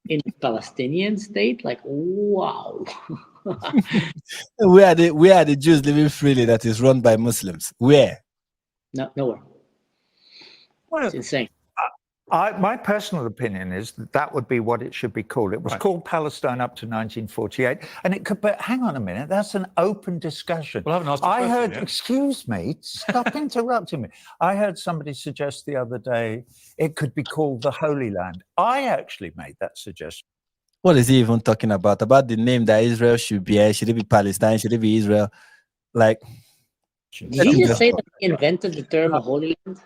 in a Palestinian state, like, wow. Where are the Jews living freely that is run by Muslims? Where? No, nowhere. Well, It's insane. my personal opinion is that would be what it should be called. It was called Palestine up to 1948, and it could. But hang on a minute, that's an open discussion. Well, I haven't asked the I question heard. yet. Excuse me, stop interrupting me. I heard somebody suggest the other day it could be called the Holy Land. I actually made that suggestion. What is he even talking about? About the name that Israel should be? Should it be Palestine? Should it be Israel? Like, Did you just say that he invented the term Holy Land?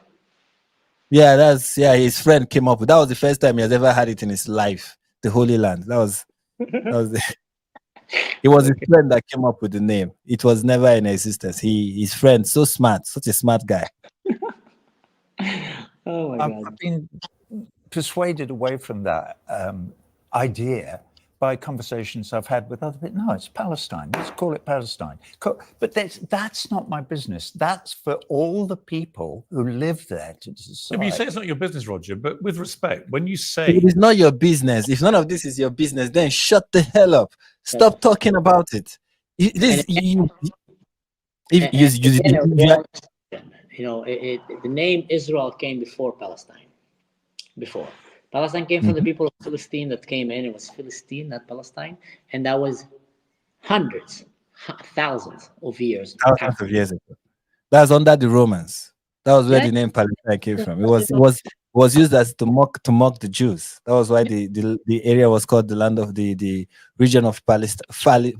yeah, his friend came up with that. Was the first time he has ever had it in his life. The Holy Land. That was it was his friend that came up with the name. It was never in existence. His friend, so smart, such a smart guy. Oh my God. I've been persuaded away from that idea by conversations I've had with other people. No, it's Palestine. Let's call it Palestine. But that's not my business. That's for all the people who live there to decide. Yeah, but you say it's not your business, Roger, but with respect, when you say If it is not your business, if none of this is your business, then shut the hell up. Stop talking about it. The name Israel came before Palestine. Palestine came from the people of Philistine that came in. It was Philistine, not Palestine. And that was thousands of years ago. That's under the Romans. That was where the name Palestine came from. It was used as to mock the Jews. That was why the area was called the land of the region of Palestine.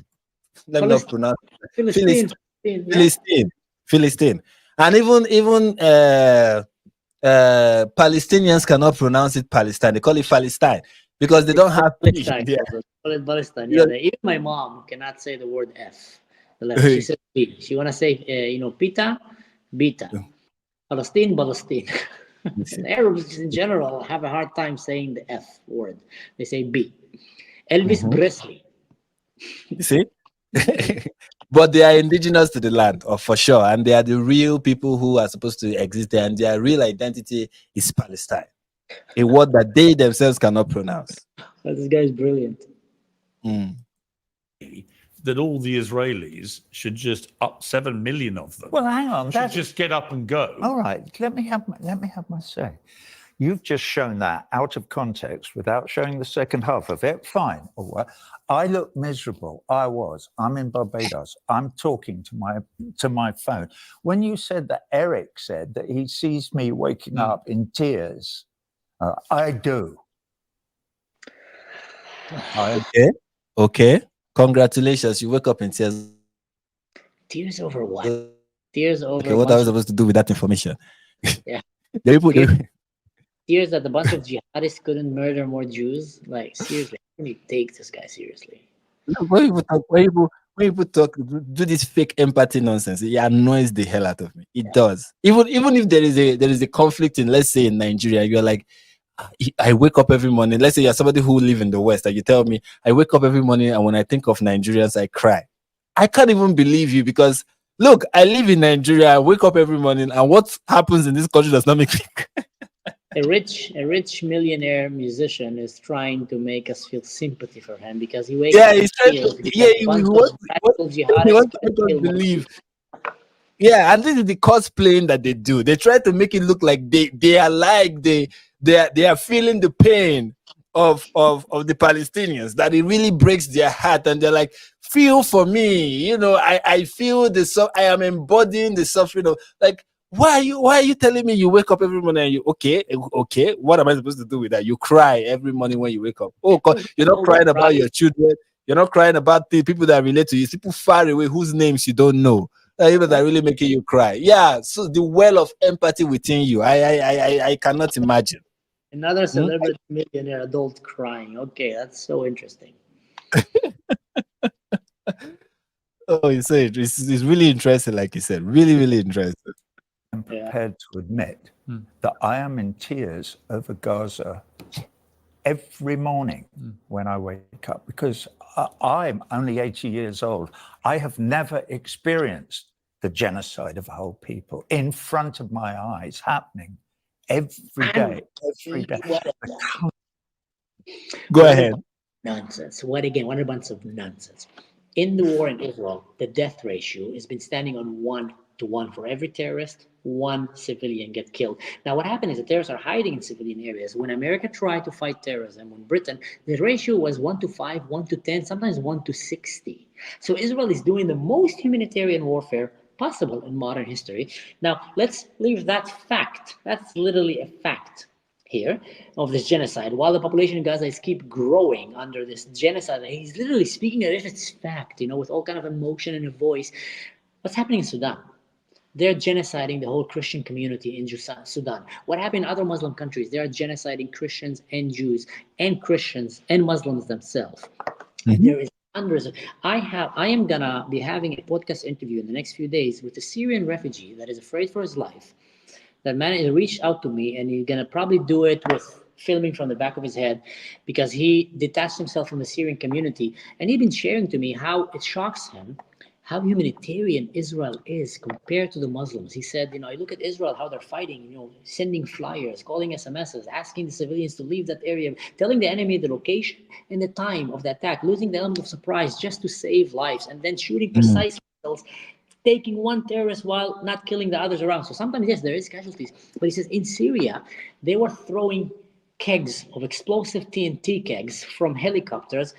Let me not pronounce Philistine. And even Palestinians cannot pronounce it Palestine. They call it Palestine because they don't have P. Palestine. Call it Palestine. Yeah. Even my mom cannot say the word F. She says B. She want to say, pita, beta. Palestine. And Arabs in general have a hard time saying the F word. They say B. Elvis Presley. You see? But they are indigenous to the land, for sure. And they are the real people who are supposed to exist there. And their real identity is Palestine. A word that they themselves cannot pronounce. This guy is brilliant. That all the Israelis should just up 7 million of them. Well, hang on. Should just get up and go. All right. Let me have my say. You've just shown that out of context without showing the second half of it. Fine. All right. I look miserable. I'm in Barbados. I'm talking to my phone. When you said that Eric said that he sees me waking up in tears, I do. Okay. Congratulations. You wake up in tears. Tears over what? Tears over what I was supposed to do with that information? Yeah. Tears that a bunch of jihadists couldn't murder more Jews. Like, seriously, how can you take this guy seriously? When people talk, do this fake empathy nonsense, it annoys the hell out of me. It does. Even if there is a conflict in, let's say, in Nigeria, you're like, I wake up every morning. Let's say you're somebody who live in the West, and you tell me, I wake up every morning, and when I think of Nigerians, I cry. I can't even believe you because, look, I live in Nigeria, I wake up every morning, and what happens in this country does not make me cry. a rich millionaire musician is trying to make us feel sympathy for him because he wakes up He's and trying feels to, because yeah, a bunch of radical he jihadists wants to gonna make us kill more believe. people. Yeah, and this is the cosplaying that they do. They try to make it look like they are like they are feeling the pain of the Palestinians, that it really breaks their heart, and they're like, feel for me, I feel I am embodying the suffering of, like, why are you telling me you wake up every morning and you okay, what am I supposed to do with that? You cry every morning when you wake up. Oh God, you're not crying about your children, you're not crying about the people that relate to you, people far away whose names you don't know. That really making you cry. Yeah, so the well of empathy within you, I cannot imagine. Another celebrity millionaire adult crying. Okay, that's so interesting. Oh, it's really interesting, like you said, really interesting. I'm prepared to admit that I am in tears over Gaza every morning when I wake up, because I'm only 80 years old. I have never experienced the genocide of a whole people in front of my eyes happening every day. Go ahead. Nonsense. What a bunch of nonsense. In the war in Israel, the death ratio has been standing on 1-to-1. For every terrorist, one civilian get killed. Now, what happened is the terrorists are hiding in civilian areas. When America tried to fight terrorism, when Britain, the ratio was 1-to-5, 1-to-10, sometimes 1-to-60. So Israel is doing the most humanitarian warfare possible in modern history. Now, let's leave that fact. That's literally a fact here of this genocide, while the population in Gaza is keep growing under this genocide. He's literally speaking as if it's fact, with all kind of emotion in a voice. What's happening in Sudan? They're genociding the whole Christian community in Sudan. What happened in other Muslim countries? They are genociding Christians and Jews and Christians and Muslims themselves. There is hundreds of. I am gonna be having a podcast interview in the next few days with a Syrian refugee that is afraid for his life. That man reached out to me, and he's gonna probably do it with filming from the back of his head, because he detached himself from the Syrian community, and he's been sharing to me how it shocks him how humanitarian Israel is compared to the Muslims. He said, I look at Israel, how they're fighting, sending flyers, calling SMSs, asking the civilians to leave that area, telling the enemy the location and the time of the attack, losing the element of surprise just to save lives, and then shooting precise missiles, taking one terrorist while not killing the others around. So sometimes, yes, there is casualties. But he says in Syria, they were throwing kegs of explosive TNT kegs from helicopters,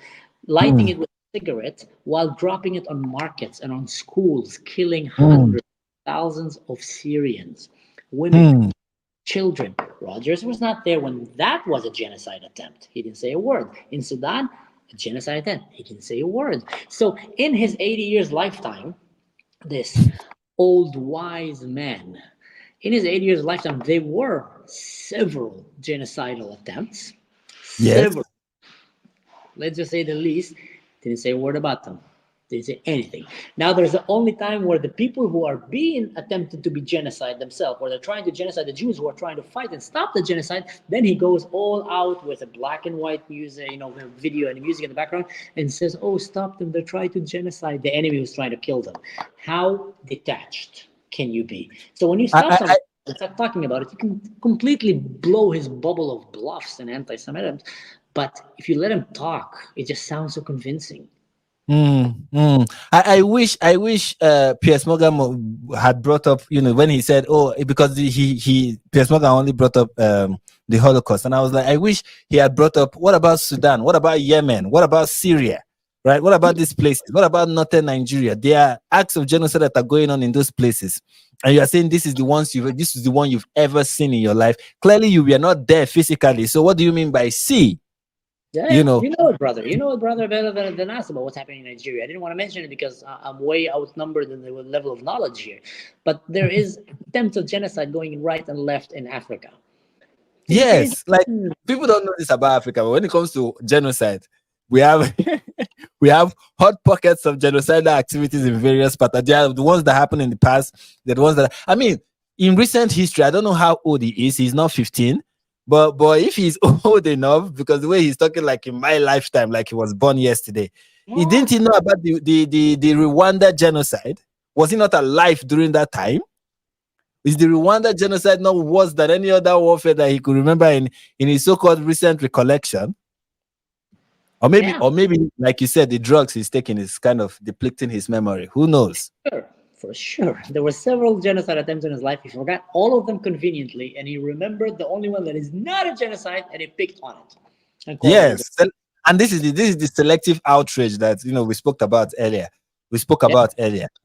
lighting it with a cigarette while dropping it on markets and on schools, killing hundreds, thousands of Syrians, women, children. Rogers was not there when that was a genocide attempt. He didn't say a word. In Sudan, a genocide attempt. He didn't say a word. So in his 80 years lifetime, this old wise man, in his 80 years lifetime, there were several genocidal attempts. Several. Let's just say the least. Didn't say a word about them. Didn't say anything. Now there's the only time where the people who are being attempted to be genocide themselves, where they're trying to genocide the Jews who are trying to fight and stop the genocide, then he goes all out with a black and white music, video and music in the background, and says, "Oh, stop them! They're trying to genocide the enemy who's trying to kill them." How detached can you be? So when you stop someone and start talking about it, you can completely blow his bubble of bluffs and anti-Semitism. But if you let him talk, it just sounds so convincing. I wish Piers Morgan had brought up, when he said, because Piers Morgan only brought up the Holocaust, and I was like, I wish he had brought up, what about Sudan, what about Yemen, what about Syria, right? What about these places? What about northern Nigeria? There are acts of genocide that are going on in those places, and you are saying this is the one you've ever seen in your life. Clearly you were not there physically, so what do you mean by see? Yeah, you know it, brother. You know it, brother, better than us about what's happening in Nigeria. I didn't want to mention it because I'm way outnumbered in the level of knowledge here. But there is attempts of genocide going right and left in Africa. Yes, like people don't know this about Africa, but when it comes to genocide, we have we have hot pockets of genocidal activities in various parts. They are the ones that happened in the past. They're the ones that, in recent history, I don't know how old he is. He's not 15. But if he's old enough, because the way he's talking, like in my lifetime, like he was born yesterday, he didn't know about the Rwanda genocide? Was he not alive during that time? Is the Rwanda genocide not worse than any other warfare that he could remember in his so-called recent recollection? Or maybe, like you said, the drugs he's taking is kind of depleting his memory. Who knows? Sure, for sure. There were several genocide attempts in his life. He forgot all of them conveniently, and he remembered the only one that is not a genocide, and he picked on it. Yes, and this is the selective outrage that we spoke about earlier.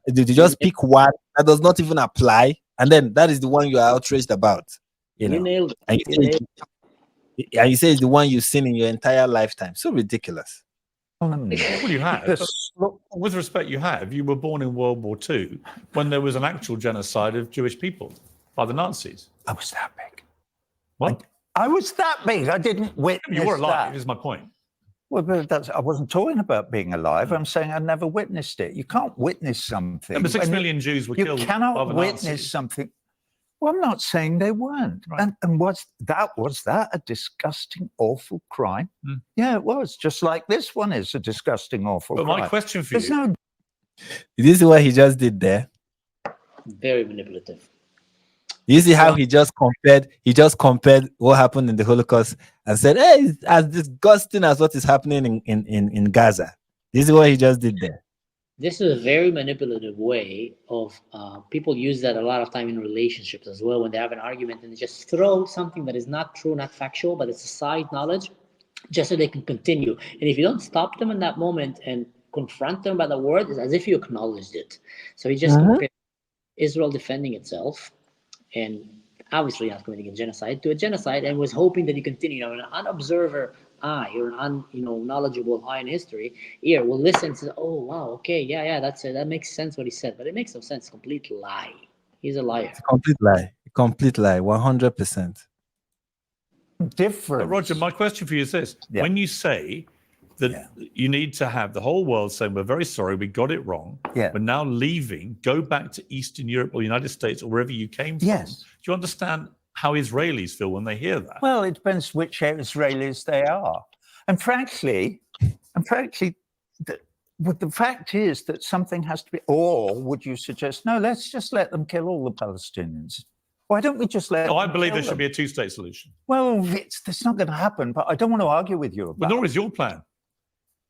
Did you just pick one that does not even apply, and then that is the one you are outraged about? You nailed it. And you say it's the one you've seen in your entire lifetime. So ridiculous. Well, you have. With respect, you were born in World War II when there was an actual genocide of Jewish people by the Nazis. I was that big. What? I was that big. I didn't witness You were alive, that. is my point. Well, but I wasn't talking about being alive. I'm saying I never witnessed it. You can't witness something. But 6 million Jews were killed. You by cannot the witness Nazis. something. Well, I'm not saying they weren't. Right. And was that a disgusting, awful crime? Yeah, it was. Just like this one is a disgusting, awful But crime. my question for There's you... no... This is what he just did there. Very manipulative. You see how he just compared what happened in the Holocaust and said, hey, it's as disgusting as what is happening in Gaza. This is what he just did there. This is a very manipulative way of people use that a lot of time in relationships as well, when they have an argument and they just throw something that is not true, not factual, but it's a side knowledge, just so they can continue. And if you don't stop them in that moment and confront them by the word, it's as if you acknowledged it. So he just compared Israel defending itself and obviously not committing a genocide to a genocide, and was hoping that you continue. An unobserver eye or an knowledgeable eye in history ear will listen and say, oh wow, okay, yeah, that's it, that makes sense what he said, but it makes no sense. Complete lie. He's a liar. It's a complete lie 100%. different. Roger, my question for you is this. Yeah. When you say that you need to have the whole world saying, we're very sorry, we got it wrong, Yeah. we're now leaving, go back to Eastern Europe or the United States or wherever you came from. Yes. Do you understand how Israelis feel when they hear that? Well, it depends which Israelis they are. And frankly, the fact is that something has to be, or would you suggest, no, let's just let them kill all the Palestinians? Why don't we just let No, I them believe kill there should them? be a two-state solution. Well, it's not going to happen, but I don't want to argue with you about But nor is your plan.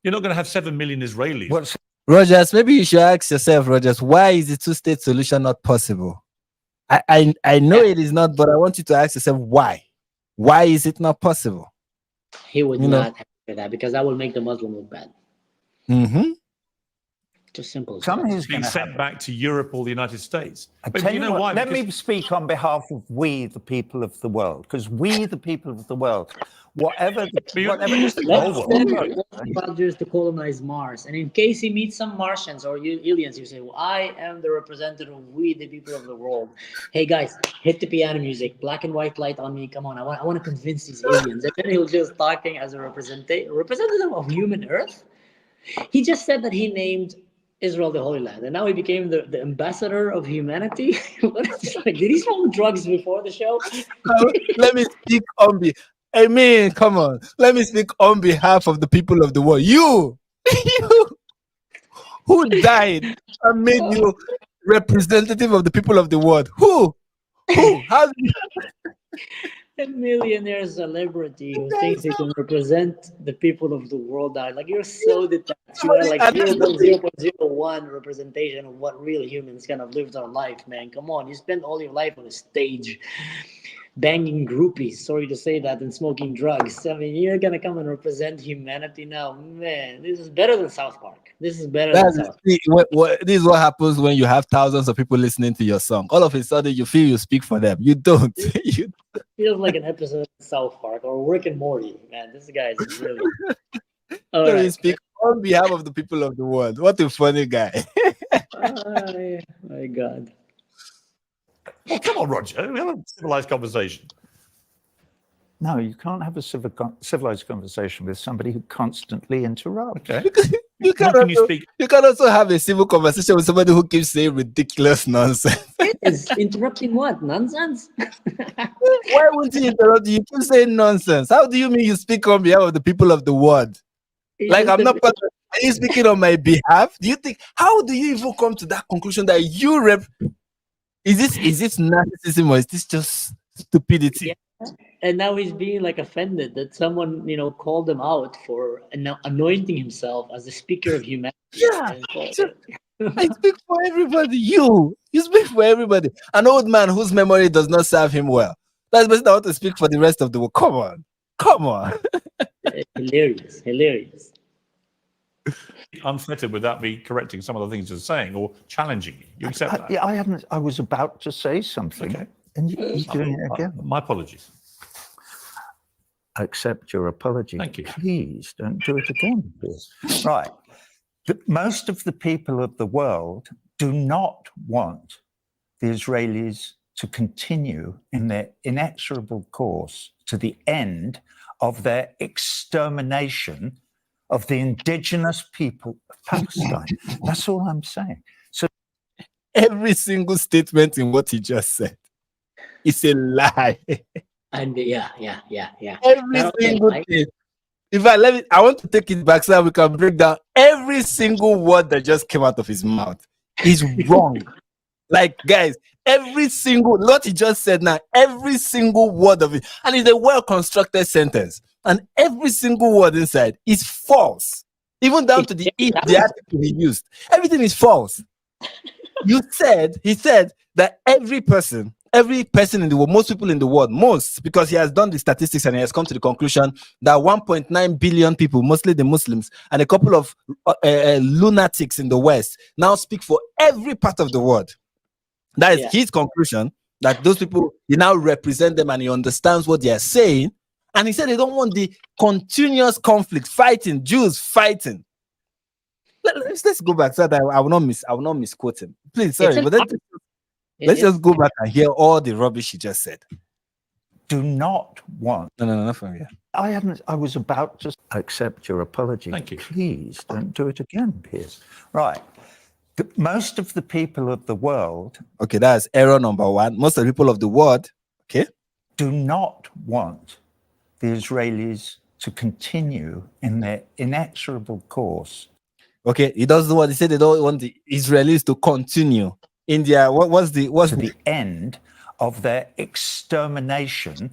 You're not going to have 7 million Israelis. Well, Rogers, maybe you should ask yourself, Rogers, why is the two-state solution not possible? I know it is not, but I want you to ask yourself why. Why is it not possible? He would not answer that because that would make the Muslim look bad. Mm-hmm. Just simple as Something that. is going being to sent happen. back to Europe or the United States. I But tell you you know what, why? let Because me speak on behalf of we, the people of the world, because we, the people of the world, whatever Let's send Rogers to colonize Mars, and in case he meets some Martians or aliens, you say, well, I am the representative of we, the people of the world. Hey guys, hit the piano music, black and white light on me. Come on, I want to convince these aliens. And then he'll just talking as a representative of human Earth. He just said that he named Israel the Holy Land, and now he became the ambassador of humanity. What is this like? Did he smoke drugs before the show? Let me speak on behalf. I mean, come on. Let me speak on behalf of the people of the world. You who died and made you representative of the people of the world. Who? How do you... A millionaire celebrity who thinks he can represent the people of the world died. Like, you're so detached. You are like 0.001 representation of what real humans kind of lived our life, man. Come on, you spend all your life on a stage banging groupies, sorry to say that, and smoking drugs. I mean, you're gonna come and represent humanity now, man. This is better than South Park. This is better than South Park. This is what happens when you have thousands of people listening to your song. All of a sudden, you feel you speak for them. You don't. It feels like an episode of South Park or Rick and Morty, man. This guy is really. All Let me right. speak on behalf of the people of the world. What a funny guy. My God. Oh, come on, Roger. We have a civilized conversation. No, you can't have a civilized conversation with somebody who constantly interrupts. Okay. You How can you speak? You can also have a civil conversation with somebody who keeps saying ridiculous nonsense. Is interrupting what? Nonsense? Why would you interrupt you? You keep saying nonsense. How do you mean you speak on behalf of the people of the world? Like, I'm not part of, are you speaking on my behalf? Do you think, how do you even come to that conclusion that you Is this narcissism or is this just stupidity? Yeah. And now he's being like offended that someone, called him out for anointing himself as the speaker of humanity. Yeah. And, I speak for everybody. You speak for everybody. An old man whose memory does not serve him well. That's the person I want to speak for the rest of the world. Come on. hilarious. Unfettered without me correcting some of the things you're saying or challenging you. You accept that? Yeah, I haven't. I was about to say something, Okay. and you're doing it again. My apologies. I accept your apology. Thank you. Please don't do it again, Piers. Right. Most of the people of the world do not want the Israelis to continue in their inexorable course to the end of their extermination of the indigenous people of Palestine. That's all I'm saying. So every single statement in what he just said is a lie. And yeah. Every single thing. In fact, I want to take it back so that we can break down every single word that just came out of his mouth is wrong. Like, guys, what he just said now, every single word of it, and it's a well-constructed sentence, and every single word inside is false, even down to the article he used. Everything is false. He said that every person in the world, most people in the world, because he has done the statistics and he has come to the conclusion that 1.9 billion people, mostly the Muslims, and a couple of lunatics in the West now speak for every part of the world. That is his conclusion, that those people, he now represent them and he understands what they are saying. And he said they don't want the continuous conflict, fighting, Jews fighting. Let's go back so that I will not misquote him. Please, sorry, but let's just go back and hear all the rubbish he just said. Do not want. No, not from here. I was about to accept your apology. Thank you. Please don't do it again, Piers. Right. Most of the people of the world. Okay, that's error number one. Most of the people of the world, okay, do not want the Israelis to continue in their inexorable course. Okay, he doesn't want. He said they don't want the Israelis to continue in their what's the end of their extermination,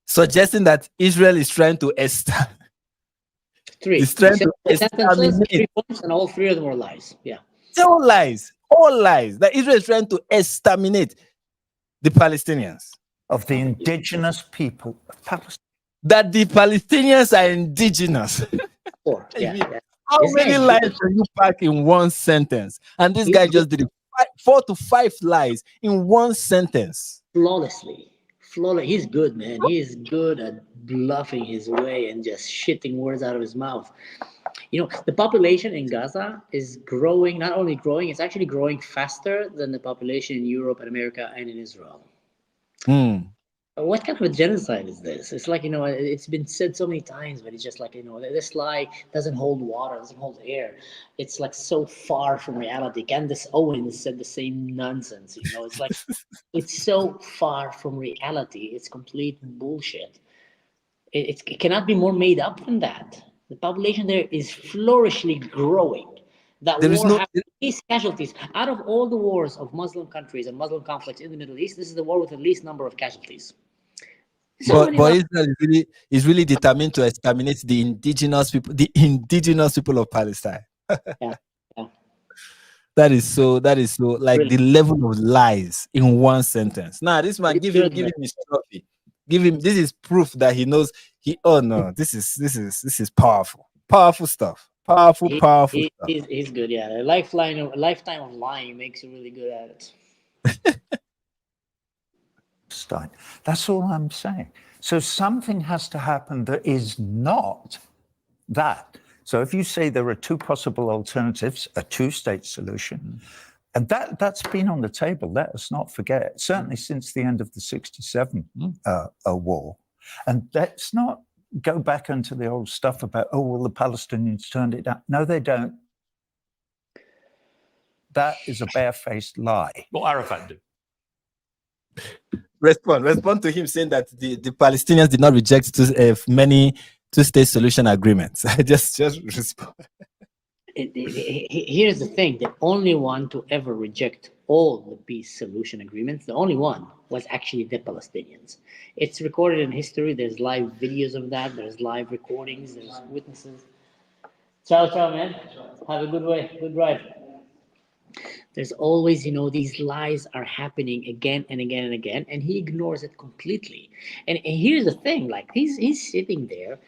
suggesting that Israel is trying to Three points, and all three of them were lies. Yeah, all lies. That Israel is trying to exterminate the Palestinians, of the indigenous people of Palestine. That the Palestinians are indigenous. How many lies can you pack in one sentence? And this guy just did it. 4 to 5 lies in one sentence. Flawlessly. He's good, man. He is good at bluffing his way and just shitting words out of his mouth. The population in Gaza is growing, not only growing, it's actually growing faster than the population in Europe and America and in Israel. What kind of a genocide is this? It's like, it's been said so many times, but it's just like, this lie doesn't hold water, doesn't hold air. It's like so far from reality. Candace Owens said the same nonsense, it's like, it's so far from reality. It's complete bullshit. It cannot be more made up than that. The population there is flourishingly growing. That war has the least casualties. Out of all the wars of Muslim countries and Muslim conflicts in the Middle East, this is the war with the least number of casualties. But Israel is really determined to exterminate the indigenous people of Palestine. Yeah. That is so like really? The level of lies in one sentence. Now this man, give him his trophy. This is proof that he knows this is powerful stuff. Powerful stuff. He's good, yeah. A lifetime of lying makes you really good at it. That's all I'm saying. So something has to happen that is not that. So if you say there are two possible alternatives, a two-state solution, and that's been on the table, let us not forget, certainly since the end of the 1967 war. And let's not go back into the old stuff about, the Palestinians turned it down. No, they don't. That is a barefaced lie. What Arafat did. Respond to him saying that the Palestinians did not reject many two-state solution agreements. just respond. Here's the thing: the only one to ever reject all the peace solution agreements. The only one was actually the Palestinians. It's recorded in history. There's live videos of that. There's live recordings. There's witnesses. Ciao, ciao, man. Have a good way. Good drive. There's always, these lies are happening again and again and again, and he ignores it completely. And here's the thing, like he's sitting there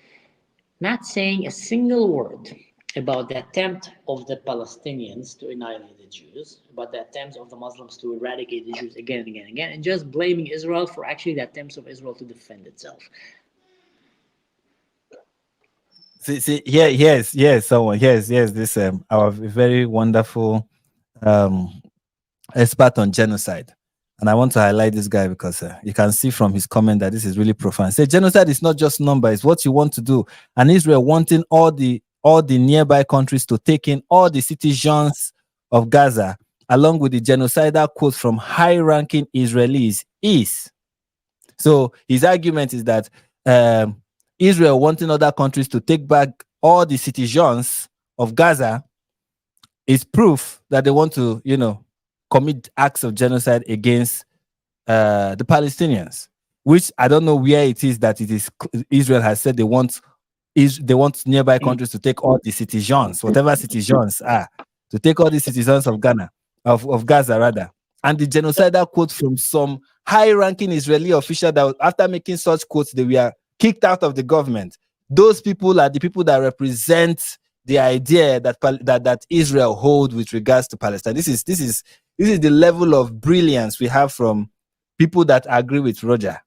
not saying a single word about the attempt of the Palestinians to annihilate the Jews, about the attempts of the Muslims to eradicate the Jews again and again and again, and just blaming Israel for actually the attempts of Israel to defend itself. This our very wonderful expert on genocide. And I want to highlight this guy because you can see from his comment that this is really profound. Say genocide is not just number, it's what you want to do. And Israel wanting all the nearby countries to take in all the citizens of Gaza, along with the genocidal quotes from high-ranking Israelis, is. So his argument is that Israel wanting other countries to take back all the citizens of Gaza is proof that they want to, commit acts of genocide against the Palestinians, which I don't know where it is that it is. Israel has said they want nearby countries to take all the citizens, whatever citizens are, to take all the citizens of Gaza rather. And the genocidal quote from some high-ranking Israeli official that after making such quotes, they were kicked out of the government. Those people are the people that represent the idea that Israel holds with regards to Palestine. This is the level of brilliance we have from people that agree with Roger,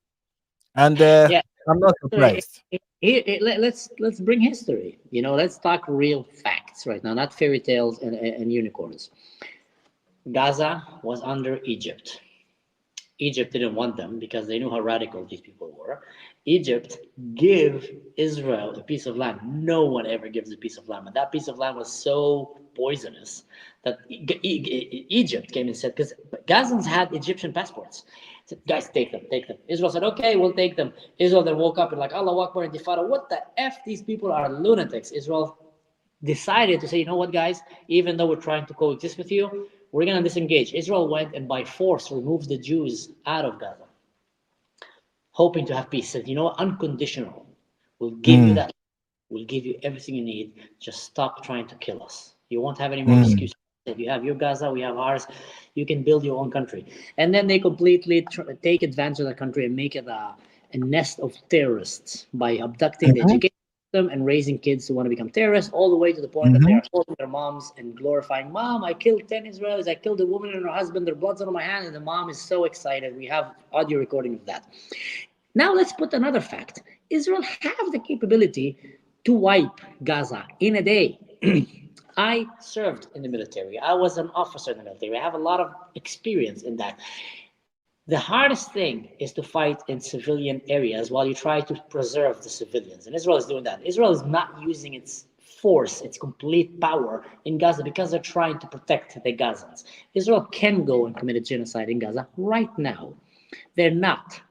and I'm not surprised. Let's bring history. Let's talk real facts right now, not fairy tales and unicorns. Gaza was under Egypt. Egypt didn't want them because they knew how radical these people were. Egypt gave Israel a piece of land. No one ever gives a piece of land, but that piece of land was so poisonous that Egypt came and said, because Gazans had Egyptian passports, said, guys, take them. Israel said, okay, we'll take them. Israel then woke up and like, Allah Akbar, Intifada, what the F, these people are lunatics. Israel decided to say, you know what, guys, even though we're trying to coexist with you, we're going to disengage. Israel went and by force removed the Jews out of Gaza, hoping to have peace. Said, unconditional. We'll give you that. We'll give you everything you need. Just stop trying to kill us. You won't have any more excuses. You have your Gaza, we have ours. You can build your own country. And then they completely take advantage of the country and make it a nest of terrorists by abducting the education system and raising kids who want to become terrorists, all the way to the point that they are calling their moms and glorifying, Mom, I killed 10 Israelis. I killed a woman and her husband. Their blood's on my hand. And the mom is so excited. We have audio recording of that. Now let's put another fact. Israel have the capability to wipe Gaza in a day. I served in the military. I was an officer in the military. I have a lot of experience in that. The hardest thing is to fight in civilian areas while you try to preserve the civilians. And Israel is doing that. Israel is not using its force, its complete power in Gaza because they're trying to protect the Gazans. Israel can go and commit a genocide in Gaza right now. They're not.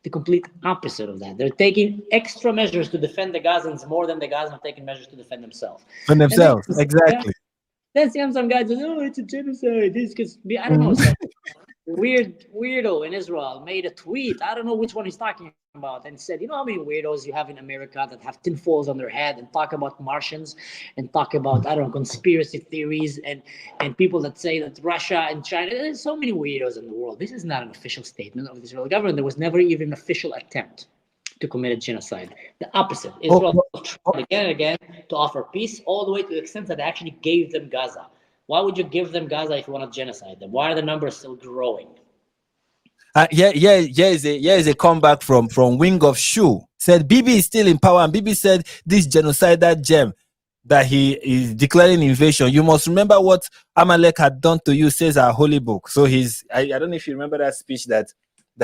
The complete opposite of that. They're taking extra measures to defend the Gazans more than the Gazans are taking measures to defend themselves. Exactly. Then some guys say, oh, it's a genocide. This could be, I don't know. Weirdo in Israel made a tweet. I don't know which one he's talking about, and said, you know how many weirdos you have in America that have tinfoils on their head and talk about Martians and talk about, I don't know, conspiracy theories and people that say that Russia and China, there's so many weirdos in the world. This is not an official statement of the Israeli government. There was never even an official attempt to commit a genocide. The opposite. Israel tried again and again to offer peace, all the way to the extent that they actually gave them Gaza. Why would you give them Gaza if you want to genocide them? Why are the numbers still growing? Here is a comeback from Wing of Shoe. Said Bibi is still in power, and Bibi said this genocidal gem that he is declaring invasion. You must remember what Amalek had done to you, says our holy book. So I don't know if you remember that speech that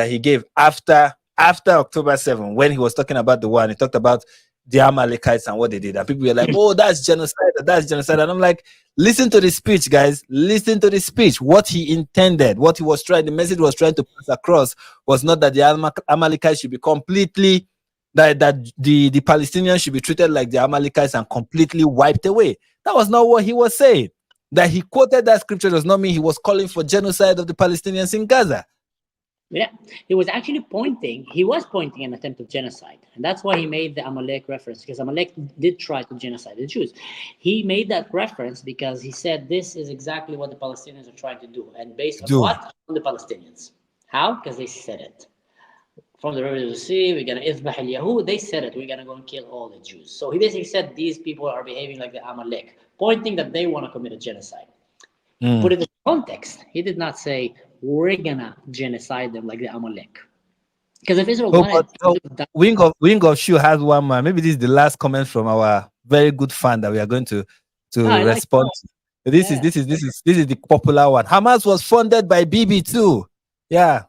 he gave after October 7, when he was talking about the war, and he talked about the Amalekites and what they did. And people were like, oh, that's genocide. And I'm like, listen to the speech, guys. Listen to the speech. What he intended, what he was trying, the message was trying to pass across was not that the Amalekites should be completely, that the Palestinians should be treated like the Amalekites and completely wiped away. That was not what he was saying. That he quoted that scripture does not mean he was calling for genocide of the Palestinians in Gaza. Yeah, he was pointing an attempt of genocide. And that's why he made the Amalek reference, because Amalek did try to genocide the Jews. He made that reference because he said this is exactly what the Palestinians are trying to do. And based on what? On the Palestinians. How? Because they said it. From the river to the sea, we're going to Izbah al-Yahud. They said it. We're going to go and kill all the Jews. So he basically said these people are behaving like the Amalek, pointing that they want to commit a genocide. Put it in context. He did not say, we're going to genocide them like the Amalek. Because if Israel wanted... Wing of Shoe has one man. Maybe this is the last comment from our very good fan that we are going to respond to. This is the popular one. Hamas was funded by Bibi too. Yeah.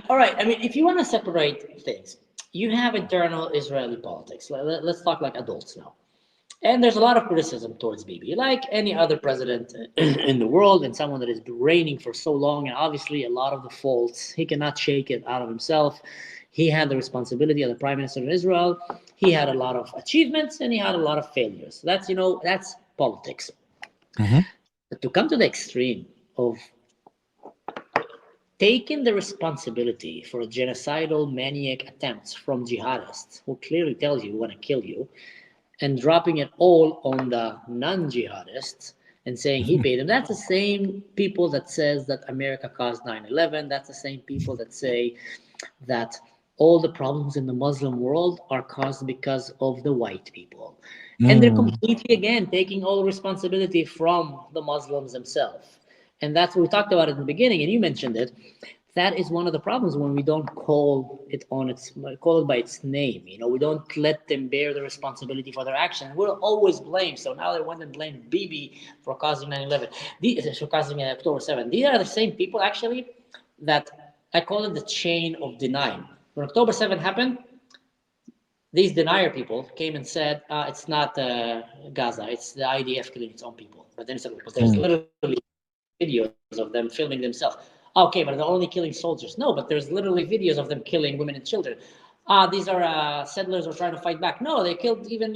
All right. I mean, if you want to separate things, you have internal Israeli politics. Let's talk like adults now. And there's a lot of criticism towards Bibi, like any other president in the world, and someone that has been reigning for so long, and obviously a lot of the faults, he cannot shake it out of himself. He had the responsibility of the prime minister of Israel. He had a lot of achievements, and he had a lot of failures. That's politics. But to come to the extreme of taking the responsibility for genocidal maniac attempts from jihadists who clearly tells you want to kill you, and dropping it all on the non-jihadists and saying he paid them. That's the same people that says that America caused 9/11. That's the same people that say that all the problems in the Muslim world are caused because of the white people. And they're completely, again, taking all the responsibility from the Muslims themselves. And that's what we talked about at the beginning, and you mentioned it. That is one of the problems when we don't call it by its name. We don't let them bear the responsibility for their action. We'll always blame. So now they went and blamed Bibi for causing 9/11, for causing October 7. These are the same people, actually, that I call it the chain of denying. When October 7 happened, these denier people came and said, it's not Gaza, it's the IDF killing its own people. But then there's literally videos of them filming themselves. Okay, but they're only killing soldiers. No, but there's literally videos of them killing women and children. These are settlers who are trying to fight back. No, they killed even,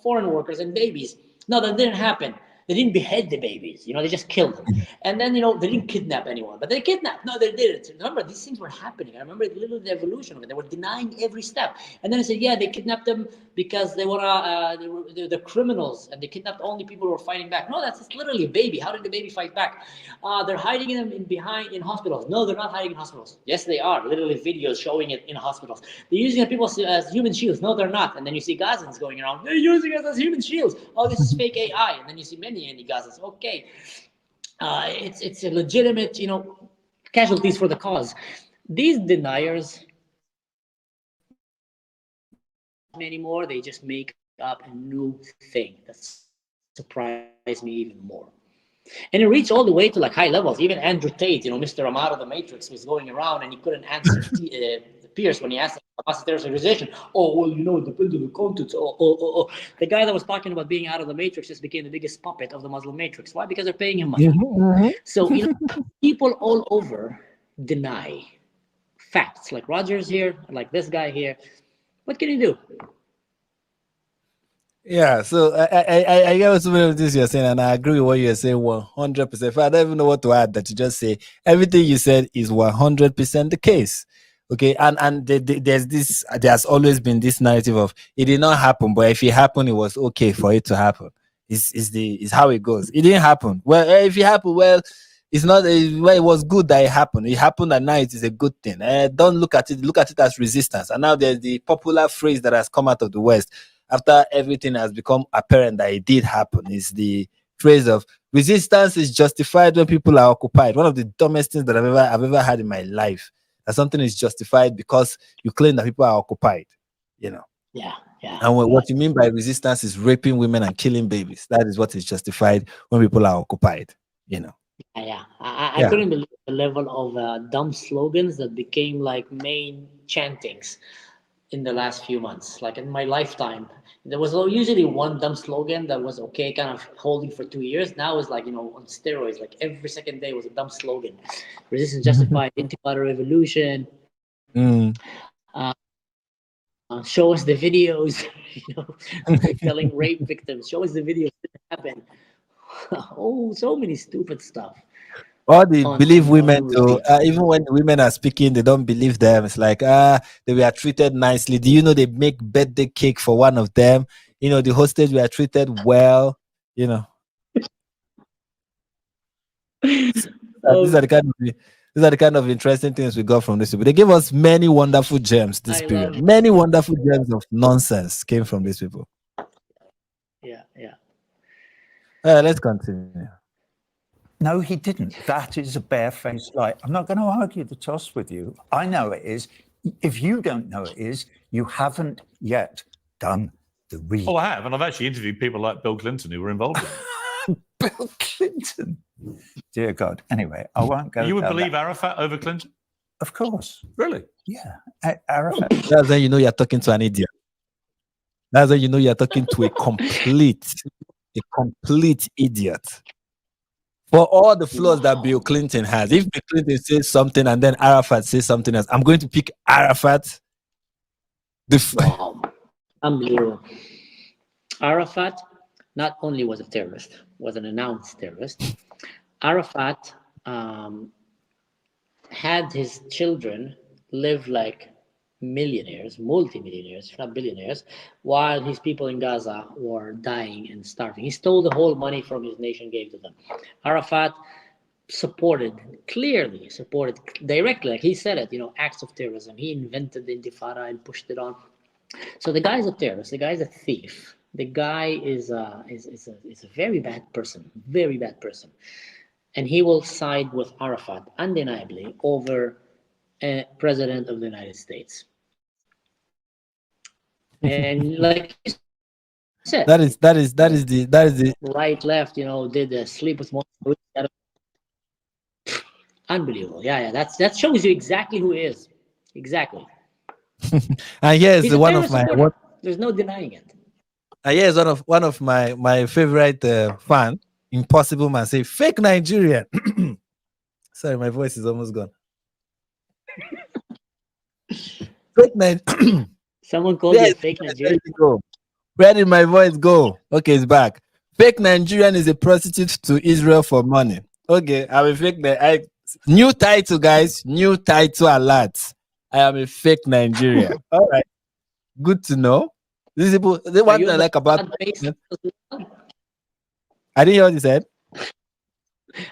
foreign workers and babies. No, that didn't happen. They didn't behead the babies. They just killed them. And then, they didn't kidnap anyone. But they kidnapped. No, they didn't. Remember, these things were happening. I remember literally the evolution of it. They were denying every step. And then I said, yeah, they kidnapped them because they were the criminals. And they kidnapped only people who were fighting back. No, that's literally a baby. How did the baby fight back? They're hiding them in hospitals. No, they're not hiding in hospitals. Yes, they are. Literally videos showing it in hospitals. They're using people as human shields. No, they're not. And then you see Gazans going around. They're using us as human shields. Oh, this is fake AI. And then you see many Gazans. Okay, it's a legitimate, casualties for the cause. These deniers anymore, they just make up a new thing that surprised me even more. And it reached all the way to like high levels. Even Andrew Tate, Mr. Amaro the Matrix, was going around and he couldn't answer Piers when he asked Hamas Atrocities. Oh, well, it depends on the context. The guy that was talking about being out of the Matrix just became the biggest puppet of the Muslim Matrix. Why? Because they're paying him money. So people all over deny facts. Like Rogers here, like this guy here. What can you do? Yeah, so I get some of this you're saying, and I agree with what you're saying 100%. I don't even know what to add. That you just say everything you said is 100% the case. Okay, and there's always been this narrative of it did not happen, but if it happened, it was okay for it to happen. Is how it goes. It didn't happen. Well, if it happened, well, it's not. Well, it was good that it happened. It happened, and now it is a good thing. Don't look at it. Look at it as resistance. And now there's the popular phrase that has come out of the West after everything has become apparent that it did happen. Is the phrase of resistance is justified when people are occupied. One of the dumbest things that I've ever had in my life. That something is justified because you claim that people are occupied, Yeah. And what you mean by resistance is raping women and killing babies. That is what is justified when people are occupied, Yeah. I couldn't believe the level of dumb slogans that became like main chantings in the last few months. Like in my lifetime, there was usually one dumb slogan that was okay, kind of holding for 2 years. Now it's like, on steroids, like every second day was a dumb slogan. Resistance justified, intifada revolution. Show us the videos, telling rape victims. Show us the videos that happen. Oh, so many stupid stuff. Or they believe women too. Even when women are speaking, they don't believe them. It's like, they were treated nicely. Do you know they make birthday cake for one of them? The hostage were treated well. These are the kind of interesting things we got from this people. They gave us many wonderful gems this period. Many wonderful gems of nonsense came from these people. Yeah. Let's continue. No, he didn't. That is a barefaced lie. I'm not going to argue the toss with you. I know it is. If you don't know it is, you haven't yet done the read. Oh, I have. And I've actually interviewed people like Bill Clinton who were involved in it. Bill Clinton. Dear God. Anyway, I won't go. You would believe Arafat over Clinton? Of course. Really? Yeah. Arafat. That's when you know you're talking to an idiot. That's when you know you're talking to a complete idiot. For all the flaws that Bill Clinton has, if Bill Clinton says something and then Arafat says something else, I'm going to pick Arafat. Wow. Unbelievable. Arafat not only was a terrorist, was an announced terrorist. Arafat had his children live like millionaires, multimillionaires, if not billionaires, while his people in Gaza were dying and starving. He stole the whole money from his nation, gave to them. Arafat clearly supported directly, like he said it, acts of terrorism. He invented the Intifada and pushed it on. So the guy is a terrorist. The guy is a thief. The guy is a very bad person, and he will side with Arafat undeniably over President of the United States. And like you said, that is the right, left, did sleep with more. Unbelievable. Yeah. That shows you exactly who he is. Exactly. And here's He's one of my there's no denying it. And here's one of my favorite fan, Impossible Man, say fake Nigerian. Sorry, my voice is almost gone. Fake Nigerian. Someone called you fake Nigerian. Where did my voice go? Okay, it's back. Fake Nigerian is a prostitute to Israel for money. Okay, I'm a fake. New title, guys. New title alert. I am a fake Nigerian. All right, good to know. These people, they want to like about. I didn't hear what you said.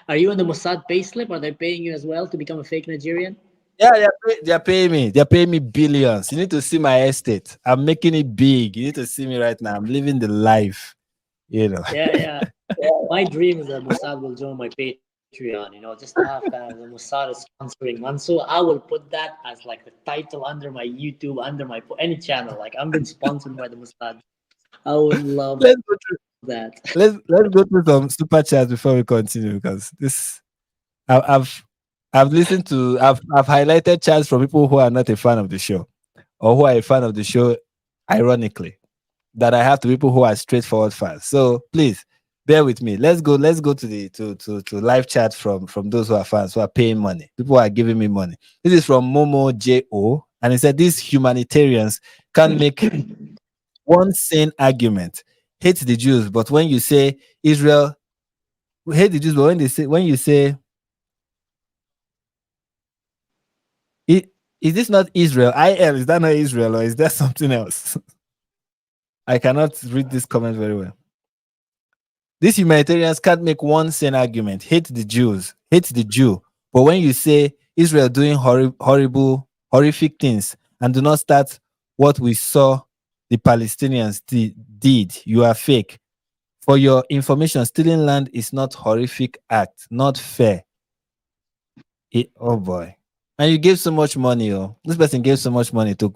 Are you on the Mossad payslip? Are they paying you as well to become a fake Nigerian? Yeah, they're paying me. They're paying me billions. You need to see my estate. I'm making it big. You need to see me right now. I'm living the life. Yeah. My dream is that Mossad will join my Patreon. Just to have kind of the Mossad is sponsoring one. So I will put that as like the title under my YouTube, under my any channel. Like I'm being sponsored by the Mossad. I would love that. Let's go through some super chats before we continue, because this I've listened to I've highlighted chats from people who are not a fan of the show, or who are a fan of the show ironically, that I have to people who are straightforward fans. So please bear with me. Let's go to the to live chat from those who are fans, who are paying money. People who are giving me money. This is from Momo Jo, and he said these humanitarians can make one sane argument. Hate the Jews, but when you say Israel, hate the Jews, but when you say is this not Israel? Is that not Israel, or is that something else? I cannot read this comment very well. These humanitarians can't make one sane argument. Hate the Jews, hate the Jew. But when you say Israel doing horrific things and do not start what we saw the Palestinians did, you are fake. For your information, stealing land is not horrific act, not fair. Oh boy. And you gave so much money. This person gave so much money to,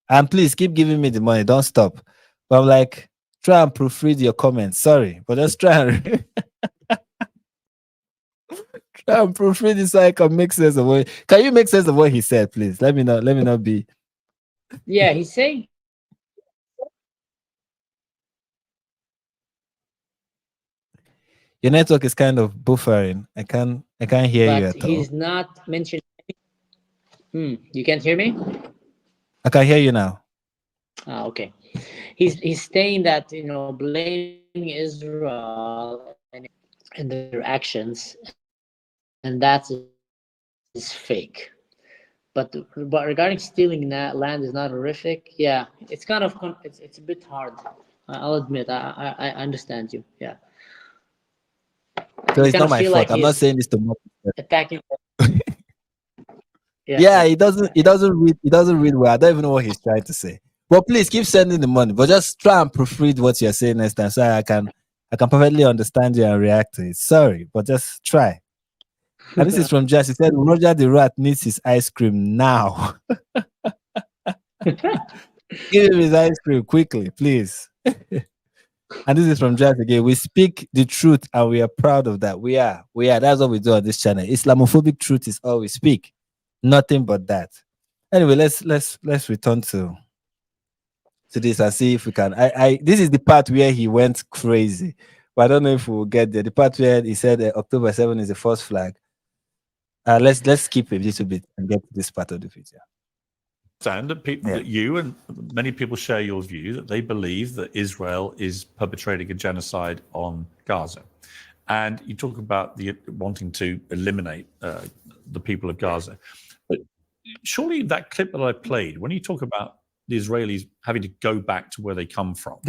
and please keep giving me the money. Don't stop. But I'm like, try and proofread your comments. Sorry, but just try and try and proofread it so I can make sense of what. Can you make sense of what he said, please? Let me not be. Yeah, he's saying. Your network is kind of buffering. I can't hear you at all. He's not mentioning. You can't hear me? I can hear you now. Okay. He's saying that, blaming Israel and their actions, and that is fake. But regarding stealing that land is not horrific. Yeah, it's kind of it's a bit hard. I'll admit. I understand you. Yeah. So You it's kind not of my feel fault. like I'm not he's saying this to mock. attacking. Yeah, Yeah, yeah, he doesn't read well. I don't even know what he's trying to say. But please keep sending the money. But just try and proofread what you're saying next time so I can perfectly understand you and react to it. Sorry, but just try. And this is from Jess. He said Roger the Rat needs his ice cream now. Give him his ice cream quickly, please. And this is from Jazz again. We speak the truth and we are proud of that. We are. That's what we do on this channel. Islamophobic truth is all we speak. Nothing but that. Anyway, let's return to this and see if we can. This is the part where he went crazy. But I don't know if we'll get there. The part where he said October 7 is the first flag. Let's skip a little bit and get to this part of the video. That people, that you and many people share your view that they believe that Israel is perpetrating a genocide on Gaza, and you talk about the wanting to eliminate the people of Gaza. But surely that clip that I played, when you talk about the Israelis having to go back to where they come from,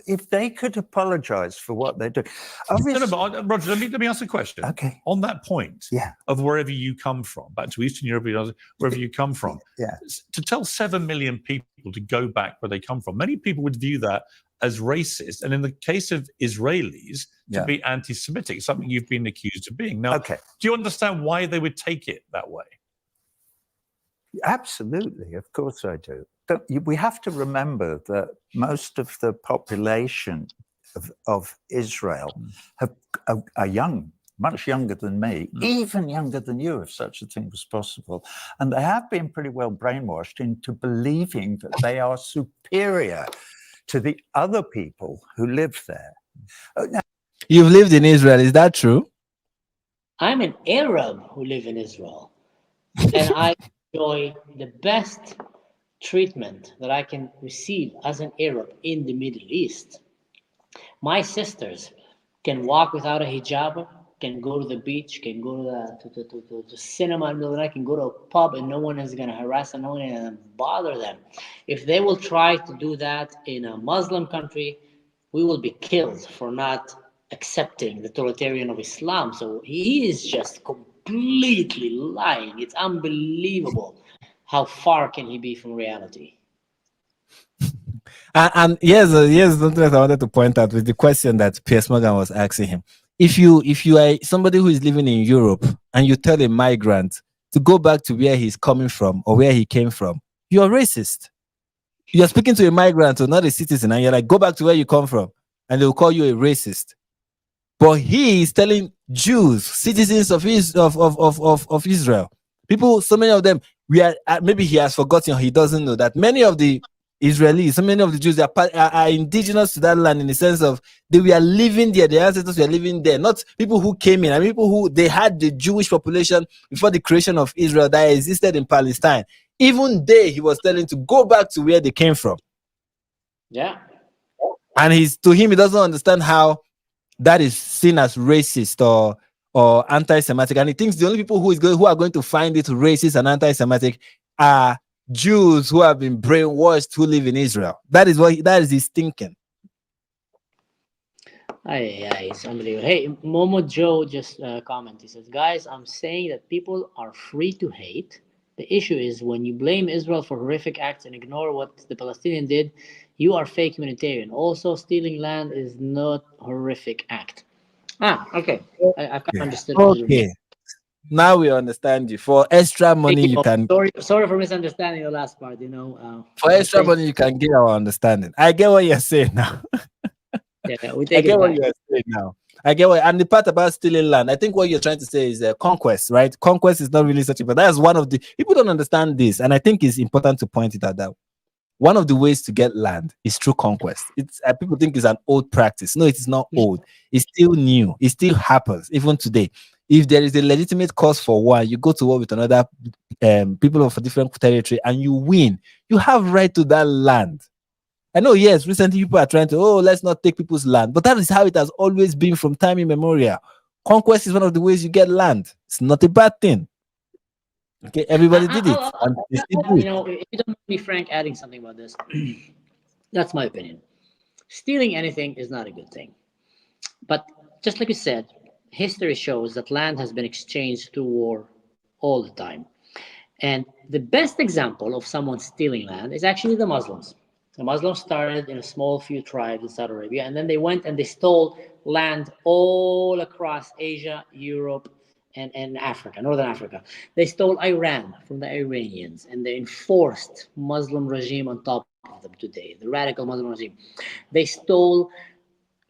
if they could apologize for what they do. Obviously, no, Roger, let me ask a question. Okay. On that point, of wherever you come from, back to Eastern Europe, wherever you come from, to tell 7 million people to go back where they come from, many people would view that as racist, and in the case of Israelis, to be anti-Semitic, something you've been accused of being. Now, do you understand why they would take it that way? Absolutely, of course I do. We have to remember that most of the population of Israel are young, much younger than me, even younger than you, if such a thing was possible. And they have been pretty well brainwashed into believing that they are superior to the other people who live there. Now, you've lived in Israel, is that true? I'm an Arab who live in Israel, and I enjoy the best treatment that I can receive as an Arab in the Middle East. My sisters can walk without a hijab, can go to the beach, can go to the cinema in the middle of the night, can go to a pub, and no one is going to harass them, no one is going to bother them. If they will try to do that in a Muslim country, we will be killed for not accepting the totalitarian of Islam. So he is just completely lying. It's unbelievable. How far can he be from reality? And here's something that I wanted to point out with the question that Piers Morgan was asking him. If you are somebody who is living in Europe and you tell a migrant to go back to where he's coming from or where he came from, you're racist. You're speaking to a migrant or not a citizen, and you're like, go back to where you come from, and they'll call you a racist. But he is telling Jews, citizens of Israel, people, so many of them, maybe he has forgotten or he doesn't know that many of the Israelis, so many of the Jews are indigenous to that land in the sense of they were living there, their ancestors were living there, not people who came in, and people who they had the Jewish population before the creation of Israel that existed in Palestine. Even he was telling to go back to where they came from. Yeah. And to him, he doesn't understand how that is seen as racist or anti-Semitic. And he thinks the only people who are going to find it racist and anti-Semitic are Jews who have been brainwashed who live in Israel. That is his thinking. It's unbelievable. Hey, Momo Joe just commented. He says, guys, I'm saying that people are free to hate. The issue is when you blame Israel for horrific acts and ignore what the Palestinians did, you are fake humanitarian. Also, stealing land is not a horrific act. Okay. I've understood. Okay. Now we understand you. For extra money, you can. Sorry for misunderstanding the last part. For extra money, you can get our understanding. I get what you're saying now. Yeah, I get what you're saying now. I get what, and the part about stealing land, I think what you're trying to say is conquest, right? Conquest is not really such a, but that's one of the people don't understand this, and I think it's important to point it out that one of the ways to get land is through conquest. It's people think it's an old practice. No, it is not old. It's still new. It still happens even today. If there is a legitimate cause for one, you go to war with another people of a different territory and you win. You have right to that land. I know, yes, recently people are trying to, let's not take people's land. But that is how it has always been from time immemorial. Conquest is one of the ways you get land. It's not a bad thing. Okay, everybody did it. And they still do it. If you don't mind me, Frank, adding something about this, that's my opinion. Stealing anything is not a good thing. But just like you said, history shows that land has been exchanged through war all the time. And the best example of someone stealing land is actually the Muslims. The Muslims started in a small few tribes in Saudi Arabia, and then they went and they stole land all across Asia, Europe, and Africa, Northern Africa. They stole Iran from the Iranians, and they enforced Muslim regime on top of them today, the radical Muslim regime. They stole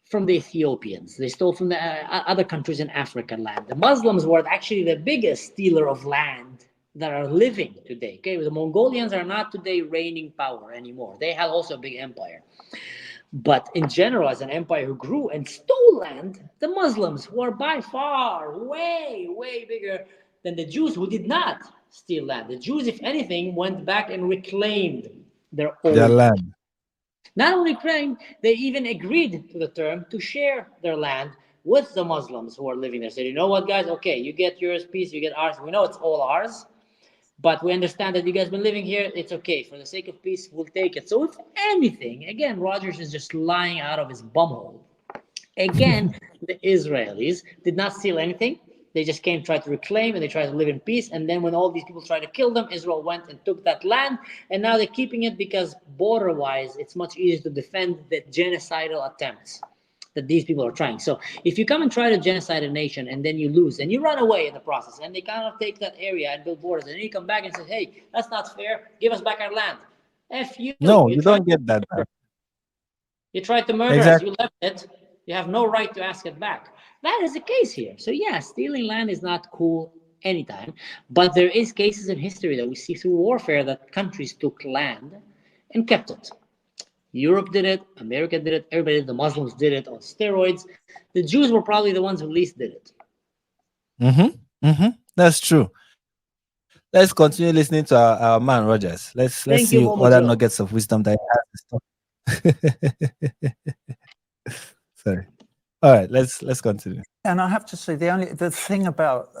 from the Ethiopians. They stole from the other countries in Africa land. The Muslims were actually the biggest stealer of land that are living today. Okay, the Mongolians are not today reigning power anymore. They had also a big empire. But in general, as an empire who grew and stole land, the Muslims were by far way, way bigger than the Jews, who did not steal land. The Jews, if anything, went back and reclaimed their own land. Not only claimed, they even agreed to the term to share their land with the Muslims who are living there. So, you know what, guys? Okay, you get yours piece, you get ours. We know it's all ours, but we understand that you guys been living here. It's okay. For the sake of peace, we'll take it. So, if anything, again, Rogers is just lying out of his bumhole. Again, the Israelis did not steal anything. They just came, tried to reclaim, and they tried to live in peace. And then when all these people tried to kill them, Israel went and took that land. And now they're keeping it because border-wise, it's much easier to defend the genocidal attempts that these people are trying. So if you come and try to genocide a nation and then you lose and you run away in the process and they kind of take that area and build borders and then you come back and say, hey, that's not fair. Give us back our land. F you. No, you don't get that back. You tried to murder us. You left it. You have no right to ask it back. That is the case here. So yeah, stealing land is not cool anytime, but there is cases in history that we see through warfare that countries took land and kept it. Europe did it, America did it, everybody did, the Muslims did it on steroids. The Jews were probably the ones who least did it. That's true. Let's continue listening to our man Rogers. Let's see other nuggets of wisdom that he has. Sorry. All right, let's continue. And I have to say, the thing about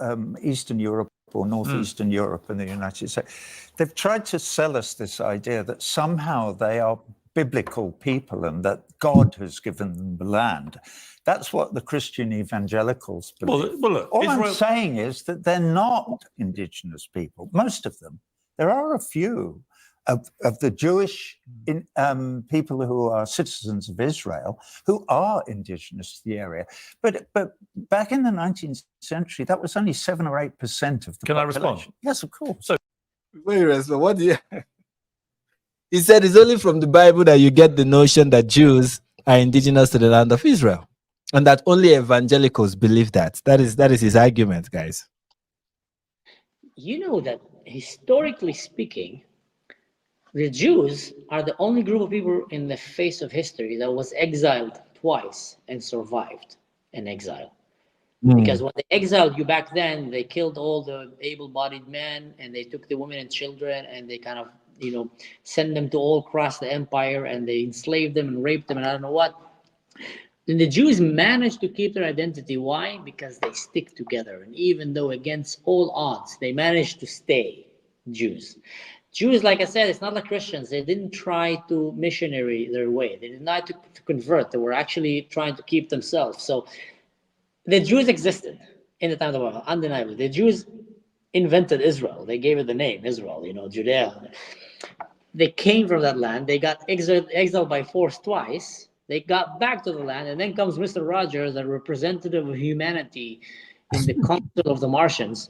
Eastern Europe or Northeastern Europe and the United States, they've tried to sell us this idea that somehow they are biblical people and that God has given them the land. That's what the Christian evangelicals believe. Well, look, all I'm saying is that they're not indigenous people. Most of them. There are a few of the Jewish people who are citizens of Israel who are indigenous to the area. But back in the 19th century, that was only 7 or 8% of the population. I respond? Yes, of course. So, wait, what do you... He said it's only from the Bible that you get the notion that Jews are indigenous to the land of Israel. And that only evangelicals believe that. That is his argument, guys. You know that historically speaking, the Jews are the only group of people in the face of history that was exiled twice and survived an exile. Because when they exiled you back then, they killed all the able-bodied men and they took the women and children and they kind of, sent them to all across the empire and they enslaved them and raped them and I don't know what. And the Jews managed to keep their identity. Why? Because they stick together. And even though against all odds, they managed to stay Jews. Jews, like I said, it's not like Christians. They didn't try to missionary their way. They did not to convert. They were actually trying to keep themselves. So the Jews existed in the time of the Bible, undeniably. The Jews invented Israel. They gave it the name Israel, Judea. They came from that land. They got exiled by force twice. They got back to the land. And then comes Mr. Rogers, a representative of humanity in the Council of the Martians,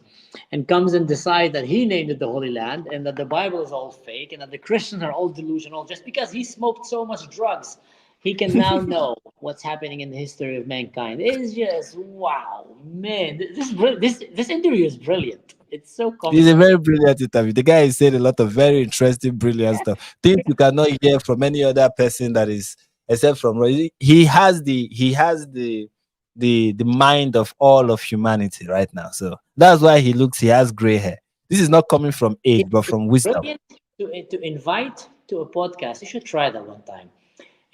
and comes and decides that he named it the Holy Land and that the Bible is all fake and that the Christians are all delusional. Just because he smoked so much drugs, he can now know what's happening in the history of mankind. It's just, wow, man. This interview is brilliant. It's so comical. He's a very brilliant interview. The guy is saying a lot of very interesting, brilliant stuff. Things you cannot hear from any other person that is, except from Roy. He has the mind of all of humanity right now. So that's why he has gray hair. This is not coming from age, but from wisdom. Brilliant to invite to a podcast. You should try that one time.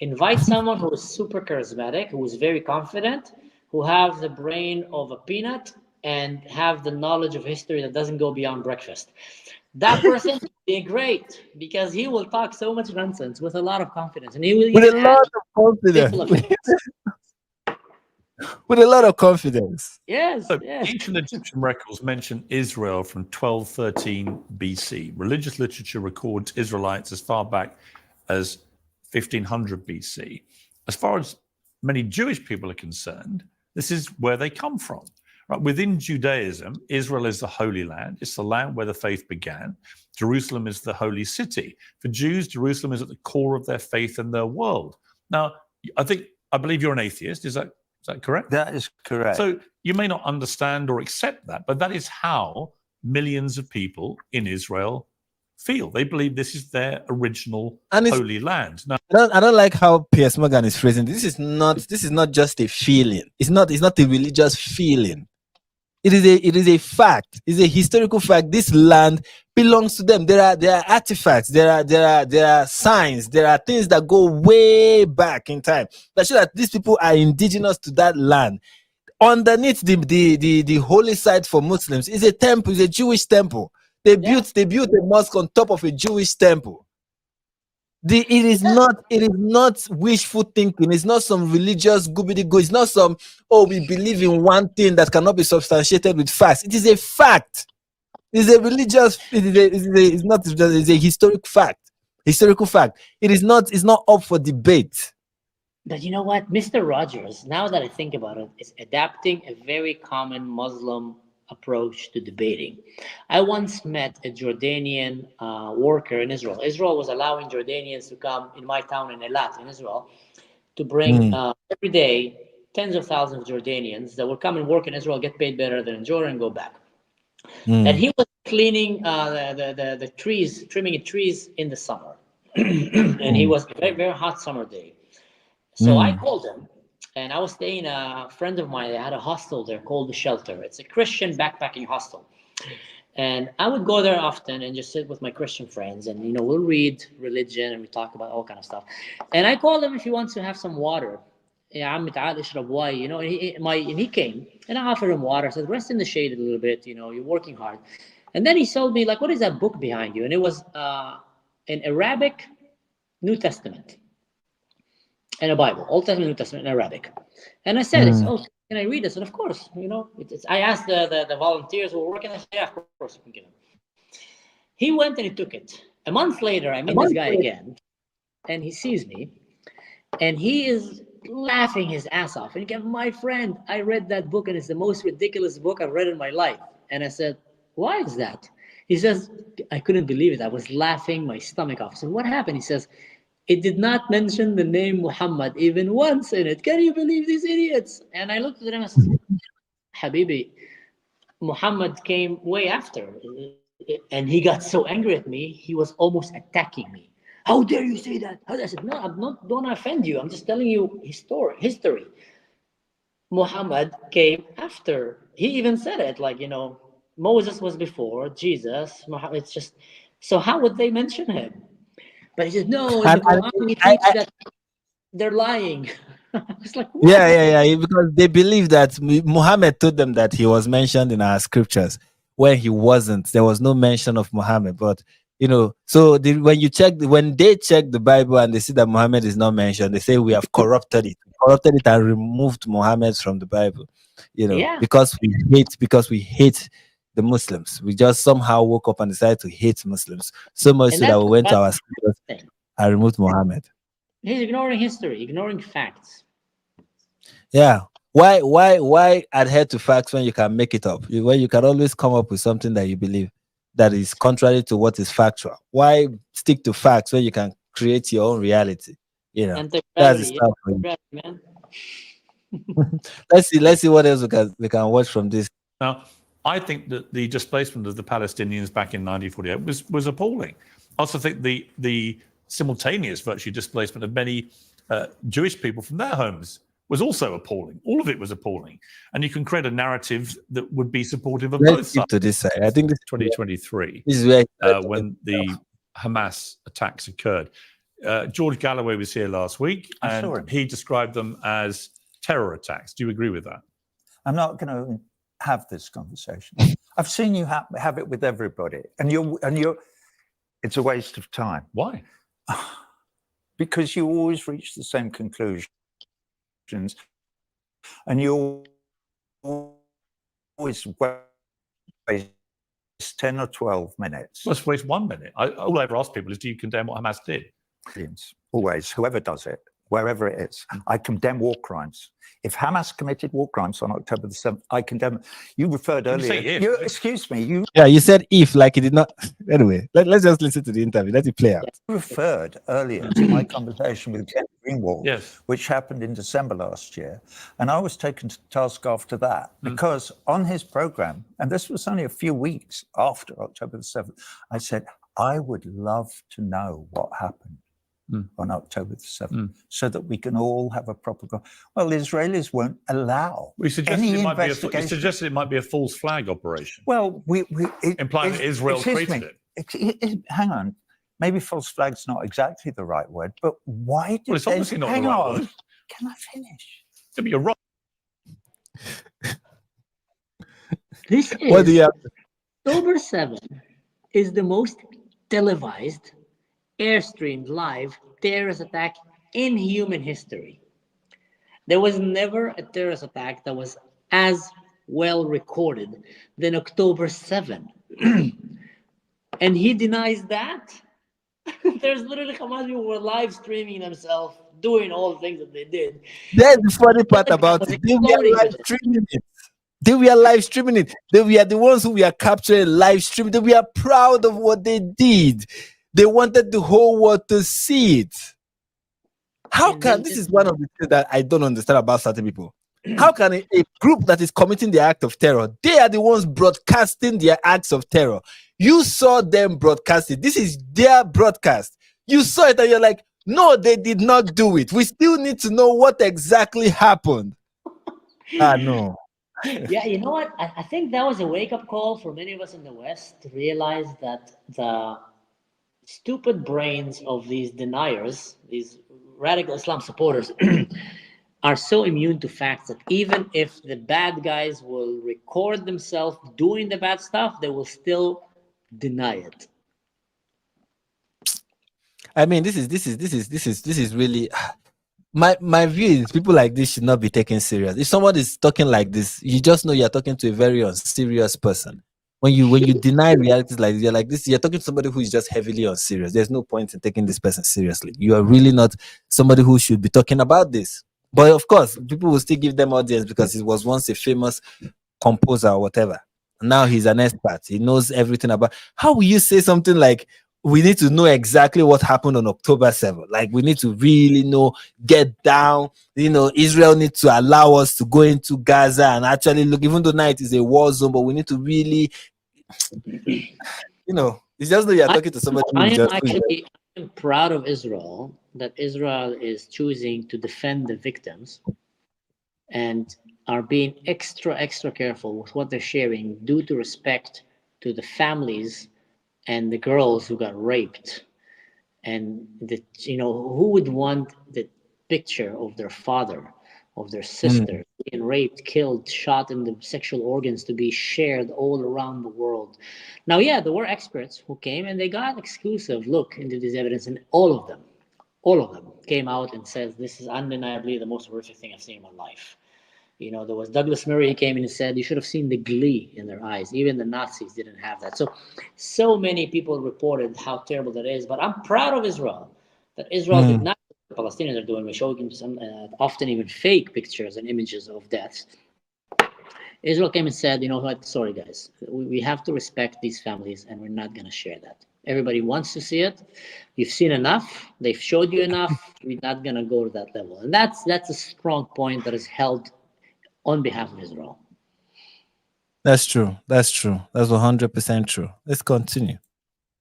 Invite someone who is super charismatic, who is very confident, who have the brain of a peanut and have the knowledge of history that doesn't go beyond breakfast. That person will be great because he will talk so much nonsense with a lot of confidence, and he will With a even lot add of confidence. simple effects. With a lot of confidence. Yes, So, yes. ancient Egyptian records mention Israel from 1213 BC. Religious literature records Israelites as far back as 1500 BC. As far as many Jewish people are concerned, this is where they come from. Right? Within Judaism, Israel is the Holy Land. It's the land where the faith began. Jerusalem is the holy city. For Jews, Jerusalem is at the core of their faith and their world. Now, I believe you're an atheist. Is that correct? That is correct. So you may not understand or accept that, but that is how millions of people in Israel feel. They believe this is their original holy land. Now, I don't like how Piers Morgan is phrasing. This is not just a feeling. It's not a religious feeling. It is a fact. It's a historical fact. This land belongs to them. There are artifacts. There are signs. There are things that go way back in time that show that these people are indigenous to that land. Underneath the holy site for Muslims is a temple. Is a Jewish temple. They built a mosque on top of a Jewish temple. It is not wishful thinking. It's not some religious goobity-goo. It's not some, we believe in one thing that cannot be substantiated with facts. It is a fact. It's a religious, it's a historical fact. It's not up for debate. But you know what? Mr. Rogers, now that I think about it, is adapting a very common Muslim approach to debating. I once met a Jordanian worker in Israel. Israel was allowing Jordanians to come in my town in Eilat in Israel to bring every day tens of thousands of Jordanians that will come and work in Israel, get paid better than in Jordan, and go back. And he was cleaning the trees, trimming trees in the summer. And he was a very, very hot summer day. So I called him. And I was staying, a friend of mine, they had a hostel there called The Shelter. It's a Christian backpacking hostel. And I would go there often and just sit with my Christian friends. And, we'll read religion and we talk about all kind of stuff. And I called him if he wants to have some water. And he came. And I offered him water. I said, rest in the shade a little bit. You're working hard. And then he told me, what is that book behind you? And it was an Arabic New Testament. And a Bible, Old Testament, New Testament, in Arabic. And I said, can I read this? And of course, I asked the volunteers who were working, I said, yeah, of course you can give him. He went and he took it. A month later, I meet this guy again, and he sees me, and he is laughing his ass off. And he goes, my friend, I read that book, and it's the most ridiculous book I've read in my life. And I said, why is that? He says, I couldn't believe it. I was laughing my stomach off. I said, what happened? He says, it did not mention the name Muhammad even once in it. Can you believe these idiots? And I looked at him and said, Habibi, Muhammad came way after. And he got so angry at me, he was almost attacking me. How dare you say that? I said, no, I'm not, don't offend you. I'm just telling you history. Muhammad came after. He even said it, Moses was before Jesus. Muhammad, it's just, so how would they mention him? But he says, no, in the Quran, he teaches that they're lying. It's like, what? Yeah, because they believe that Muhammad told them that he was mentioned in our scriptures when he wasn't. There was no mention of Muhammad. But, so when they check the Bible and they see that Muhammad is not mentioned, they say we have corrupted it. And removed Muhammad from the Bible, because we hate the Muslims. We just somehow woke up and decided to hate Muslims so much so that we went to our scriptures and removed Muhammad. He's ignoring history, ignoring facts. Yeah. Why adhere to facts when you can make it up? When you can always come up with something that you believe that is contrary to what is factual. Why stick to facts when you can create your own reality? That's the stuff. Man. Let's see what else we can watch from this. Now, I think that the displacement of the Palestinians back in 1948 was appalling. I also think the simultaneous virtually displacement of many Jewish people from their homes was also appalling. All of it was appalling. And you can create a narrative that would be supportive of both sides. To this side. I think this 2023, is where when the Hamas attacks occurred. George Galloway was here last week, I saw him. and he described them as terror attacks. Do you agree with that? I'm not going to have this conversation. I've seen you have it with everybody, and you're. It's a waste of time. Why? Because you always reach the same conclusions, and you always waste 10 or 12 minutes. Let's waste 1 minute. All I ever ask people is, do you condemn what Hamas did? Always, whoever does it, wherever it is. I condemn war crimes. If Hamas committed war crimes on October the 7th, I condemn. You referred earlier. Excuse me. You said if, like it did not. Anyway, let's just listen to the interview. Let it play out. You referred earlier to my conversation with Ken Greenwald, yes, which happened in December last year. And I was taken to task after that because on his program, and this was only a few weeks after October the 7th, I said, I would love to know what happened on October the 7th, so that we can all have a proper. Well, the Israelis won't allow. We suggested any it might investigation. be you suggested it might be a false flag operation. Well, implying that Israel created it. Hang on, maybe false flag's not exactly the right word, but why did? Well, it's obviously not hang the right on. word. Can I finish? You're right. This is What do you have? October 7 is the most televised, airstreamed live terrorist attack in human history. There was never a terrorist attack that was as well recorded than October 7. And he denies that. There's literally Hamas people who were live streaming themselves, doing all the things that they did. That's the funny part about it. They were live streaming it. They were live streaming it. They were the ones who were capturing live stream. They were proud of what they did. They wanted the whole world to see it. How can, this is one of the things that I don't understand about certain people. How can a group that is committing the act of terror, they are the ones broadcasting their acts of terror. You saw them broadcast it. This is their broadcast. You saw it and you're like, no, they did not do it. We still need to know what exactly happened. No. Yeah, you know what? I think that was a wake-up call for many of us in the West to realize that the stupid brains of these deniers, these radical Islam supporters, are so immune to facts that even if the bad guys will record themselves doing the bad stuff, they will still deny it. I mean, this is really my view is people like this should not be taken serious. If someone is talking like this, you just know you're talking to a very unserious person. When you deny realities like this, you're talking to somebody who is just heavily unserious. There's no point in taking this person seriously. You are really not somebody who should be talking about this. But of course, people will still give them audience because he was once a famous composer or whatever. Now he's an expert. He knows everything about. How will you say something like, we need to know exactly what happened on October 7th? Like, we need to really know, get down. Israel needs to allow us to go into Gaza and actually look, even though now it is a war zone, but we need to really, it's just that you're talking to somebody. I am proud of Israel, that Israel is choosing to defend the victims and are being extra careful with what they're sharing due to respect to the families and the girls who got raped. And who would want the picture of their father, of their sister being raped, killed, shot in the sexual organs to be shared all around the world? Now, yeah, there were experts who came and they got exclusive look into this evidence, and all of them came out and says, this is undeniably the most horrific thing I've seen in my life. There was Douglas Murray. He came in and said, you should have seen the glee in their eyes. Even the Nazis didn't have that. So many people reported how terrible that is. But I'm proud of Israel, that Israel did not do what the Palestinians are doing. We're showing some often even fake pictures and images of deaths. Israel came and said, you know what, sorry guys, we have to respect these families and we're not going to share that. Everybody wants to see it. You've seen enough. They've showed you enough. We're not going to go to that level. And that's a strong point that is held on behalf of Israel. That's true. That's 100% true. Let's continue.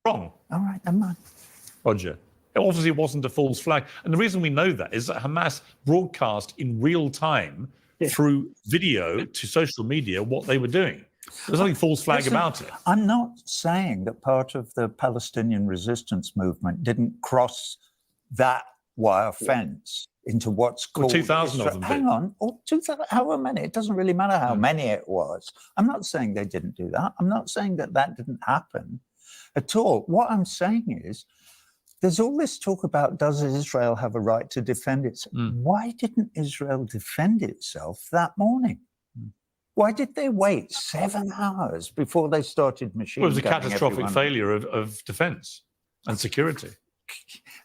Wrong. All right, I'm on. Roger. It obviously wasn't a false flag. And the reason we know that is that Hamas broadcast in real time through video to social media what they were doing. There's nothing false flag about it. I'm not saying that part of the Palestinian resistance movement didn't cross that wire fence into what's called 2,000 of them Hang did. on, or 2,000, however many. It doesn't really matter how many it was. I'm not saying they didn't do that. I'm not saying that that didn't happen at all. What I'm saying is, there's all this talk about, does Israel have a right to defend itself? Why didn't Israel defend itself that morning? Why did they wait 7 hours before they started machine Well, it was a gunning catastrophic everyone? failure of defense and security.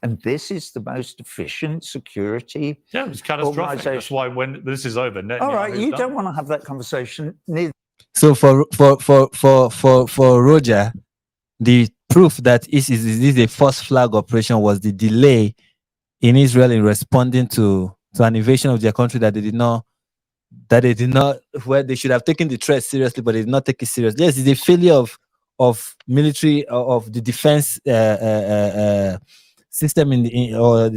And this is the most efficient security. Yeah, it was catastrophic. That's why when this is over, all right, you don't want to have that conversation. Neither. So for Roger, the proof that this is a first flag operation was the delay in Israel in responding to an invasion of their country that they did not, where they should have taken the threat seriously, but they did not take it seriously. Yes, it's a failure of military, of the defense system or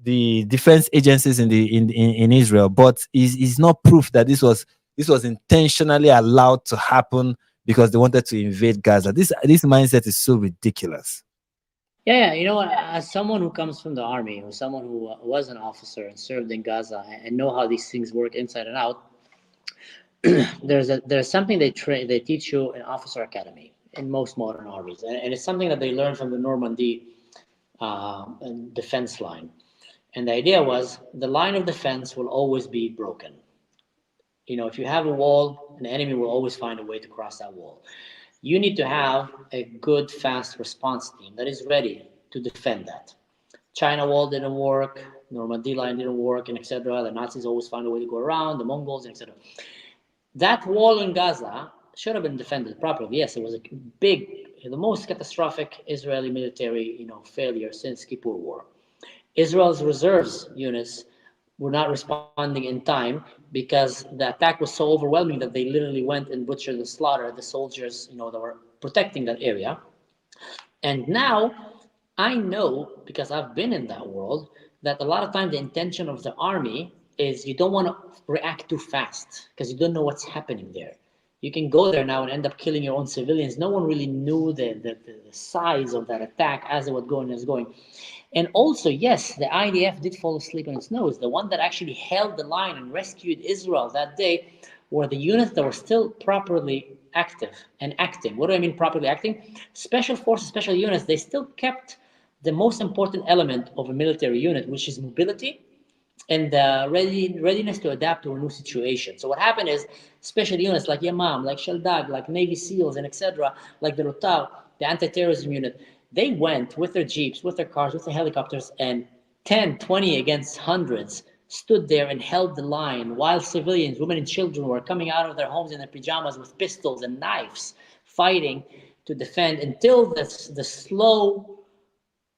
the defense agencies in Israel, but is not proof that this was intentionally allowed to happen because they wanted to invade Gaza. This mindset is so ridiculous. Yeah, you know what? As someone who comes from the army, or someone who was an officer and served in Gaza and know how these things work inside and out, there's something they teach you in officer academy in most modern armies, and it's something that they learned from the Normandy defense line. And the idea was the line of defense will always be broken. You know, if you have a wall, an enemy will always find a way to cross that wall. You need to have a good, fast response team that is ready to defend that. China wall didn't work, Normandy line didn't work, and etc. The Nazis always found a way to go around, the Mongols, etc. That wall in Gaza should have been defended properly. Yes, it was the most catastrophic Israeli military, failure since Kippur War. Israel's reserves units were not responding in time because the attack was so overwhelming that they literally went and butchered and slaughtered the soldiers, that were protecting that area. And now I know, because I've been in that world, that a lot of times the intention of the army is you don't want to react too fast because you don't know what's happening there. You can go there now and end up killing your own civilians. No one really knew the size of that attack as it was going. And also, yes, the IDF did fall asleep on its nose. The one that actually held the line and rescued Israel that day were the units that were still properly active and acting. What do I mean properly acting? Special forces, special units, they still kept the most important element of a military unit, which is mobility and readiness to adapt to a new situation. So what happened is special units like Yamam, like Shaldag, like Navy SEALs, and etc., like the Rotav, the anti-terrorism unit, they went with their jeeps, with their cars, with their helicopters, and 10, 20 against hundreds stood there and held the line while civilians, women and children were coming out of their homes in their pajamas with pistols and knives, fighting to defend until the slow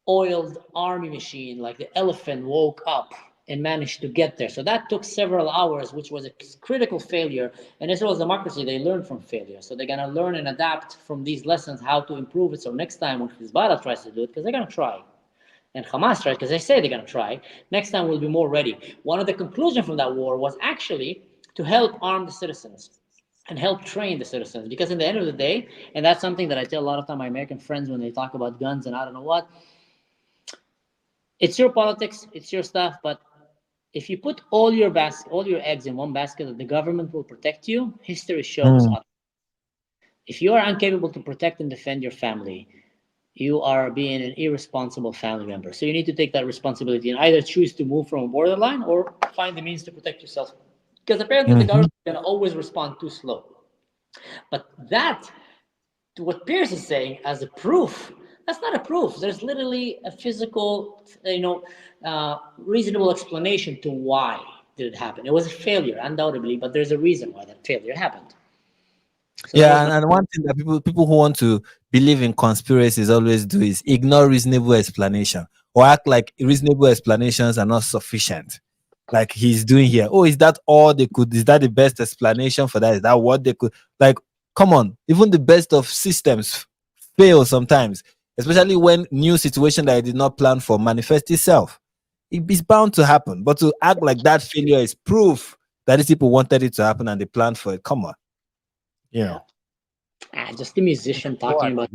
oiled army machine like the elephant woke up and managed to get there. So that took several hours, which was a critical failure. And Israel's democracy, they learn from failure. So they're going to learn and adapt from these lessons how to improve it. So next time when Hezbollah tries to do it, because they're going to try, and Hamas tries, because they say they're going to try, next time we'll be more ready. One of the conclusions from that war was actually to help arm the citizens and help train the citizens. Because in the end of the day, and that's something that I tell a lot of time my American friends when they talk about guns and I don't know what, it's your politics, it's your stuff, but if you put all your eggs in one basket that the government will protect you, history shows otherwise. If you are incapable to protect and defend your family, you are being an irresponsible family member. So you need to take that responsibility and either choose to move from a borderline or find the means to protect yourself. Because apparently the government is going to always respond too slow. But that, to what Piers is saying as a proof, that's not a proof. There's literally a physical, reasonable explanation to why did it happen. It was a failure, undoubtedly, but there's a reason why that failure happened. So and one thing that people who want to believe in conspiracies always do is ignore reasonable explanation or act like reasonable explanations are not sufficient. Like he's doing here. Oh, is that all they could? Is that the best explanation for that? Is that what they could? Like, come on. Even the best of systems fail sometimes, especially when new situation that I did not plan for manifests itself. It's bound to happen. But to act like that failure is proof that these people wanted it to happen and they planned for it. Come on. Just a musician talking about.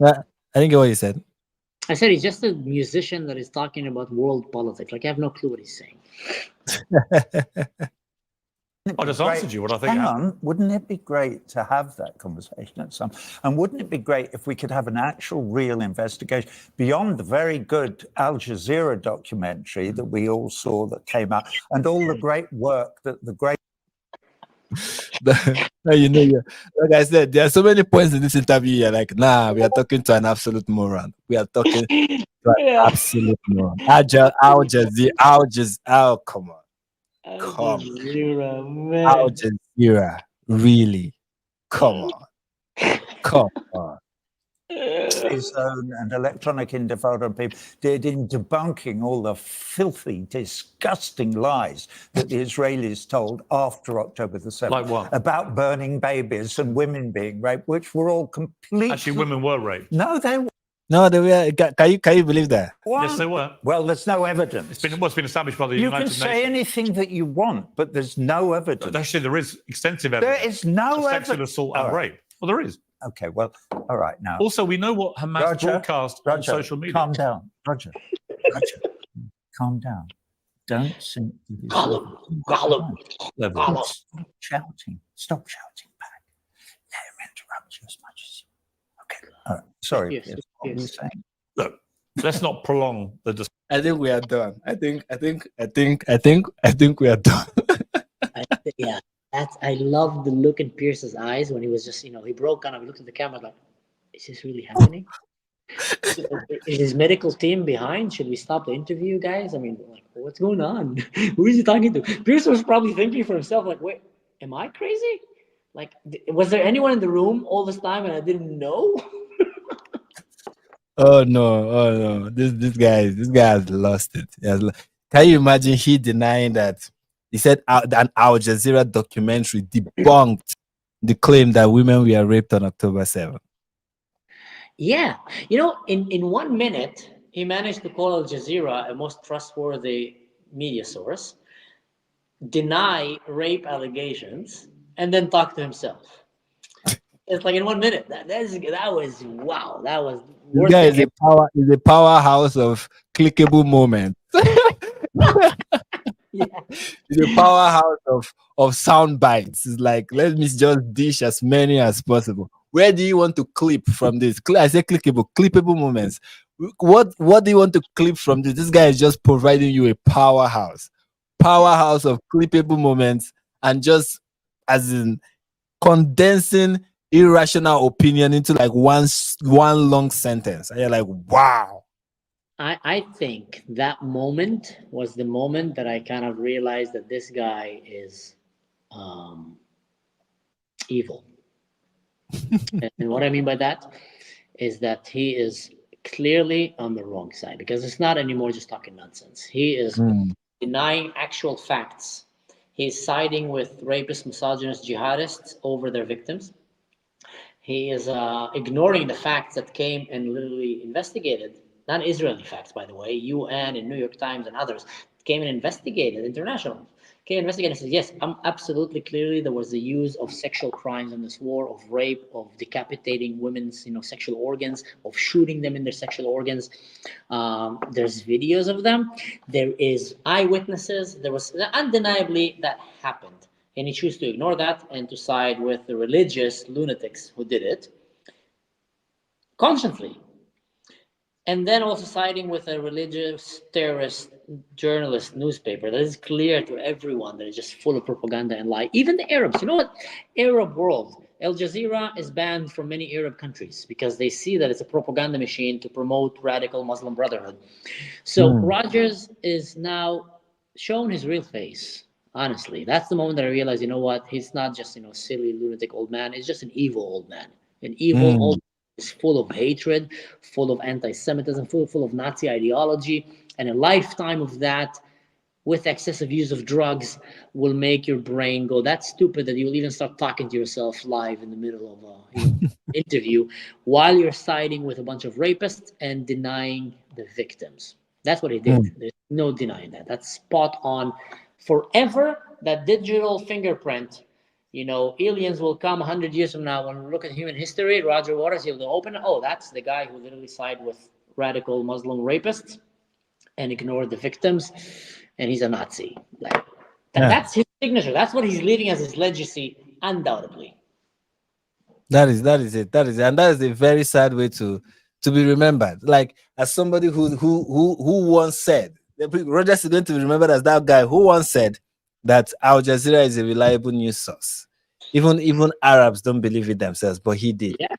I think what you said. I said he's just a musician that is talking about world politics. Like, I have no clue what he's saying. I just answered you what I think. Hang on, wouldn't it be great to have that conversation at some? And wouldn't it be great if we could have an actual, real investigation beyond the very good Al Jazeera documentary that we all saw that came out, and all the great work that the great. Like I said, there are so many points in this interview. You're like, nah, we are talking to an absolute moron. We are talking to an absolute moron. Al Jazeera, come on. Al Jazeera, man. Al Jazeera, really? Come on. His own and electronic intifada people did in debunking all the filthy, disgusting lies that the Israelis told after October the 7th. Like what? About burning babies and women being raped, which were all completely... Actually, women were raped. No, they were. No, they were. Can you believe that? What? Yes, they were. Well, there's no evidence. It's been established by the You United can say Nations. anything that you want, but there's no evidence. Actually, there is extensive evidence. There is no of sexual evidence. assault and rape. Well, there is. Okay, well, all right, now. Also, we know what Hamas broadcast on social media. Calm down. Roger, calm down. Don't sink to this level. Stop shouting. Stop shouting back. Let him interrupt you as much as you. Okay, all right. Sorry, Yes, Piers, what were you saying? Look, let's not prolong the discussion. I think we are done. I think we are done. Yeah. I love the look in Pierce's eyes when he was just, he broke down and he looked at the camera like, is this really happening? Is his medical team behind? Should we stop the interview, guys? I mean, like, what's going on? Who is he talking to? Pierce was probably thinking for himself, like, wait, am I crazy? Like, was there anyone in the room all this time and I didn't know? Oh no! This guy has lost it. Can you imagine he denying that? He said an Al Jazeera documentary debunked the claim that women were raped on October 7th. Yeah. In 1 minute, he managed to call Al Jazeera a most trustworthy media source, deny rape allegations, and then talk to himself. It's like in 1 minute. That was wow. That was this guy is a powerhouse of clickable moments. Yeah. It's a powerhouse of sound bites. It's like, let me just dish as many as possible. Where do you want to clip from this? I say clippable moments. What do you want to clip from this? This guy is just providing you a powerhouse of clippable moments, and just as in condensing irrational opinion into like one long sentence. And you're like, wow. I think that moment was the moment that I kind of realized that this guy is evil. And what I mean by that is that he is clearly on the wrong side, because it's not anymore just talking nonsense. He is denying actual facts. He's siding with rapist, misogynist, jihadists over their victims. He is ignoring the facts that came and literally investigated. Not Israeli facts, by the way. UN and New York Times and others came and investigated, international. Came and investigated and said, yes, absolutely clearly there was the use of sexual crimes in this war, of rape, of decapitating women's sexual organs, of shooting them in their sexual organs. There's videos of them. There is eyewitnesses. There was undeniably that happened. And he chose to ignore that and to side with the religious lunatics who did it consciently. And then also siding with a religious terrorist journalist newspaper that is clear to everyone that is just full of propaganda and lie. Even the Arabs, you know what? Arab world, Al Jazeera is banned from many Arab countries because they see that it's a propaganda machine to promote radical Muslim brotherhood. So Rogers is now shown his real face. Honestly, that's the moment that I realized, you know what? He's not just silly lunatic old man. He's just an evil old man. An evil old man is full of hatred, full of anti-Semitism, full of Nazi ideology, and a lifetime of that with excessive use of drugs will make your brain go that stupid that you'll even start talking to yourself live in the middle of a interview while you're siding with a bunch of rapists and denying the victims. That's what he did. There's no denying that. That's spot on. Forever, that digital fingerprint, aliens will come 100 years from now when we look at human history. Roger Waters, he'll open it. Oh, that's the guy who literally sided with radical Muslim rapist and ignore the victims, and he's a Nazi. Like that's his signature. That's what he's leaving as his legacy, undoubtedly. That is it. And that is a very sad way to be remembered. Like, as somebody who once said, Rogers is going to be remembered as that guy who once said that Al Jazeera is a reliable news source. Even Arabs don't believe it themselves, but he did. Yeah.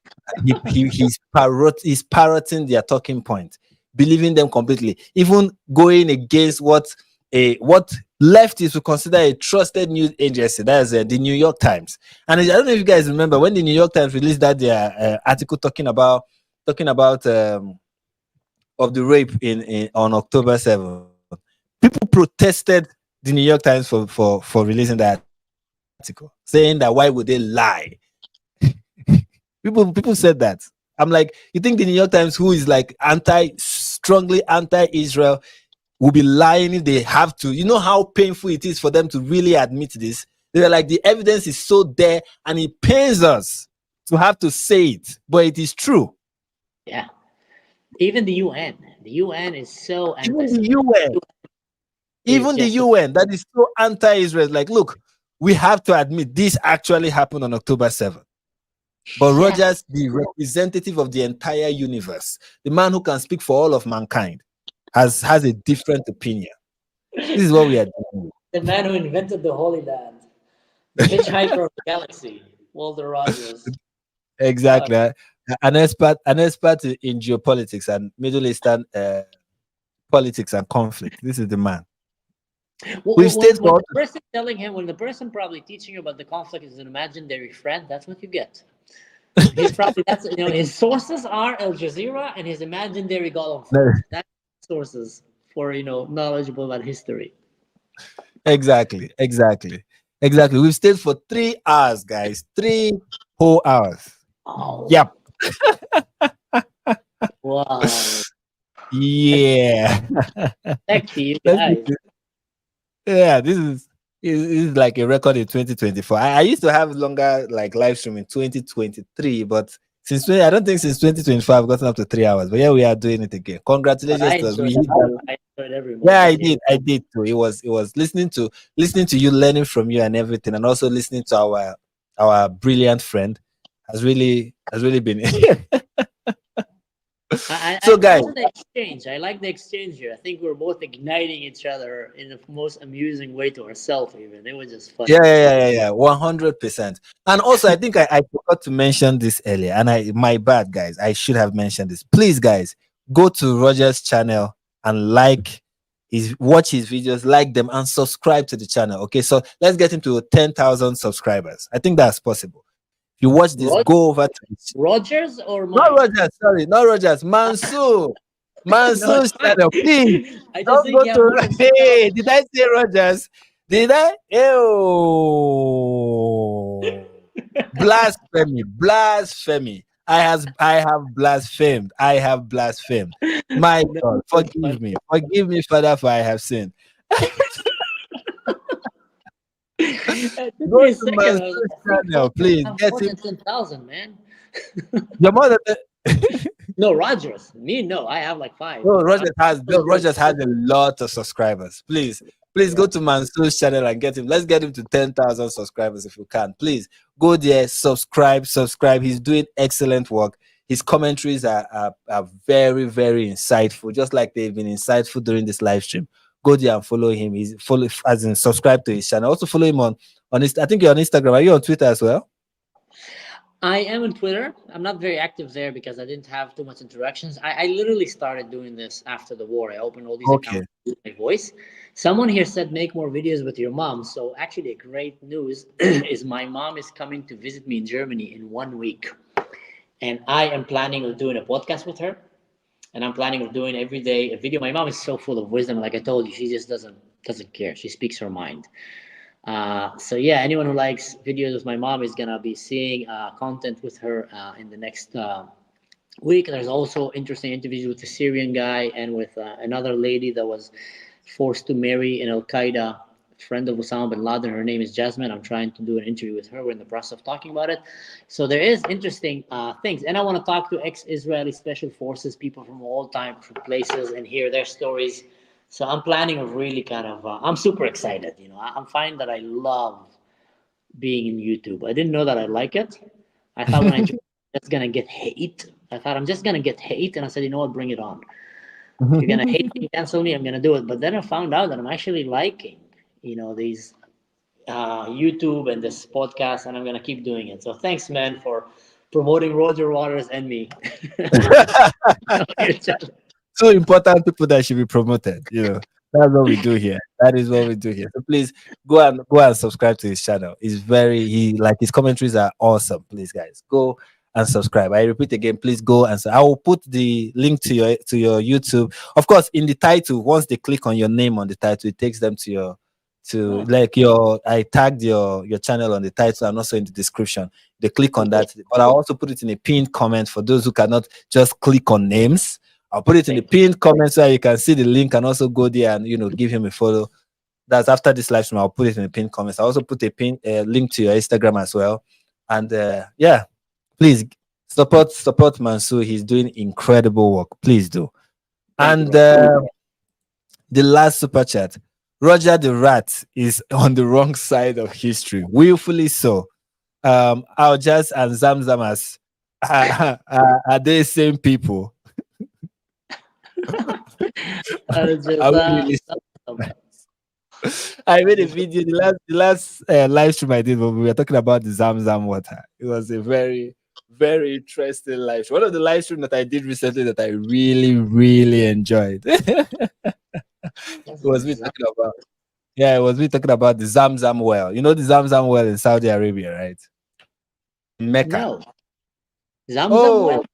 He's parroting their talking point, believing them completely, even going against what leftists would consider a trusted news agency. That is the New York Times. And I don't know if you guys remember when the New York Times released that their article talking about of the rape on October 7th. People protested the New York Times for releasing that article, saying that why would they lie? people said that. I'm like, you think the New York Times, who is like strongly anti-Israel, will be lying if they have to? You know how painful it is for them to really admit this? They're like, the evidence is so there, and it pains us to have to say it, but it is true. Yeah. Even the UN. The UN is so Even the UN that is so anti-Israel. Like, look, we have to admit this actually happened on October 7th. But Rogers, the representative of the entire universe, the man who can speak for all of mankind, has a different opinion. This is what we are doing. The man who invented the Holy Land, the hitchhiker of the galaxy, Walter Rogers. Exactly. An expert in geopolitics and Middle Eastern politics and conflict. This is the man. When the person telling him, when the person probably teaching you about the conflict is an imaginary friend, that's what you get. He's probably his sources are Al Jazeera and his imaginary God. That's sources for knowledgeable about history. Exactly. We've stayed for 3 hours, guys. 3 whole hours. Oh. Yep. Wow. Yeah. Thank you guys. Yeah, this is like a record in 2024. I used to have longer like live stream in 2023, but I don't think since 2025 I've gotten up to 3 hours. But yeah, we are doing it again. Congratulations to us. I enjoyed every moment. Yeah, I did too. It was listening to you, learning from you and everything, and also listening to our brilliant friend has really been So guys, the exchange. I like the exchange here. I think we're both igniting each other in the most amusing way to ourselves. Even it was just fun. Yeah, 100%. And also, I think I forgot to mention this earlier, and my bad, guys. I should have mentioned this. Please, guys, go to Roger's channel and watch his videos, like them, and subscribe to the channel. Okay, so let's get him to 10,000 subscribers. I think that's possible. You watch this, go over to Rogers or Mike? Not Rogers, sorry, not Rogers, Mansoor. Mansoor's channel, please. I just think hey, did I say Rogers? Did I? Ew. Blasphemy. I have blasphemed. My God, forgive me, Father, for I have sinned. Go to Mansoor's channel, please. Get more than 10,000, man. Your mother. No, Rogers. Me, no. I have like 5. No, Rogers has a lot of subscribers. Please go to Mansoor's channel and get him. Let's get him to 10,000 subscribers if you can. Please go there, subscribe. He's doing excellent work. His commentaries are very, very insightful, just like they've been insightful during this live stream. Go there and follow him. Subscribe to his channel. Also follow him on his. I think you're on Instagram. Are you on Twitter as well? I am on Twitter. I'm not very active there because I didn't have too much interactions. I literally started doing this after the war. I opened all these accounts with my voice. Someone here said make more videos with your mom. So actually, great news is my mom is coming to visit me in Germany in 1 week, and I am planning on doing a podcast with her. And I'm planning on doing every day a video. My mom is so full of wisdom. Like I told you, she just doesn't care. She speaks her mind. So yeah, anyone who likes videos with my mom is gonna be seeing content with her in the next week. There's also interesting interviews with the Syrian guy and with another lady that was forced to marry an Al-Qaeda friend of Osama bin Laden. Her name is Jasmine. I'm trying to do an interview with her. We're in the process of talking about it. So there is interesting things, and I want to talk to ex-Israeli special forces people from all types of places and hear their stories. So I'm planning a really kind of. I'm super excited. I'm finding that I love being in YouTube. I didn't know that I like it. I thought when I joined, I'm just gonna get hate. I thought I'm just gonna get hate, and I said, you know what, bring it on. If you're gonna hate me, cancel me, I'm gonna do it. But then I found out that I'm actually liking, these YouTube and this podcast, and I'm gonna keep doing it. So thanks, man, for promoting Roger Waters and me. So important people that should be promoted. That's what we do here. That is what we do here. So please go and subscribe to his channel. His commentaries are awesome. Please, guys, go and subscribe. I repeat again, please go and I will put the link to your YouTube. Of course, in the title, once they click on your name on the title, it takes them to I tagged your channel on the title and also in the description. They click on that, but I also put it in a pinned comment for those who cannot just click on names. I'll put it in the pinned comment so you can see the link and also go there and give him a follow. That's after this live stream. I'll put it in the pinned comments. I also put a link to your Instagram as well. And please support Mansour. He's doing incredible work. Please do. And the last super chat. Roger the Rat is on the wrong side of history, willfully so. Al Jazz and Zamzamas are they same people? I made a video. The last live stream I did when we were talking about the Zamzam water. It was a very, very interesting live stream. One of the live streams that I did recently that I really, really enjoyed. It was me talking about. Yeah, it was me talking about the Zamzam well. You know the Zamzam well in Saudi Arabia, right? Mecca. No. Zamzam well.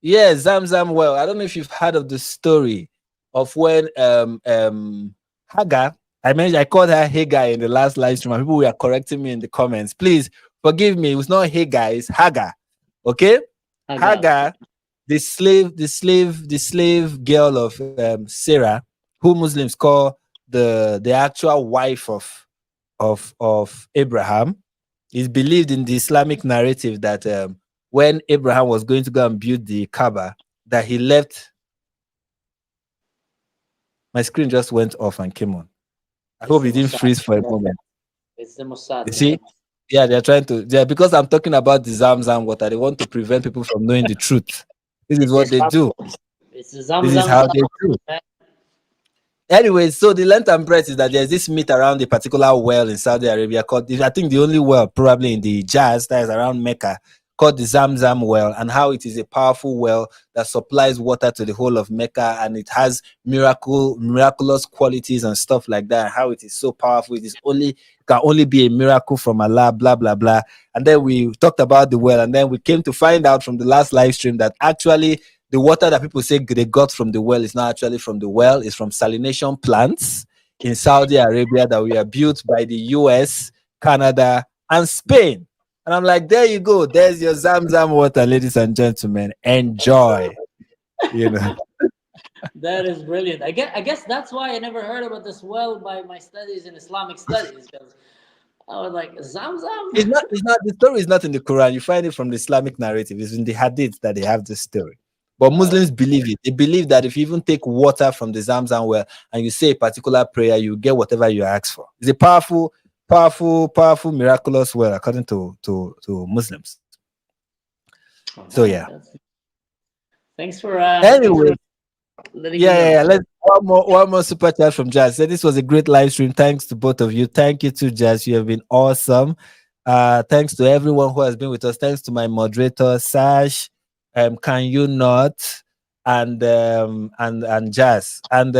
Yeah, Zamzam well. I don't know if you've heard of the story of when Hagar. I called her Hagar in the last live stream, and people were correcting me in the comments. Please forgive me. It was not Hagar, it's Hagar. Okay? Hagar, the slave girl of Sarah, who Muslims call the actual wife of Abraham. Is believed in the Islamic narrative that when Abraham was going to go and build the Kaaba, that he left. My screen just went off and came on. I hope it didn't freeze for a moment. It's the Mossad. You see? Yeah, they're trying to. Yeah, because I'm talking about the Zamzam water. They want to prevent people from knowing the truth. This is what they do. It's the Zamzam. This is how they do. Anyways, so the length and breadth is that there's this myth around a particular well in Saudi Arabia called, I think the only well probably in the Hijaz that is around Mecca, called the Zamzam well, and how it is a powerful well that supplies water to the whole of Mecca, and it has miraculous qualities and stuff like that. How it is so powerful, can only be a miracle from Allah, blah blah blah. And then we talked about the well, and then we came to find out from the last live stream that actually the water that people say they got from the well is not actually from the well, it's from salination plants in Saudi Arabia that were built by the US, Canada, and Spain. And I'm like, there you go. There's your Zamzam water, ladies and gentlemen. Enjoy. That is brilliant. I guess that's why I never heard about this well by my studies in Islamic studies, because I was like, Zamzam? It's not. The story is not in the Quran. You find it from the Islamic narrative. It's in the Hadith that they have this story. But Muslims believe it. They believe that if you even take water from the Zamzam well and you say a particular prayer, you get whatever you ask for. It's a powerful, miraculous well, according to Muslims. So yeah. Thanks for anyway. Let's one more super chat from Jazz. So this was a great live stream. Thanks to both of you. Thank you to Jazz. You have been awesome. Thanks to everyone who has been with us. Thanks to my moderator Sash. Can you not? And Jazz. And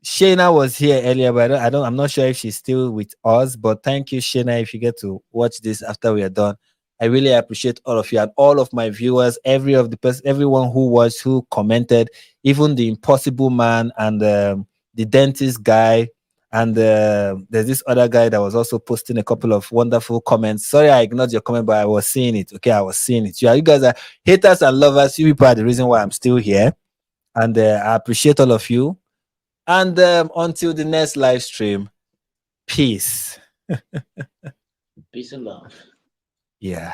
Shayna was here earlier, but I'm not sure if she's still with us. But thank you, Shayna, if you get to watch this after we are done. I really appreciate all of you and all of my viewers, everyone who watched, who commented, even the Impossible Man and the dentist guy. And there's this other guy that was also posting a couple of wonderful comments. Sorry, I ignored your comment, but I was seeing it. Okay, I was seeing it. You guys are haters and lovers. You people are the reason why I'm still here. And I appreciate all of you. And until the next live stream, peace. Peace and love. Yeah.